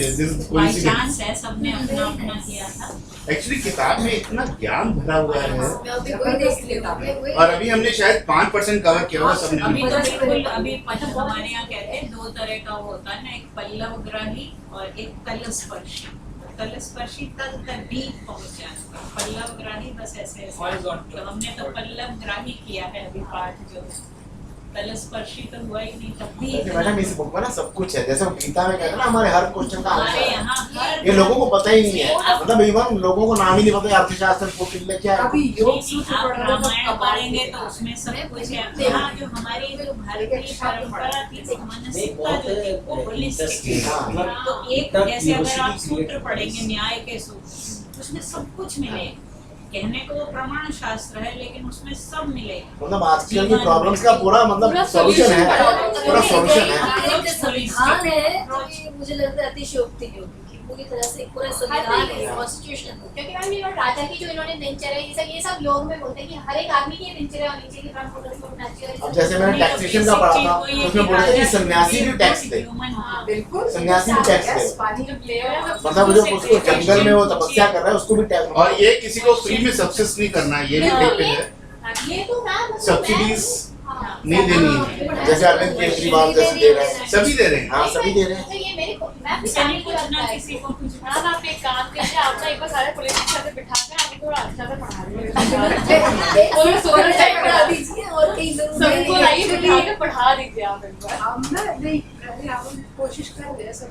चांस है, सबने अपना अपना किया था। एक्चुअली किताब में इतना ज्ञान भरा हुआ है मैं अभी वही देख लेता हूँ। और अभी हमने शायद 5% कवर किया हुआ सबने अभी मिलकर। तो बिल्कुल अभी हमारे यहाँ कहते हैं दो तरह का वो होता है ना, एक पल्लवग्राही और एक तलस्पर्शी। तलस्पर्शी तल तक डीप पहुंच जाता, पल्लवग्राही बस ऐसे तो हमने तो पल्लवग्राही किया है अभी पाठ जो तलस्पर्शी तो हुआ ही नहीं तब भी। मैडम इस बुक में ना सब कुछ है, जैसे गीता में कहते हैं ना हमारे हर क्वेश्चन का आंसर हमारे है। यहाँ हर ये लोगों को पता ही नहीं है, मतलब इवन लोगों को नाम ही नहीं पता अर्थशास्त्र कौटिल्य क्या है। अभी योग सूत्र आप पढ़ रहे थे, रामायण पढ़ेंगे तो उसमें सब कुछ है। यहाँ जो हमारी जो भारतीय परंपरा थी, मानसिकता जो थी वो होलिस्टिक थी। तो एक जैसे अगर आप सूत्र पढ़ेंगे न्याय के सूत्र, उसमें सब कुछ मिले। कहने को वो प्रमाण शास्त्र है लेकिन उसमें सब मिले। मतलब आजकल की प्रॉब्लम्स का पूरा मतलब सॉल्यूशन है, पूरा सॉल्यूशन है। एक संविधान है जो कि मुझे लगता है अतिशयोक्ति होगी कि पूरी तरह से पूरा संविधान है, कॉन्स्टिट्यूशन। क्योंकि मैम ये राजा की जो इन्होंने दिनचर्या ये सब योग में बोलते हैं कि हर एक आदमी की दिनचर्या होनी चाहिए, अब जैसे मैंने टैक्सेशन का पढ़ा था उसमें बोला था कि सन्यासी भी टैक्स दे, बिल्कुल सन्यासी भी टैक्स दे, पानी जो मतलब जो उसको जंगल में वो तपस्या कर रहा है उसको भी टैक्स। और ये किसी को फ्री में सक्सेस नहीं करना है, ये भी देखते हैं ये तो मैम सब्सिडीज नहीं देनी है, जैसे अरविंद केजरीवाल जैसे दे रहे हैं, सभी दे रहे हैं। हाँ सभी दे रहे हैं। तो ये मेरे को मैम किसी को कुछ ना किसी को कुछ। मैम आप एक काम कीजिए, आप ना एक बार सारे पुलिस के साथ बिठा कर आपको थोड़ा अच्छा से पढ़ा दीजिए और सोलर टाइप पढ़ा दीजिए और कहीं सबको लाइए बिठा कर पढ़ा दीजिए आप एक बार। हम ना नहीं पहले हम कोशिश कर रहे हैं सब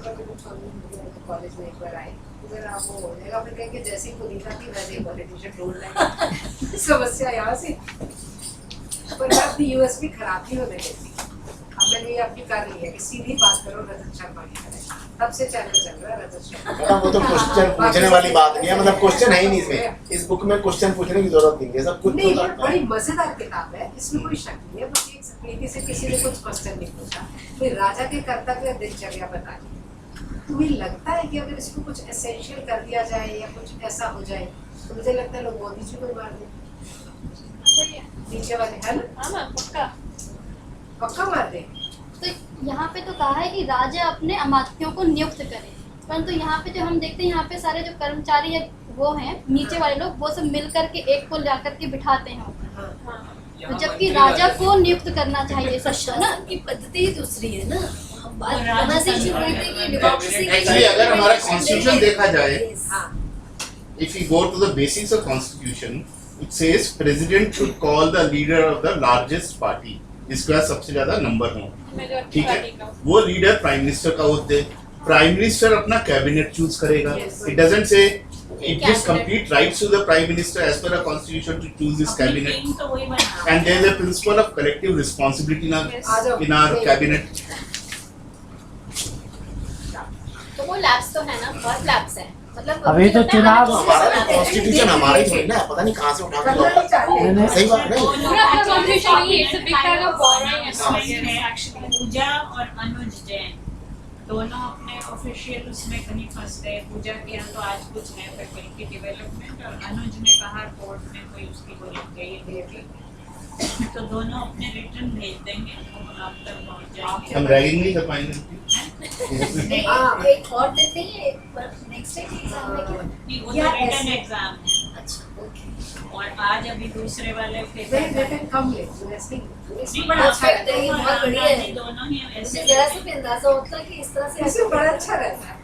कॉलेज में एक बार आए, अगर आप वो हो जाएगा फिर कहेंगे जैसी पुनीता थी वैसे ही पॉलिटिशियन ढूंढ लेंगे। समस्या यहाँ से पर अपनी यूएसपी खराब नहीं होने देती। अब मैंने ये अपनी कर ली है कि सीधी बात करो रजत शर्मा की तरह, तब से चैनल चल रहा है रजत शर्मा। मतलब वो तो क्वेश्चन पूछने वाली बात नहीं है, मतलब क्वेश्चन है ही नहीं इसमें, इस बुक में क्वेश्चन पूछने की जरूरत नहीं है, सब कुछ नहीं, तो बड़ी मजेदार किताब है, इसमें कोई शक नहीं है। बस एक नीति से किसी ने कुछ क्वेश्चन नहीं पूछा, फिर राजा के कर्तव्य दिनचर्या बता दी। तुम्हें लगता है कि अगर इसको कुछ एसेंशियल कर दिया जाए या कुछ ऐसा हो जाए तो मुझे लगता है लोग मोदी जी को मार दें, नीचे वाले है ना, हाँ मैम पक्का पक्का मार दें। तो यहाँ पे तो कहा है कि राजा अपने अमात्यों को नियुक्त करे, परंतु यहाँ पे जो हम देखते हैं यहाँ पे सारे जो कर्मचारी है वो हैं नीचे वाले लोग, वो सब मिल करके एक को ला करके बिठाते हैं। तो जबकि राजा को नियुक्त करना चाहिए सबको ना, की पद्धति ही दूसरी है ना। हम बात डेमोक्रेसी की डेमोक्रेसी एक्चुअली अगर हमारा कॉन्स्टिट्यूशन देखा जाए, हाँ if you go to the basics of constitution, it says president should call the leader of the largest party, जिसका सबसे ज्यादा नंबर हो, ठीक है। वो लीडर प्राइम मिनिस्टर का होते हैं, प्राइम मिनिस्टर अपना कैबिनेट चूज करेगा। It doesn't say it gives complete rights to the prime minister as per the constitution to choose his cabinet, तो वही बना। and there is a principle of collective responsibility in our cabinet. तो वो labs तो है ना, बहुत labs है, मतलब अभी तो चुनाव हमारा कॉन्स्टिट्यूशन हमारा ही थोड़ी ना, पता नहीं कहाँ से उठा के लाया। सही बात नहीं, पूरा अपना कॉन्स्टिट्यूशन ही है, सिर्फ बिग का बोरिंग है। पूजा और अनुज जैन दोनों अपने ऑफिशियल उसमें कहीं फंस गए। पूजा के यहाँ तो आज कुछ है फैकल्टी डेवलपमेंट, और अनुज ने कहा कोर्ट में कोई उसकी वो लग गई है, तो दोनों अपने रिटर्न भेज देंगे, आप तक पहुँच जाएंगे। हम रैगिंग नहीं कर पाएंगे। हाँ एक और देते हैं नेक्स्ट टाइम एग्जाम में क्या? नहीं, वो तो रिटर्न एग्जाम है। अच्छा ओके। और आज अभी दूसरे वाले रिटर्न कम ले नहीं, बड़ा अच्छा रहता है, ये बहुत बढ़िया है। दोनों ही ऐसे मुझे जरा सा भी अंदाजा होता है कि इस तरह से इससे बड़ा अच्छा रहता है।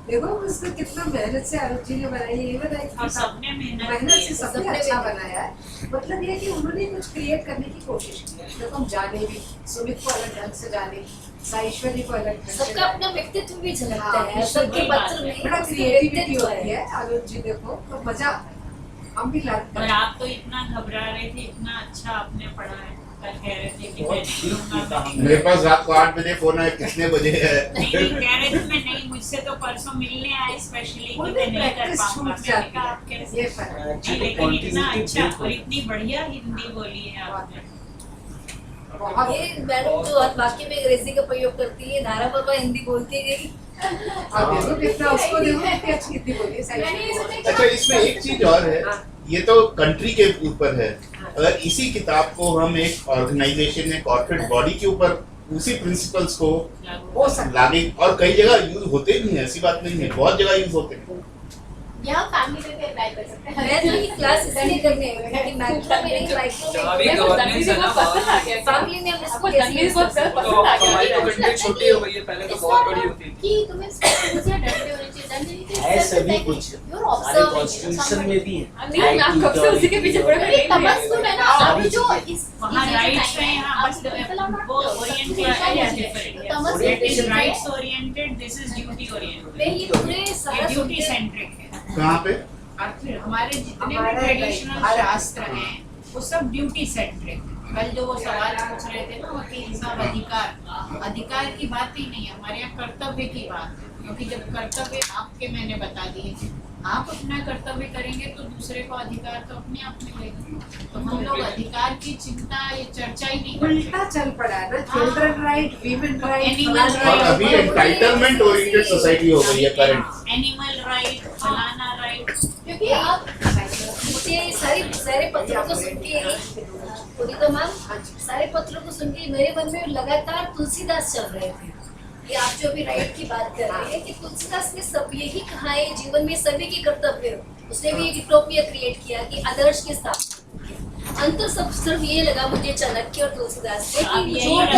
देखो उसको कितना मेहनत से आरुचि ने बनाई है, ये बताइए और सबने मेहनत से सबने अच्छा बनाया है। मतलब ये कि उन्होंने कुछ क्रिएट करने की कोशिश की है। देखो हम जाने भी सुमित को अलग ढंग से जाने, साईश्वरी को अलग ढंग से सबका जाने। अपना व्यक्तित्व भी झलकता हाँ, है, सबके वही बात पत्र है। में बड़ा उसके क्रिएटिविटी व्यक्तित्व होती है आरुच जी, देखो तो मजा आता है। हम भी लड़ते और हैं। आप तो इतना घबरा रहे थे, इतना अच्छा आपने पढ़ा है। कल कह रहे थे कि मैं नहीं लूंगा, मेरे पास रात को 8 बजे फोन आया, कितने बजे है? नहीं कह रहे थे मैं नहीं, मुझसे तो परसों मिलने आए स्पेशली कि मैं नहीं कर पाऊंगा। मैंने कहा आप कैसे? ये फर्क है। नहीं, लेकिन इतना अच्छा और इतनी बढ़िया हिंदी बोली है आपने। बहुत ये मैडम जो वाक्य में अंग्रेजी का प्रयोग करती है, धारा पर हिंदी बोलती गई। अब देखो कितना उसको देखो कितनी अच्छी हिंदी बोली है, सही। अच्छा, इसमें एक चीज और है, ये तो कंट्री के ऊपर है। अगर इसी किताब को हम एक ऑर्गेनाइजेशन या कॉर्पोरेट बॉडी के ऊपर उसी प्रिंसिपल्स को हो सकता लागे, और कई जगह यूज होते भी हैं, ऐसी बात नहीं है, बहुत जगह यूज होते हैं। यहाँ फैमिली में भी अप्लाई कर सकते हैं। मैं तो ये क्लास इसलिए करने आई हूँ कि मैक्रो में नहीं, जहाँ भी माइक्रो में गवर्नेंस है ना, फैमिली में हम इसको कैसे यूज तो कर हमारी तो कंट्री छोटी हो गई है, पहले तो बहुत बड़ी होती थी। कि तुम्हें स्कूल्स या डंडे होने चाहिए, डंडे नहीं चाहिए, है सभी सिर्फ कुछ, you're सारे observing, कॉन्स्टिट्यूशन में भी है। नहीं, मैं कब से उसी के पीछे पड़ गई। तमस्सुम है ना, अभी जो इस वहाँ राइट्स हैं, यहाँ बस वो ओरिएंटेशन है different. It is rights oriented, this is duty oriented. मैं ये पूरे ये सारा ड्यूटी सेंट्रिक है। कहाँ पे? हमारे जितने भी हमारे ट्रेडिशनल हर शास्त्र हैं वो सब ड्यूटी सेंट्रिक। कल जो वो सवाल पूछ रहे थे ना वकील साहब, अधिकार की बात ही नहीं है हमारे यहाँ, कर्तव्य की बात है। क्योंकि जब कर्तव्य आपके मैंने बता दिए, आप अपना कर्तव्य करेंगे तो दूसरे को अधिकार तो अपने आप मिलेगा। तो हम लोग अधिकार की चिंता, ये चर्चा ही नहीं करते। उल्टा चल पड़ा है ना, children right, women right, Animal और अभी एंटाइटलमेंट ओरिएंटेड सोसाइटी हो गई है करंट। एनिमल राइट, फलाना राइट। क्योंकि आप मुझे सारे पत्रों को सुन के पूरी तो मैम सारे पत्रों को सुन के मेरे मन में लगातार तुलसीदास चल रहे थे कि आप जो भी राइट की बात कर रहे हैं कि तुलसीदास ने सब यही कहा है, जीवन में सभी के कर्तव्य हो। उसने भी एक यूटोपिया क्रिएट किया कि आदर्श के स्थापना। अंतर सब सिर्फ ये लगा मुझे चाणक्य और तुलसीदास से आप कि यही जो रखना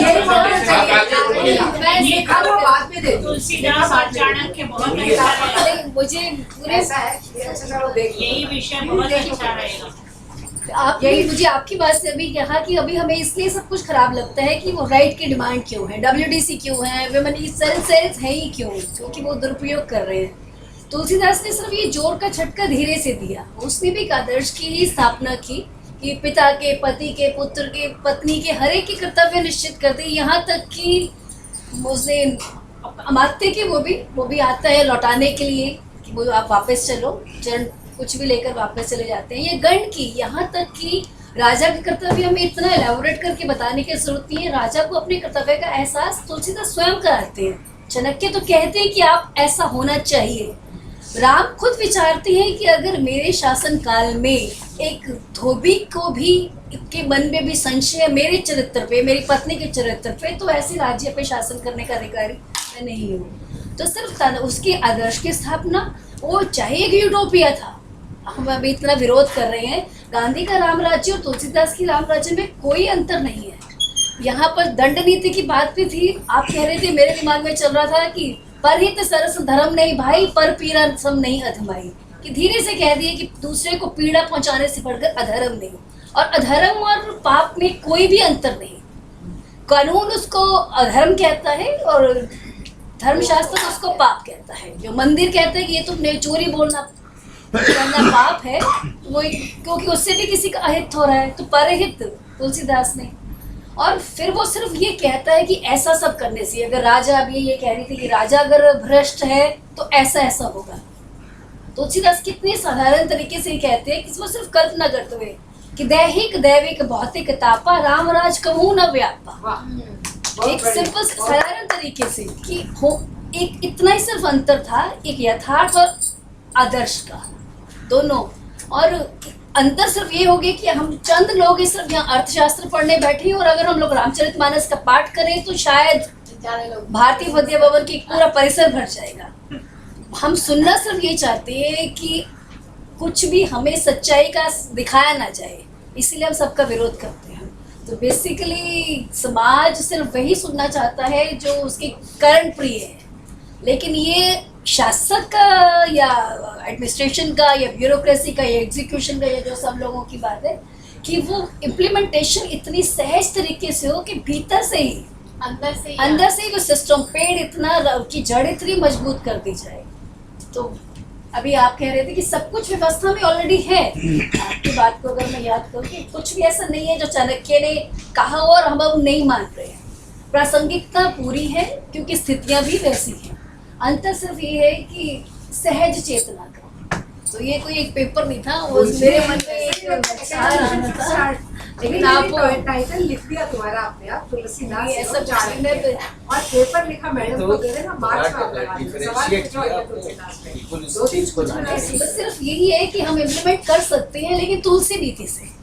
मैं ये लिखा तो बाद में दे दो। तुलसीदास और चाणक्य बहुत अच्छा रहेगा। अरे मुझे पूरे ऐसा है, ये अच्छा सा वो देख लो। यही विषय बहुत अच्छा रहेगा। आपने मुझे आपकी बात से अभी कहा कि अभी हमें इसलिए सब कुछ खराब लगता है कि वो राइट की डिमांड क्यों है, WDC क्यों है, वुमेन सेल्स है ही क्यों, क्योंकि वो दुरुपयोग कर रहे हैं। तुलसीदास ने सिर्फ ये जोर का झटका धीरे से दिया। उसने भी एक आदर्श की ही स्थापना की कि पिता के, पति के, पुत्र के, पत्नी के हर एक के कर्तव्य निश्चित कर दी। यहाँ तक कि उसने अमात्य के वो भी आता है लौटाने के लिए कि वो आप वापस चलो, चरण कुछ भी लेकर वापस चले जाते हैं। ये गण की, यहाँ तक कि राजा के कर्तव्य हमें इतना एलैबोरेट करके बताने की जरूरत नहीं है। राजा को अपने कर्तव्य का एहसास तुलसीदास स्वयं कराते हैं। चाणक्य तो कहते हैं कि आप ऐसा होना चाहिए। राम खुद विचारते हैं कि अगर मेरे शासन काल में एक धोबी को भी के मन में भी संशय है मेरे चरित्र पे, मेरी पत्नी के चरित्र पे, तो ऐसे राज्य पे शासन करने का अधिकारी मैं नहीं हूँ। तो सिर्फ उसके आदर्श की स्थापना, वो चाहे एक यूटोपिया था। हम अभी इतना विरोध कर रहे हैं, गांधी का राम राज्य और तुलसीदास की राम राज्य में कोई अंतर नहीं है। यहाँ पर दंड नीति की बात भी थी। आप कह रहे थे, मेरे दिमाग में चल रहा था कि परहित सरस धर्म नहीं भाई, पर पीड़ा सम नहीं अधमाई, कि धीरे से कह दिए कि दूसरे को पीड़ा पहुंचाने से बढ़कर अधर्म नहीं। और अधर्म और पाप में कोई भी अंतर नहीं। कानून उसको अधर्म कहता है और धर्मशास्त्र उसको पाप कहता है। जो मंदिर कहते हैं कि ये तुमने चोरी बोलना करना पाप है, वो क्योंकि उससे भी किसी का अहित हो रहा है, तो परहित तुलसीदास ने। और फिर वो सिर्फ ये कहता है कि ऐसा सब करने से, अगर राजा अभी ये कह रही थी कि राजा अगर भ्रष्ट है तो ऐसा ऐसा होगा। तुलसीदास कितने साधारण तरीके से कहते हैं कि वो सिर्फ कल्पना करते हुए कि दैहिक दैविक भौतिक तापा राम राज कहूँ न व्यापा। एक सिंपल साधारण तरीके से कि हो, एक इतना ही सिर्फ अंतर था, एक यथार्थ और आदर्श का दोनों। और अंतर सिर्फ ये हो गया कि हम चंद लोग इस सिर्फ यहाँ अर्थशास्त्र पढ़ने बैठे, और अगर हम लोग रामचरितमानस का पाठ करें तो शायद भारतीय विद्या भवन की पूरा परिसर भर जाएगा। हम सुनना सिर्फ ये चाहते हैं कि कुछ भी हमें सच्चाई का दिखाया ना जाए, इसीलिए हम सबका विरोध करते हैं। तो बेसिकली समाज सिर्फ वही सुनना चाहता है जो उसके करण प्रिय है। लेकिन ये शासक का या एडमिनिस्ट्रेशन का या ब्यूरोक्रेसी का या एग्जीक्यूशन का या जो सब लोगों की बात है कि वो इम्प्लीमेंटेशन इतनी सहज तरीके से हो कि भीतर से ही अंदर से ही वो सिस्टम पेड़ इतना की जड़ इतनी मजबूत कर दी जाए। तो अभी आप कह रहे थे कि सब कुछ व्यवस्था में ऑलरेडी है। आपकी बात को अगर मैं याद करूँ कि कुछ भी ऐसा नहीं है जो चाणक्य ने कहा और हम अब नहीं मान रहे हैं। प्रासंगिकता पूरी है क्योंकि स्थितियां भी वैसी हैं। अंतर सिर्फ ये है कि सहज चेतना का। तो ये कोई एक पेपर नहीं था, वो मेरे मन में एक विचार आना था, लेकिन आपको टाइटल लिख दिया तुम्हारा आपने, आप तुलसीदास ये सब एवं चाणक्य और पेपर लिखा मैडम को दे देना, मार्क्स आप लगा देना, सवाल पूछो आगे तुलसीदास पे। दो तीन कुछ बस सिर्फ यही है कि हम इम्प्लीमेंट कर सकते हैं, लेकिन तुलसी नीति से।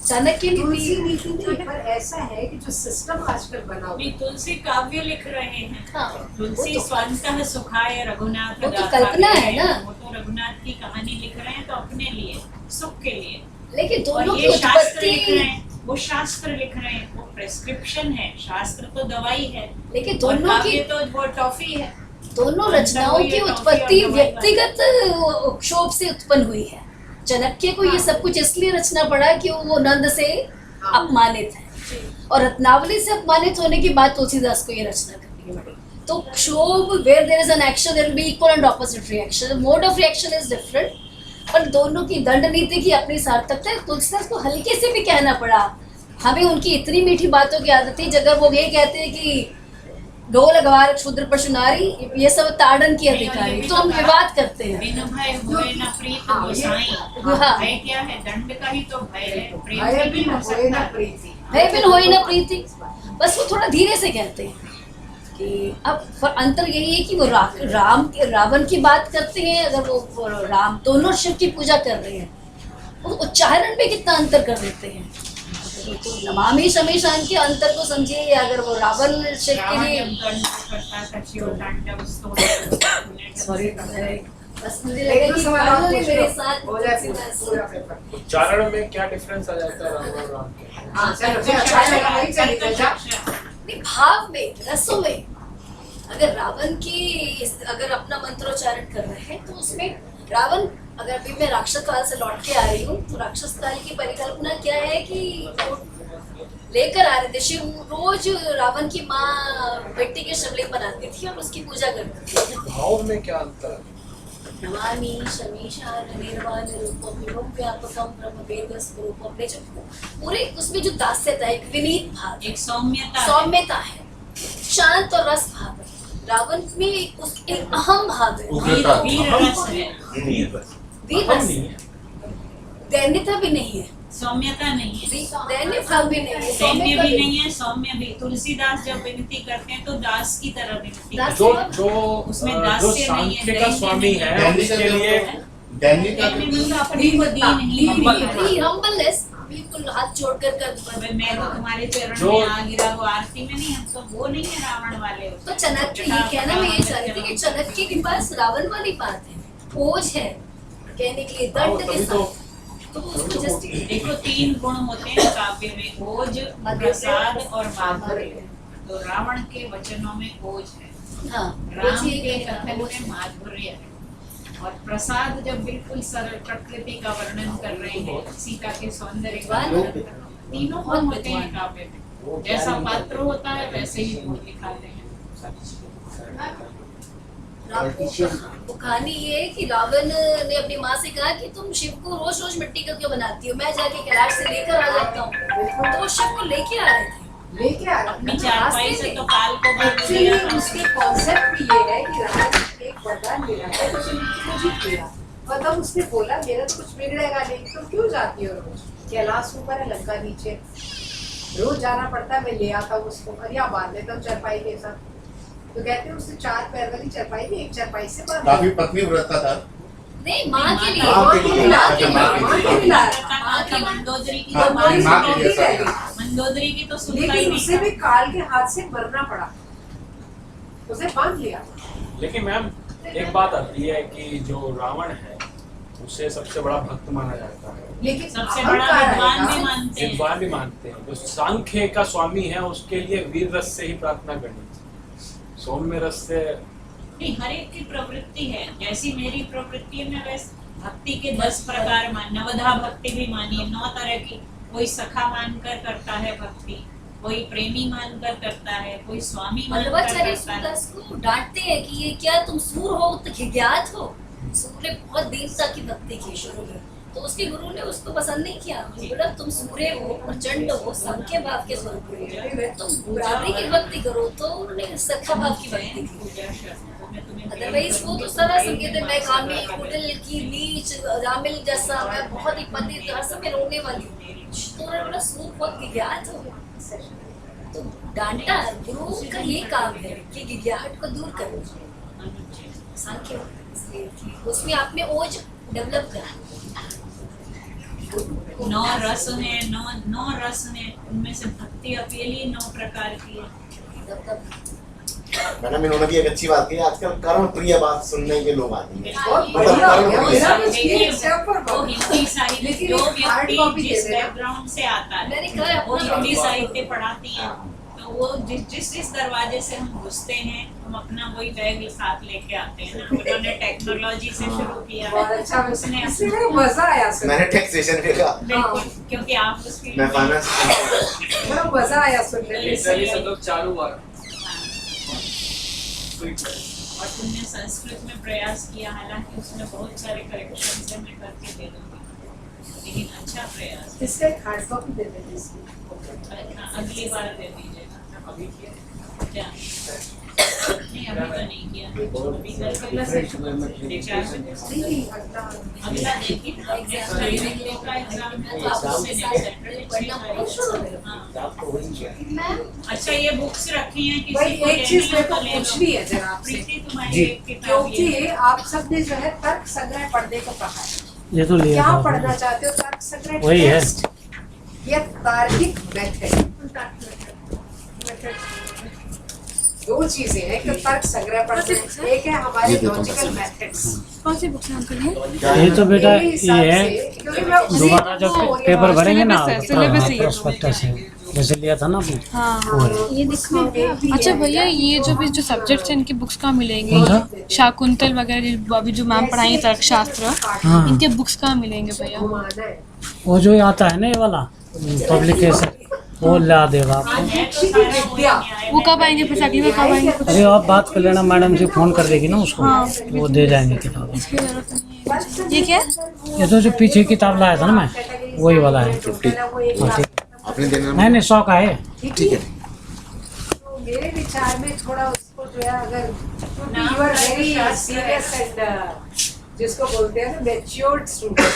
चाणक्य तुलसी नीति नीति नहीं, पर ऐसा है कि जो सिस्टम आजकल बना हुआ भी तुलसी काव्य लिख रहे हैं। हाँ, तुलसी वो तो- स्वांतः सुखाय रघुनाथ वो तो गाथा कल्पना लिख है रहे ना। हैं। वो तो रघुनाथ की कहानी लिख रहे हैं तो अपने लिए, सुख के लिए। लेकिन और दोनों की ये शास्त्र लिख रहे उत्पत्ति, हैं, वो शास्त्र लिख रहे हैं, वो प्रेस्क्रिप्शन है। शास्त्र तो दवाई है, लेकिन और दोनों की काव्य तो वो टॉफी है। दोनों रचनाओं की उत्पत्ति व्यक्तिगत क्षोभ से उत्पन्न हुई है। चाणक्य को ये सब कुछ इसलिए रचना पड़ा कि वो नंद से अपमानित है, और रत्नावली से अपमानित होने के बाद तुलसीदास को ये रचना करनी पड़ी। तो क्षोभ, where there is an action there will be equal and opposite reaction, mode of reaction is different, पर दोनों की दंड नीति की अपनी सार्थकता है। तुलसीदास को हल्के से भी कहना पड़ा। हमें उनकी इतनी मीठी बातों की आदत थी, जगह वो ये कहते हैं कि ढोल अगवार क्षुद्र पशु नारी, ये सब ताड़न की अधिकारी, तो हम विवाद करते हैं। बिन भय होए न प्रीत गोसाई। हाँ। भय क्या है? दंड का ही तो भय है, प्रेम भय भी भी हो न होए सकता न है। प्रीति। है बिन होई न प्रीति, बस वो थोड़ा धीरे से कहते हैं कि अब अंतर यही है कि वो रावण की बात करते हैं। अगर वो राम दोनों शिव की पूजा कर रहे हैं, वो उच्चारण में कितना अंतर कर देते हैं। तो नमामि शमीशान के अंतर को समझिए, या अगर वो रावण शिव के रावण लिए, जब दंड करता था, शिव तांडव स्तोत्र सॉरी, बस मुझे एक लगा दो कि सवाल आप finally पूछ मेरे लो, साथ हो जाए तुलसीदास- पूरा पेपर। उच्चारण में क्या डिफरेंस आ जाता है राम और राम के? हाँ, चलो, फिर अच्छा लगा, वही चलिए, जा। नहीं, भाव में, रसों में। अगर रावण की अगर अपना मंत्रोच्चारण कर रहे हैं तो उसमें रावण, अगर अभी मैं राक्षस काल से लौट के आ रही हूँ, तो राक्षस काल की परिकल्पना क्या है कि लेकर आ रहे थे शिव, रोज रावण की माँ मिट्टी के शिवलिंग बनाती थी और उसकी पूजा करती थी। भाव में क्या अंतर है? नमामि शमीशान निर्वाण रूपम एवं व्यापकम ब्रह्मवेद स्वरूपम, अपने जो पूरे उसमें जो दास्यता है, एक विनीत भाव, एक सौम्यता है। सौम्यता है, शांत और रस भाव है। रावण में एक अहम भाव है, वीर रस है, वीर रस, दैन्यता भी नहीं है, सौम्यता नहीं है, दैन्य भाव भी नहीं है, सैन्य सौम्यता भी नहीं है, सौम्य भी। तुलसीदास जब विनती करते हैं तो दास की तरह विनती दास- करते जो हैं। जो उसमें जो दास्य नहीं है, सांख्य का दैन्य स्वामी नहीं है। है उसके लिए दैनिक का दैन्य मतलब अपने को दी नहीं है। हम्बलनेस, बिल्कुल हाथ जोड़कर कर भाई मैं तो तुम्हारे चरण जो- में आ गिरा, वो आरती में नहीं, हम तो वो नहीं है रावण वाले। तो चाणक्य, ये कहना मैं ये चाह रही थी कि चाणक्य के पास रावण वाली बात है, ओज है कहने के लिए, दंड के तभी साथ। तो उसको जस्ट देखो 3 गुण होते हैं काव्य में, ओज, प्रसाद और माधुर्य। तो रावण के वचनों में ओज है, हाँ, राम ओज ये के कहना है, कथन ओज। में माधुर्य है, और प्रसाद जब बिल्कुल सरल प्रकृति का वर्णन कर रहे हैं, सीता के सौंदर्य का वर्णन कर रहे हैं। तीनों गुण होते हैं काव्य में, जैसा पात्र होता है वैसे ही गुण दिखाते हैं। वो कहानी ये है कि रावण ने अपनी माँ से कहा कि तुम शिव को रोज रोज मिट्टी का क्यों बनाती हो, मैं जाके कैलाश से लेकर आ जाता हूँ। तो वो शिव को लेके आ रहे थे, लेके आ रहा अपनी चारपाई से तो काल को बांध एक्चुअली दिया था। उसके कॉन्सेप्ट भी ये है कि रावण ने एक वरदान मिला है, तो उसने कुछ किया, और तब उसने बोला मेरा तो कुछ बिगड़ेगा नहीं, तो क्यों जाती हो रोज? कैलाश ऊपर है, लंका नीचे, रोज जाना पड़ता है, मैं ले आता हूँ उसको, और यहाँ बांध देता हूँ चारपाई के साथ। तो कहते हैं उसने 4 पैर वाली चारपाई थी, एक चारपाई से बांध काफी पत्नी व्रता था। नहीं माँ के लिए, माँ के लिए, माँ के अच्छा, माँ के लिए, लिए। माँ की मंदोदरी की हाँ, तो माँ बात के लिए सुनती ऐसा है। मंदोदरी की तो सुनता ही लेकिन नहीं उसे था। भी काल के हाथ से मरना पड़ा, उसे बांध लिया। लेकिन मैम एक बात आती है कि जो रावण है उसे सबसे बड़ा भक्त माना जाता है, लेकिन सबसे बड़ा अहंकार विद्वान भी आएगा। मानते हैं। विद्वान भी मानते हैं। जो सांख्य का स्वामी है उसके लिए वीर रस से ही प्रार्थना करनी चाहिए, सौम्य रस से नहीं, हर एक की प्रवृत्ति है, जैसी मेरी प्रवृत्ति है मैं वैसे भक्ति के 10 प्रकार मान, नवधा भक्ति भी मानिए, 9 तरह की। कोई सखा मानकर करता है भक्ति, कोई प्रेमी मानकर करता है, कोई स्वामी मानकर मध्वाचार्य करता है। सूरदास को डांटते हैं कि ये क्या तुम सूर हो, तो ज्ञात हो, सूर्य बहुत दीनता की भक्ति की शुरू में, तो उसके गुरु ने उसको पसंद नहीं किया। बोला तुम सूर्य हो, प्रचंड हो, सबके भाव के स्वरूप हो, तुम बराबरी की भक्ति करो, तो उन्होंने सखा भाव की भक्ति की। अदरवाइज वो तो सारा संकेत है, मैं कामी, कुटिल की नीच, रामिल जैसा, मैं बहुत ही पतित, हर समय रोने वाली हूँ। तो उन्होंने बोला सूर्य बहुत गिज्ञात हो, तो डांटा। गुरु का ये काम है कि गिज्ञाहट को दूर करो, सांख्य इसलिए कि उसमें आप में ओज डेवलप करा। 9 रस हैं, 9 रस हैं, उनमें से भक्ति अकेली 9 प्रकार की है। मैडम इन्होंने भी एक अच्छी बात की, आजकल कर्म प्रिय बात सुनने के लोग आते हैं। वो हिंदी साहित्य, जो व्यक्ति जिस बैकग्राउंड से आता है वो हिंदी साहित्य पढ़ाती है, तो वो जिस दरवाजे से हम घुसते हैं, हम अपना वही बैग साथ लेके आते हैं। उन्होंने टेक्नोलॉजी से शुरू किया, अच्छा उसने मजा आया, मैंने टैक्सेशन भी कहा, बिल्कुल, क्योंकि आप उस फील्ड मैं में फाइनेंस, बड़ा मजा आया सुनने में। चालू हुआ और तुमने संस्कृत में प्रयास किया, हालांकि उसमें बहुत सारे करेक्शंस है, मैं करके दे दूंगी, लेकिन अच्छा प्रयास है। इसका एक हार्ड कॉपी दे देते इसकी। अगली बार दे दीजिएगा। अभी क्या? नहीं, अभी तो नहीं किया। अभी अगला सेक्शन अगला देखिए, नेक्स्ट वीक का एग्जाम है, तो आप उससे नेक्स्ट अच्छा, ये बुक्स रखी हैं, किसी को एक चीज मेरे को लेनी हो तो पूछनी है जरा आपसे, प्रीति तुम्हारी एक किताब क्योंकि आप सबने जो है तर्क संग्रह पढ़ने को कहा है, ये तो लिया क्या था पढ़ना चाहते हो? तर्क संग्रह वही है। टेक्स्ट या तार्किक मेथड? दो चीजें हैं कि तर्क संग्रह पढ़ते हैं, एक है हमारे लॉजिकल मेथड्स। कौन सी बुक्स अंकल हैं? ये तो बेटा मेरे ये हिसाब है, से, क्योंकि मैं उसी दोबारा जब को पेपर भरेंगे ना सिलेबस है ये। प्रोस्पेक्टस है, जैसे लिया था ना आपने, वो है। ये दिखाओ। अच्छा भैया, ये जो भी जो सब्जेक्ट्स हैं इनकी बुक्स कहाँ मिलेंगी? कौन सा? शाकुंतल वगैरह अभी जो मैम पढ़ाई तर्कशास्त्र, हाँ इनके बुक्स कहाँ मिलेंगे भैया? घुमाना है। वो जो आता है ना ये वाला पब्लिकेशन, वो ला देगा आपको। विद्या वो कब आएंगे फिर? अगली बार कब आएंगे? अरे आप बात कर लेना, मैडम से फोन कर देगी ना उसको, वो दे जाएंगे किताब। इसकी जरूरत नहीं है। ये क्या है? ये तो जो पीछे किताब लाया था ना मैं, वही वाला है। हाँ ठीक, आपने देना नहीं नहीं 100 का है। ठीक है। तो मेरे विचार में थोड़ा उसको जो है, अगर you are very serious and जिसको बोलते हैं ना मैच्योर्ड स्टूडेंट,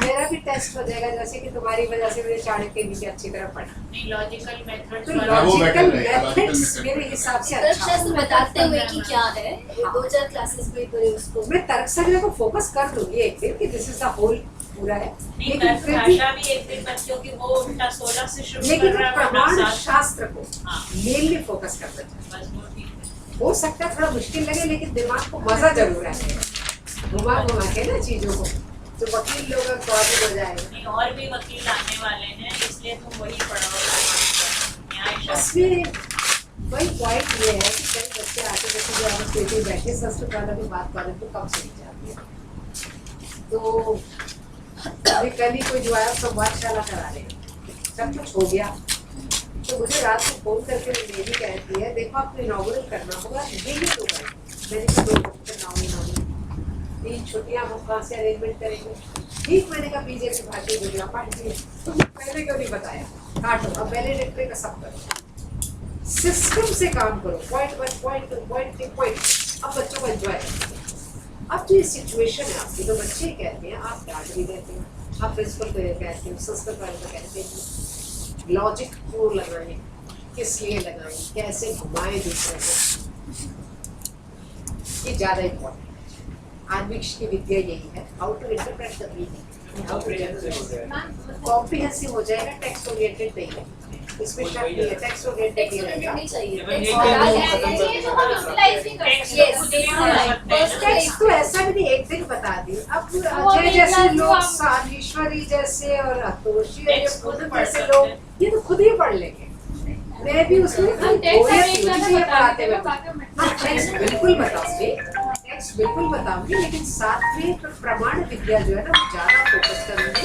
मेरा भी टेस्ट हो जाएगा, जैसे कि तुम्हारी वजह से मेरे चाणक्य नीति अच्छी तरह पढ़ा। नहीं, लॉजिकल मेथड्स तो वाला लॉजिकल मेथड्स मेरे हिसाब से अच्छा तर्कशास्त्र बताते हुए कि क्या है, 2-4 क्लासेस में करें उसको। मैं तर्क संग्रह को फोकस कर दूंगी एक दिन कि दिस इज द होल पूरा है, नहीं, लेकिन तर्क फिर भी भाषा भी एक दिन बच्चों की वो उल्टा 16 से शुरू लेकिन कर रहा है, प्रमाण वरना 7 शास्त्र को हाँ। मेनली फोकस करना चाहिए। बस वो ठीक है। हो सकता है थोड़ा मुश्किल लगे, लेकिन दिमाग को मजा जरूर है, घुमा घुमा के ना चीजों को, तो वकील लोग प्रॉब्लम हो जाएगा। नहीं, और भी वकील आने वाले हैं, इसलिए तुम वही पढ़ाओ, न्यायशास्त्र। इसमें वही पॉइंट ये है कि कई बच्चे आते जैसे जो हम बेटे बैठे संस्कृत वाला की बात करें तो कम समझ जाती है। तो अभी कल ही कोई जो आया संवादशाला करा रहे हैं, सब कुछ हो गया, तो मुझे रात को फोन करके मेरी कहती है, देखो आपको इनॉग्रेट करना होगा, यही तो करें। मैंने कहा 2 हफ्ते नाउ इनॉग्रेट, 3 छुट्टियां हम कहाँ से अरेंजमेंट करेंगे? ठीक, मैंने कहा बीजेपी भाषा दुनिया पाठ दी, तुमने पहले क्यों नहीं बताया? काटो, अब वैलिडेटरी का सब करो, सिस्टम से काम करो, पॉइंट 1 पॉइंट 2 पॉइंट 3 पॉइंट। अब बच्चों को एंजॉय करो। अब जो ये सिचुएशन है आपकी, तो बच्चे कहते हैं, आप डांट भी देते हैं, आप प्रिंसिपल को कहते हैं, संस्कृत वाले को कहते हैं, लॉजिक क्यों लगाएं, किस लिए लगाएं, कैसे घुमाएं दूसरे को, ये ज़्यादा इम्पोर्टेंट है। आन्विक्ष की विद्या यही है, how to interpret the meaning, how to comprehensive हो जाएगा, टेक्स्ट ओरिएंटेड नहीं है, इसमें शक नहीं है, टेक्स्ट ओरिएंटेड नहीं रहेगा। नहीं चाहिए। टेक्स्ट तो ऐसा भी नहीं एक दिन बता दी। अब अजय जैसे लोग, सानीश्वरी जैसे और अतोषी जैसे लोग, ये तो खुद ही पढ़ लेंगे। मैं भी उसमें पढ़ाते हुए टेक्स्ट बिल्कुल बताऊंगी, टेक्स्ट बिल्कुल बताऊंगी, लेकिन साथ में प्रमाण विद्या जो है ना, ज्यादा फोकस करूंगी।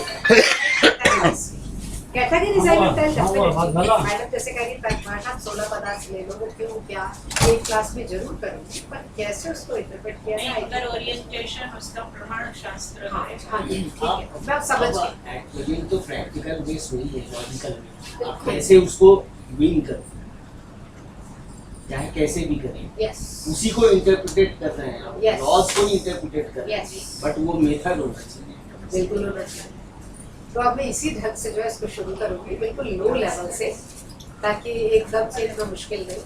कैटेगरीज बहुत भला। मैडम जैसे कह रही भाषा 16 पदार्थ ले लो, वो क्यों क्या एक क्लास में जरूर करूँगी, पर कैसे उसको इंटरप्रेट किया नहीं, जाए। अगर ओरिएंटेशन उसका प्रमाण शास्त्र हाँ है। हाँ जी, ठीक है, मैं समझ गई। लेकिन तो प्रैक्टिकल बेस वही है, लॉजिकल में आप कैसे उसको विन करो, चाहे कैसे भी करें, यस उसी को इंटरप्रिटेट कर रहे हैं आप, Yes. लॉज को इंटरप्रिटेट कर रहे हैं, यस बट वो मेथड होना चाहिए। बिल्कुल होना चाहिए। तो अब मैं इसी ढंग से जो है इसको शुरू करूँगी, बिल्कुल लो लेवल से, ताकि एकदम से इतना मुश्किल नहीं,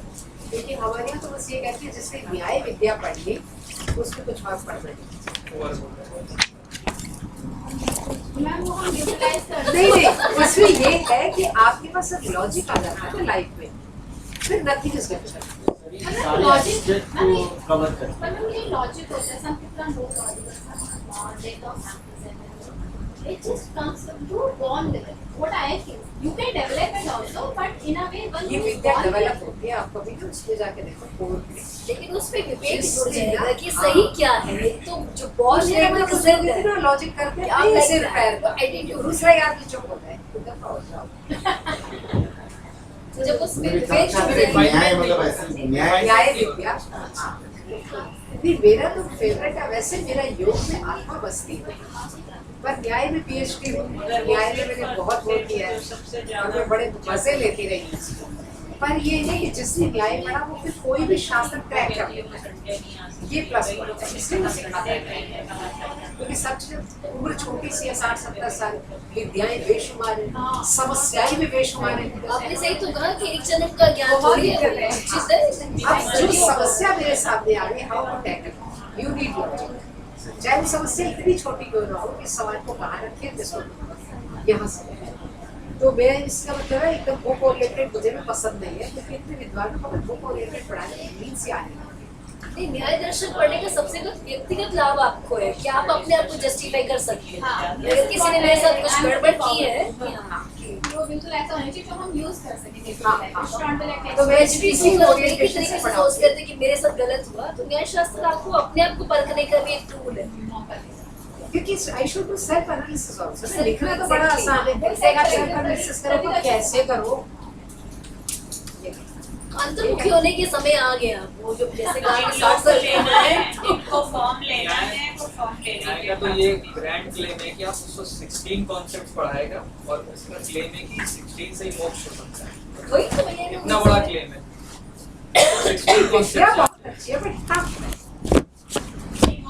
क्योंकि हमारे यहाँ तो बस ये कहती है जिसने न्याय विद्या पढ़ ली उसको कुछ और पढ़ना नहीं। मैम वो हम यूटिलाइज कर नहीं नहीं, इसमें ये है कि आपके पास सिर्फ लॉजिक आ जाता है लाइफ में, फिर नथिंग इज डिफरेंट। सारे लॉजिक एस्पेक्ट को कवर कर पर मैम ये लॉजिक होता है, some people no logic, date of it just comes to born with it. What I feel, you can develop it also, but in a way one ये who is Vidya born with develop it. होती है, आपको भी तो उसमें जाके देखो court में। लेकिन उस पे विवेक जुड़ जिससे जाएगा ना- कि सही क्या है। एक तो जो बॉस है वो तो सिर्फ है। ना लॉजिक करते आप हैं like सिर पैर that, attitude. दूसरा यार भी चुप होता है, उधर का हो जाओ। तो जब उस पे मेरे विवेक हिसाब जुड़ से जाएगा न्याय मतलब ऐसे न्याय न्याय विद्या। नहीं मेरा तो फेवरेट है, वैसे मेरा योग में आत्मा बसती है, पर न्याय में PhD हूँ, न्याय में मैंने बहुत वो किया है सबसे और ज्यादा मैं बड़े मजे लेती रही हूँ। पर ये है कि जिसने न्याय पढ़ा वो फिर कोई भी शास्त्र क्रैक कर लेता है, ये प्लस पॉइंट है, इसलिए वो सिखाता है। क्योंकि सच उम्र छोटी सी है, 60-70 साल, विद्याएं बेशुमार है, समस्याएं भी बेशुमार है। आपने सही तो कहा कि एक जन्म का ज्ञान बहुत थोड़ी दिक्कत है। है चीज़ है। अब जो समस्या मेरे सामने आ रही है, how to tackle, you need logic. चाहे वो समस्या इतनी छोटी क्यों ना हो कि सवाल को कहाँ रखें, जिसको यहाँ से। तो मैं इसका मतलब है एकदम बुक ओरिएंटेड मुझे भी पसंद नहीं है, क्योंकि इतने विद्वानों को बुक ओरिएंटेड पढ़ाने की नींद से आने लगी। नहीं, न्याय दर्शन पढ़ने का सबसे व्यक्तिगत लाभ आपको है कि आप अपने आप को जस्टिफाई कर सकते हैं। अगर किसी ने मेरे साथ कुछ गड़बड़ की है, वो बिल्कुल ऐसा होना चाहिए जो हम यूज कर सकें किसी हाँ, लाइफ हाँ। में, फ्रंट लाइक तो मैं इसी इसी तरीके orientation से से सोच करते कि मेरे साथ गलत हुआ, तो न्याय शास्त्र आपको अपने आप को परखने का भी एक टूल है। क्योंकि I should do self analysis also. लिखना तो बड़ा आसान है, सेल्फ एनालिसिस करो तो कैसे करो। अंतर्मुखी होने के समय आ गया, वो जो जैसे कहा कि 60 को साल लेना है, इनको फॉर्म लेना है, वो फॉर्म लेने न्याय के का तो बाद ये ग्रैंड क्लेम है कि आप उसको 16 कॉन्सेप्ट पढ़ाएगा और इसका क्लेम है कि 16 से ही मोक्ष हो सकता है। वही तो मैंने इतना बड़ा क्लेम है। 16 विद्या कॉन्सेप्ट बहुत अच्छी है, बट हाँ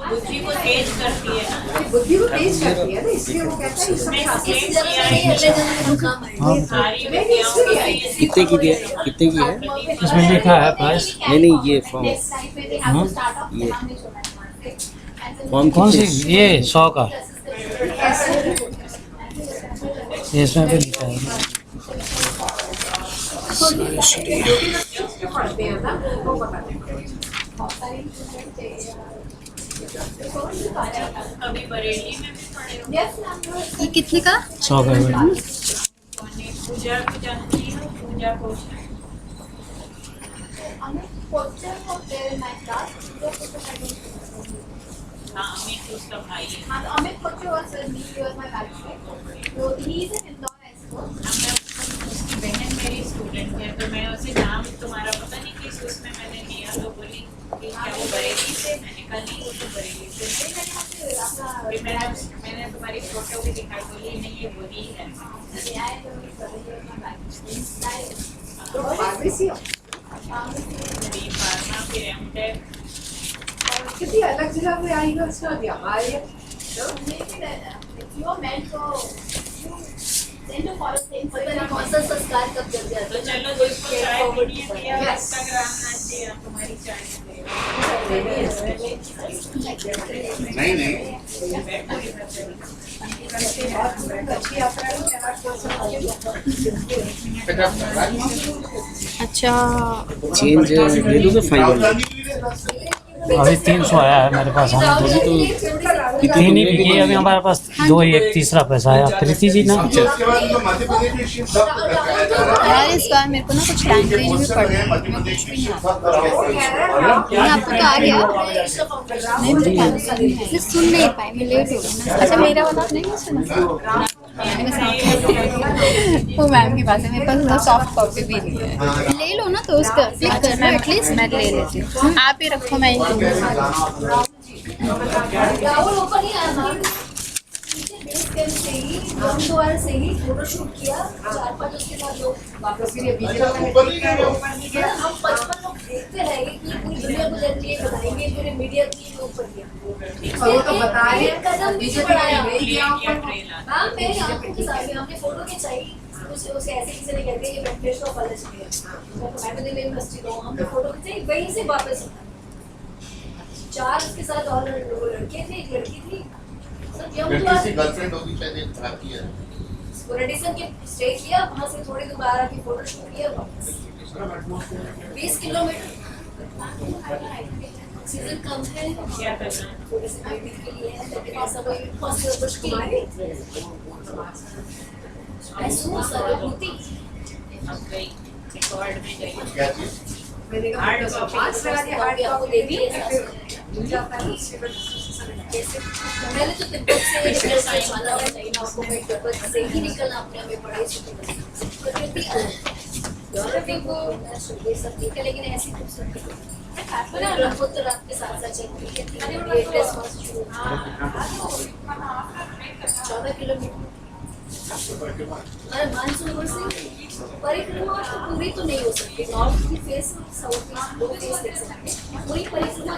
बुद्धि को तेज करती है ना। बुद्धि को तेज करती है ना, इसलिए वो कहता है ये सब नहीं, शास्त्र इस जन्म में नहीं, अगले जन्म में काम आएगा। सारी नहीं, विद्याओं इसमें का है। ये कितने की है? इसमें लिखा है प्राइस। नहीं, नहीं, ये फॉर्म। फॉर्म कौन सी? कितने? ये 100 का। इसमें भी लिखा है। जो पढ़ते हैं ना वो बताते हैं। कभी बरेली में भी पढ़े हो। ये कितने का? 100 का है। पूजा भी जानती है, पूजा को हाँ, अमित उसका भाई है। उसकी बहन मेरी स्टूडेंट है, तो मैं उसे नाम तुम्हारा पता नहीं किस उसमें मैंने लिया, तो बोली कि क्या वो बरेली से? मैंने कहा नहीं, वो तो बरेली से। फिर मैंने तुम्हारी फोटो भी दिखाई, बोली नहीं ये वही है। तो फार्मेसी बी फार्मा, फिर एमटेक। कितनी अलग जगह पे आई है उसका भी हमारे पता नहीं कौन सा संस्कार कब जग जाता तो है। चलो, जिसको चाय पीनी है पिया, इंस्टाग्राम ना चाहिए, तुम्हारी चाय नहीं नहीं अच्छी यात्रा है, अच्छा, चेंज ले लो तो फाइनल। अभी 300 आया है मेरे पास। हम तो तीन ही बिकी अभी हमारे पास, 2 ही, एक तीसरा पैसा आया। प्रीति जी ना उसके बाद उनको मध्य प्रदेश में शिफ्ट कराया जा रहा है। यार इस बार मेरे को ना कुछ लैंग्वेज भी पढ़ना है। मध्य प्रदेश में शिफ्ट आपको तो आ गया? नहीं, मुझे सुन नहीं पाई, मैं लेट हो गई ना। अच्छा, मेरा वाला नहीं सुना। वो मैम के पास है, मेरे पास सॉफ्ट कॉपी भी नहीं है। ले लो ना तो उसका क्लिक करना एटलीस्ट। मैं ले लेती हूँ, आप ही रखो, मैं राहुल ऊपर ही आना। बेस कैंप से ही द्वार से ही फोटोशूट किया 4-5, उसके बाद लोग वापस फिर ये अच्छा, बीजेपी ऊपर नहीं गए हो? हम 55 लोग देखते रहेंगे कि पूरी दुनिया को जब ये बताएंगे, पूरे मीडिया की ऊपर किया। वो तो बता रहे एक कदम बीजेपी पीछे बढ़ाया। ने नहीं दिया ऊपर। हाँ, मेरी आंखों के सामने हमने फोटो खिंचाई, उसे ऐसे किसी ने कहते हैं ये वेंकटेश्वर कॉलेज में है, मैं तो दिल्ली यूनिवर्सिटी गई, हमने फोटो खिंचाई, वहीं से वापस 4 उसके साथ और लड़के थे, एक लड़की थी, सब यंग लड़की से गर्लफ्रेंड होगी शायद आपकी है। वो रेडिसन के स्टे किया, वहाँ से थोड़ी दूर बाहर आके फोटो शूट किया, वापस 20 किलोमीटर। ऑक्सीजन कम है, थोड़े से ब्रीथिंग के लिए है, लेकिन ऐसा कोई फर्स्ट मुश्किल नहीं महसूस अनुभूति। क्या चीज? मैंने कहा तो 5 लगा दिया हार्ट का, वो दे दी मिल जाता है उसके बाद पहले तो तिब्बत से चाइना को तिब्बत से ही निकलना अपने हमें पड़ा ही यूरोपी को ये सब ठीक है, लेकिन ऐसी खूबसूरती तो रात के साथ साथ चलती है। 14 किलोमीटर। अरे मानसून से परिक्रमा तो पूरी तो नहीं हो सकती, नॉर्थ की फेस साउथ की दो फेस देख सकते हैं, पूरी परिक्रमा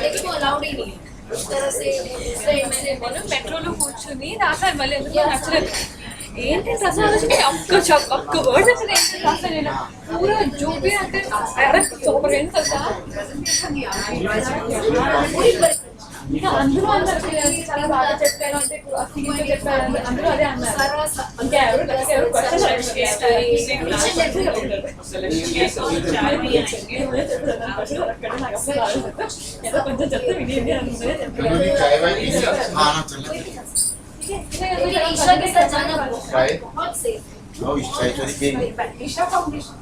लेकिन वो अलाउड ही नहीं है उस तरह से। दूसरे मैंने ಮೆಟ್ರೋಲು ಕೂರ್ಚುನಿ ರಾಸರ್ ಮಲೆ ನ್ಯಾಚುರಲ್ ఏంటి అసలు ఒక్క వర్డ్ అసలు ఏంటి రాసలేనా పూరా जो भी आते अरे సూపర్ ఏంటి తెలుసా ఇంకా అందరూ చాలా బాగా చెప్పారు అంటే అసలు చెప్పారు అందరూ అదే అన్నారు ఇంకా ఎవరు ఏదో కొంచెం చెప్తే వినేది कभी चाय वाय पी लिया? हाँ ना चल। ईशा के साथ जाना बहुत सेफ। लो इस चाय चोरी के ईशा फाउंडेशन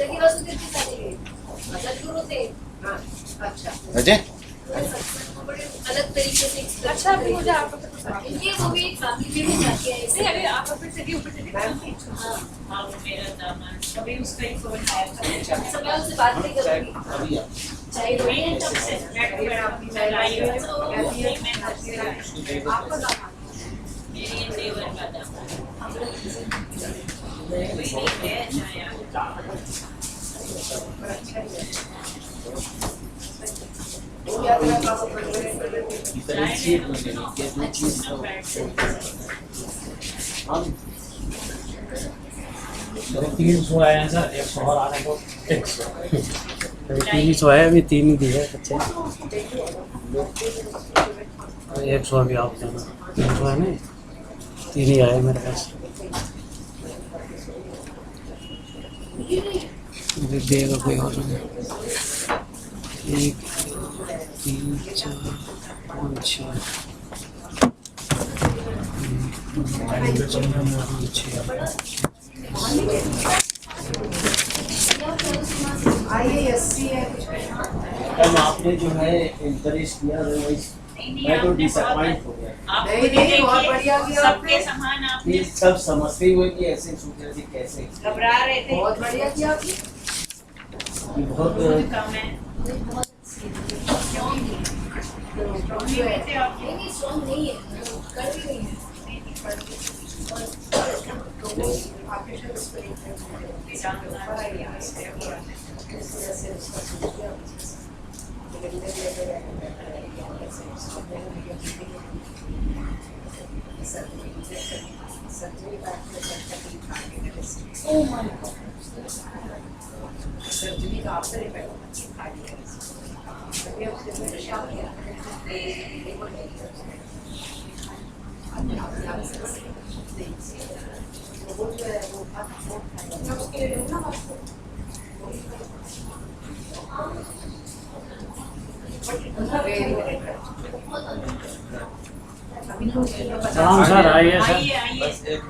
जगह वसुदेव के साथ गए, सदगुरु थे। अच्छा अजय बड़े अलग तरीके से अच्छा अभी मुझे आप ये वो भी एक फैमिली में जाके आए नहीं अभी आप ऊपर चलिए हाँ, हाँ वो मेरा दामाद अभी उसका ही फोन आया था सब मैं उनसे बात नहीं करूँगी, अभी आ। चाहे वही है तब से नेट पे मैं लाई हूँ मैं हंसी रही हूँ। आपका दामाद मेरी ये देवर का दामाद वही नहीं है छाया मेरे 300 आए हैं सर, 100 और आने को 100 300 है, अभी 3 ही दिए बच्चे, 100 अभी आप देना, 300 है नहीं, 3 ही आए मेरे पास। अभी देगा कोई और नहीं। 1 3 4 5 6 IASC है कल आपने जो है इंकरेज किया मैं तो डिसअपॉइंट हो गया। आप नहीं, बहुत बढ़िया किया सबके आपने। समान आपने ये सब समझते हुए कि ऐसे सोच रहे थे कैसे घबरा रहे थे बहुत बढ़िया किया आपने। कि बहुत कम है नहीं स्ट्रॉन्ग नहीं है, कर भी नहीं है। सर्जरी का आफ्टर इफेक्ट सलाम सर, आइए सर। आइए आइए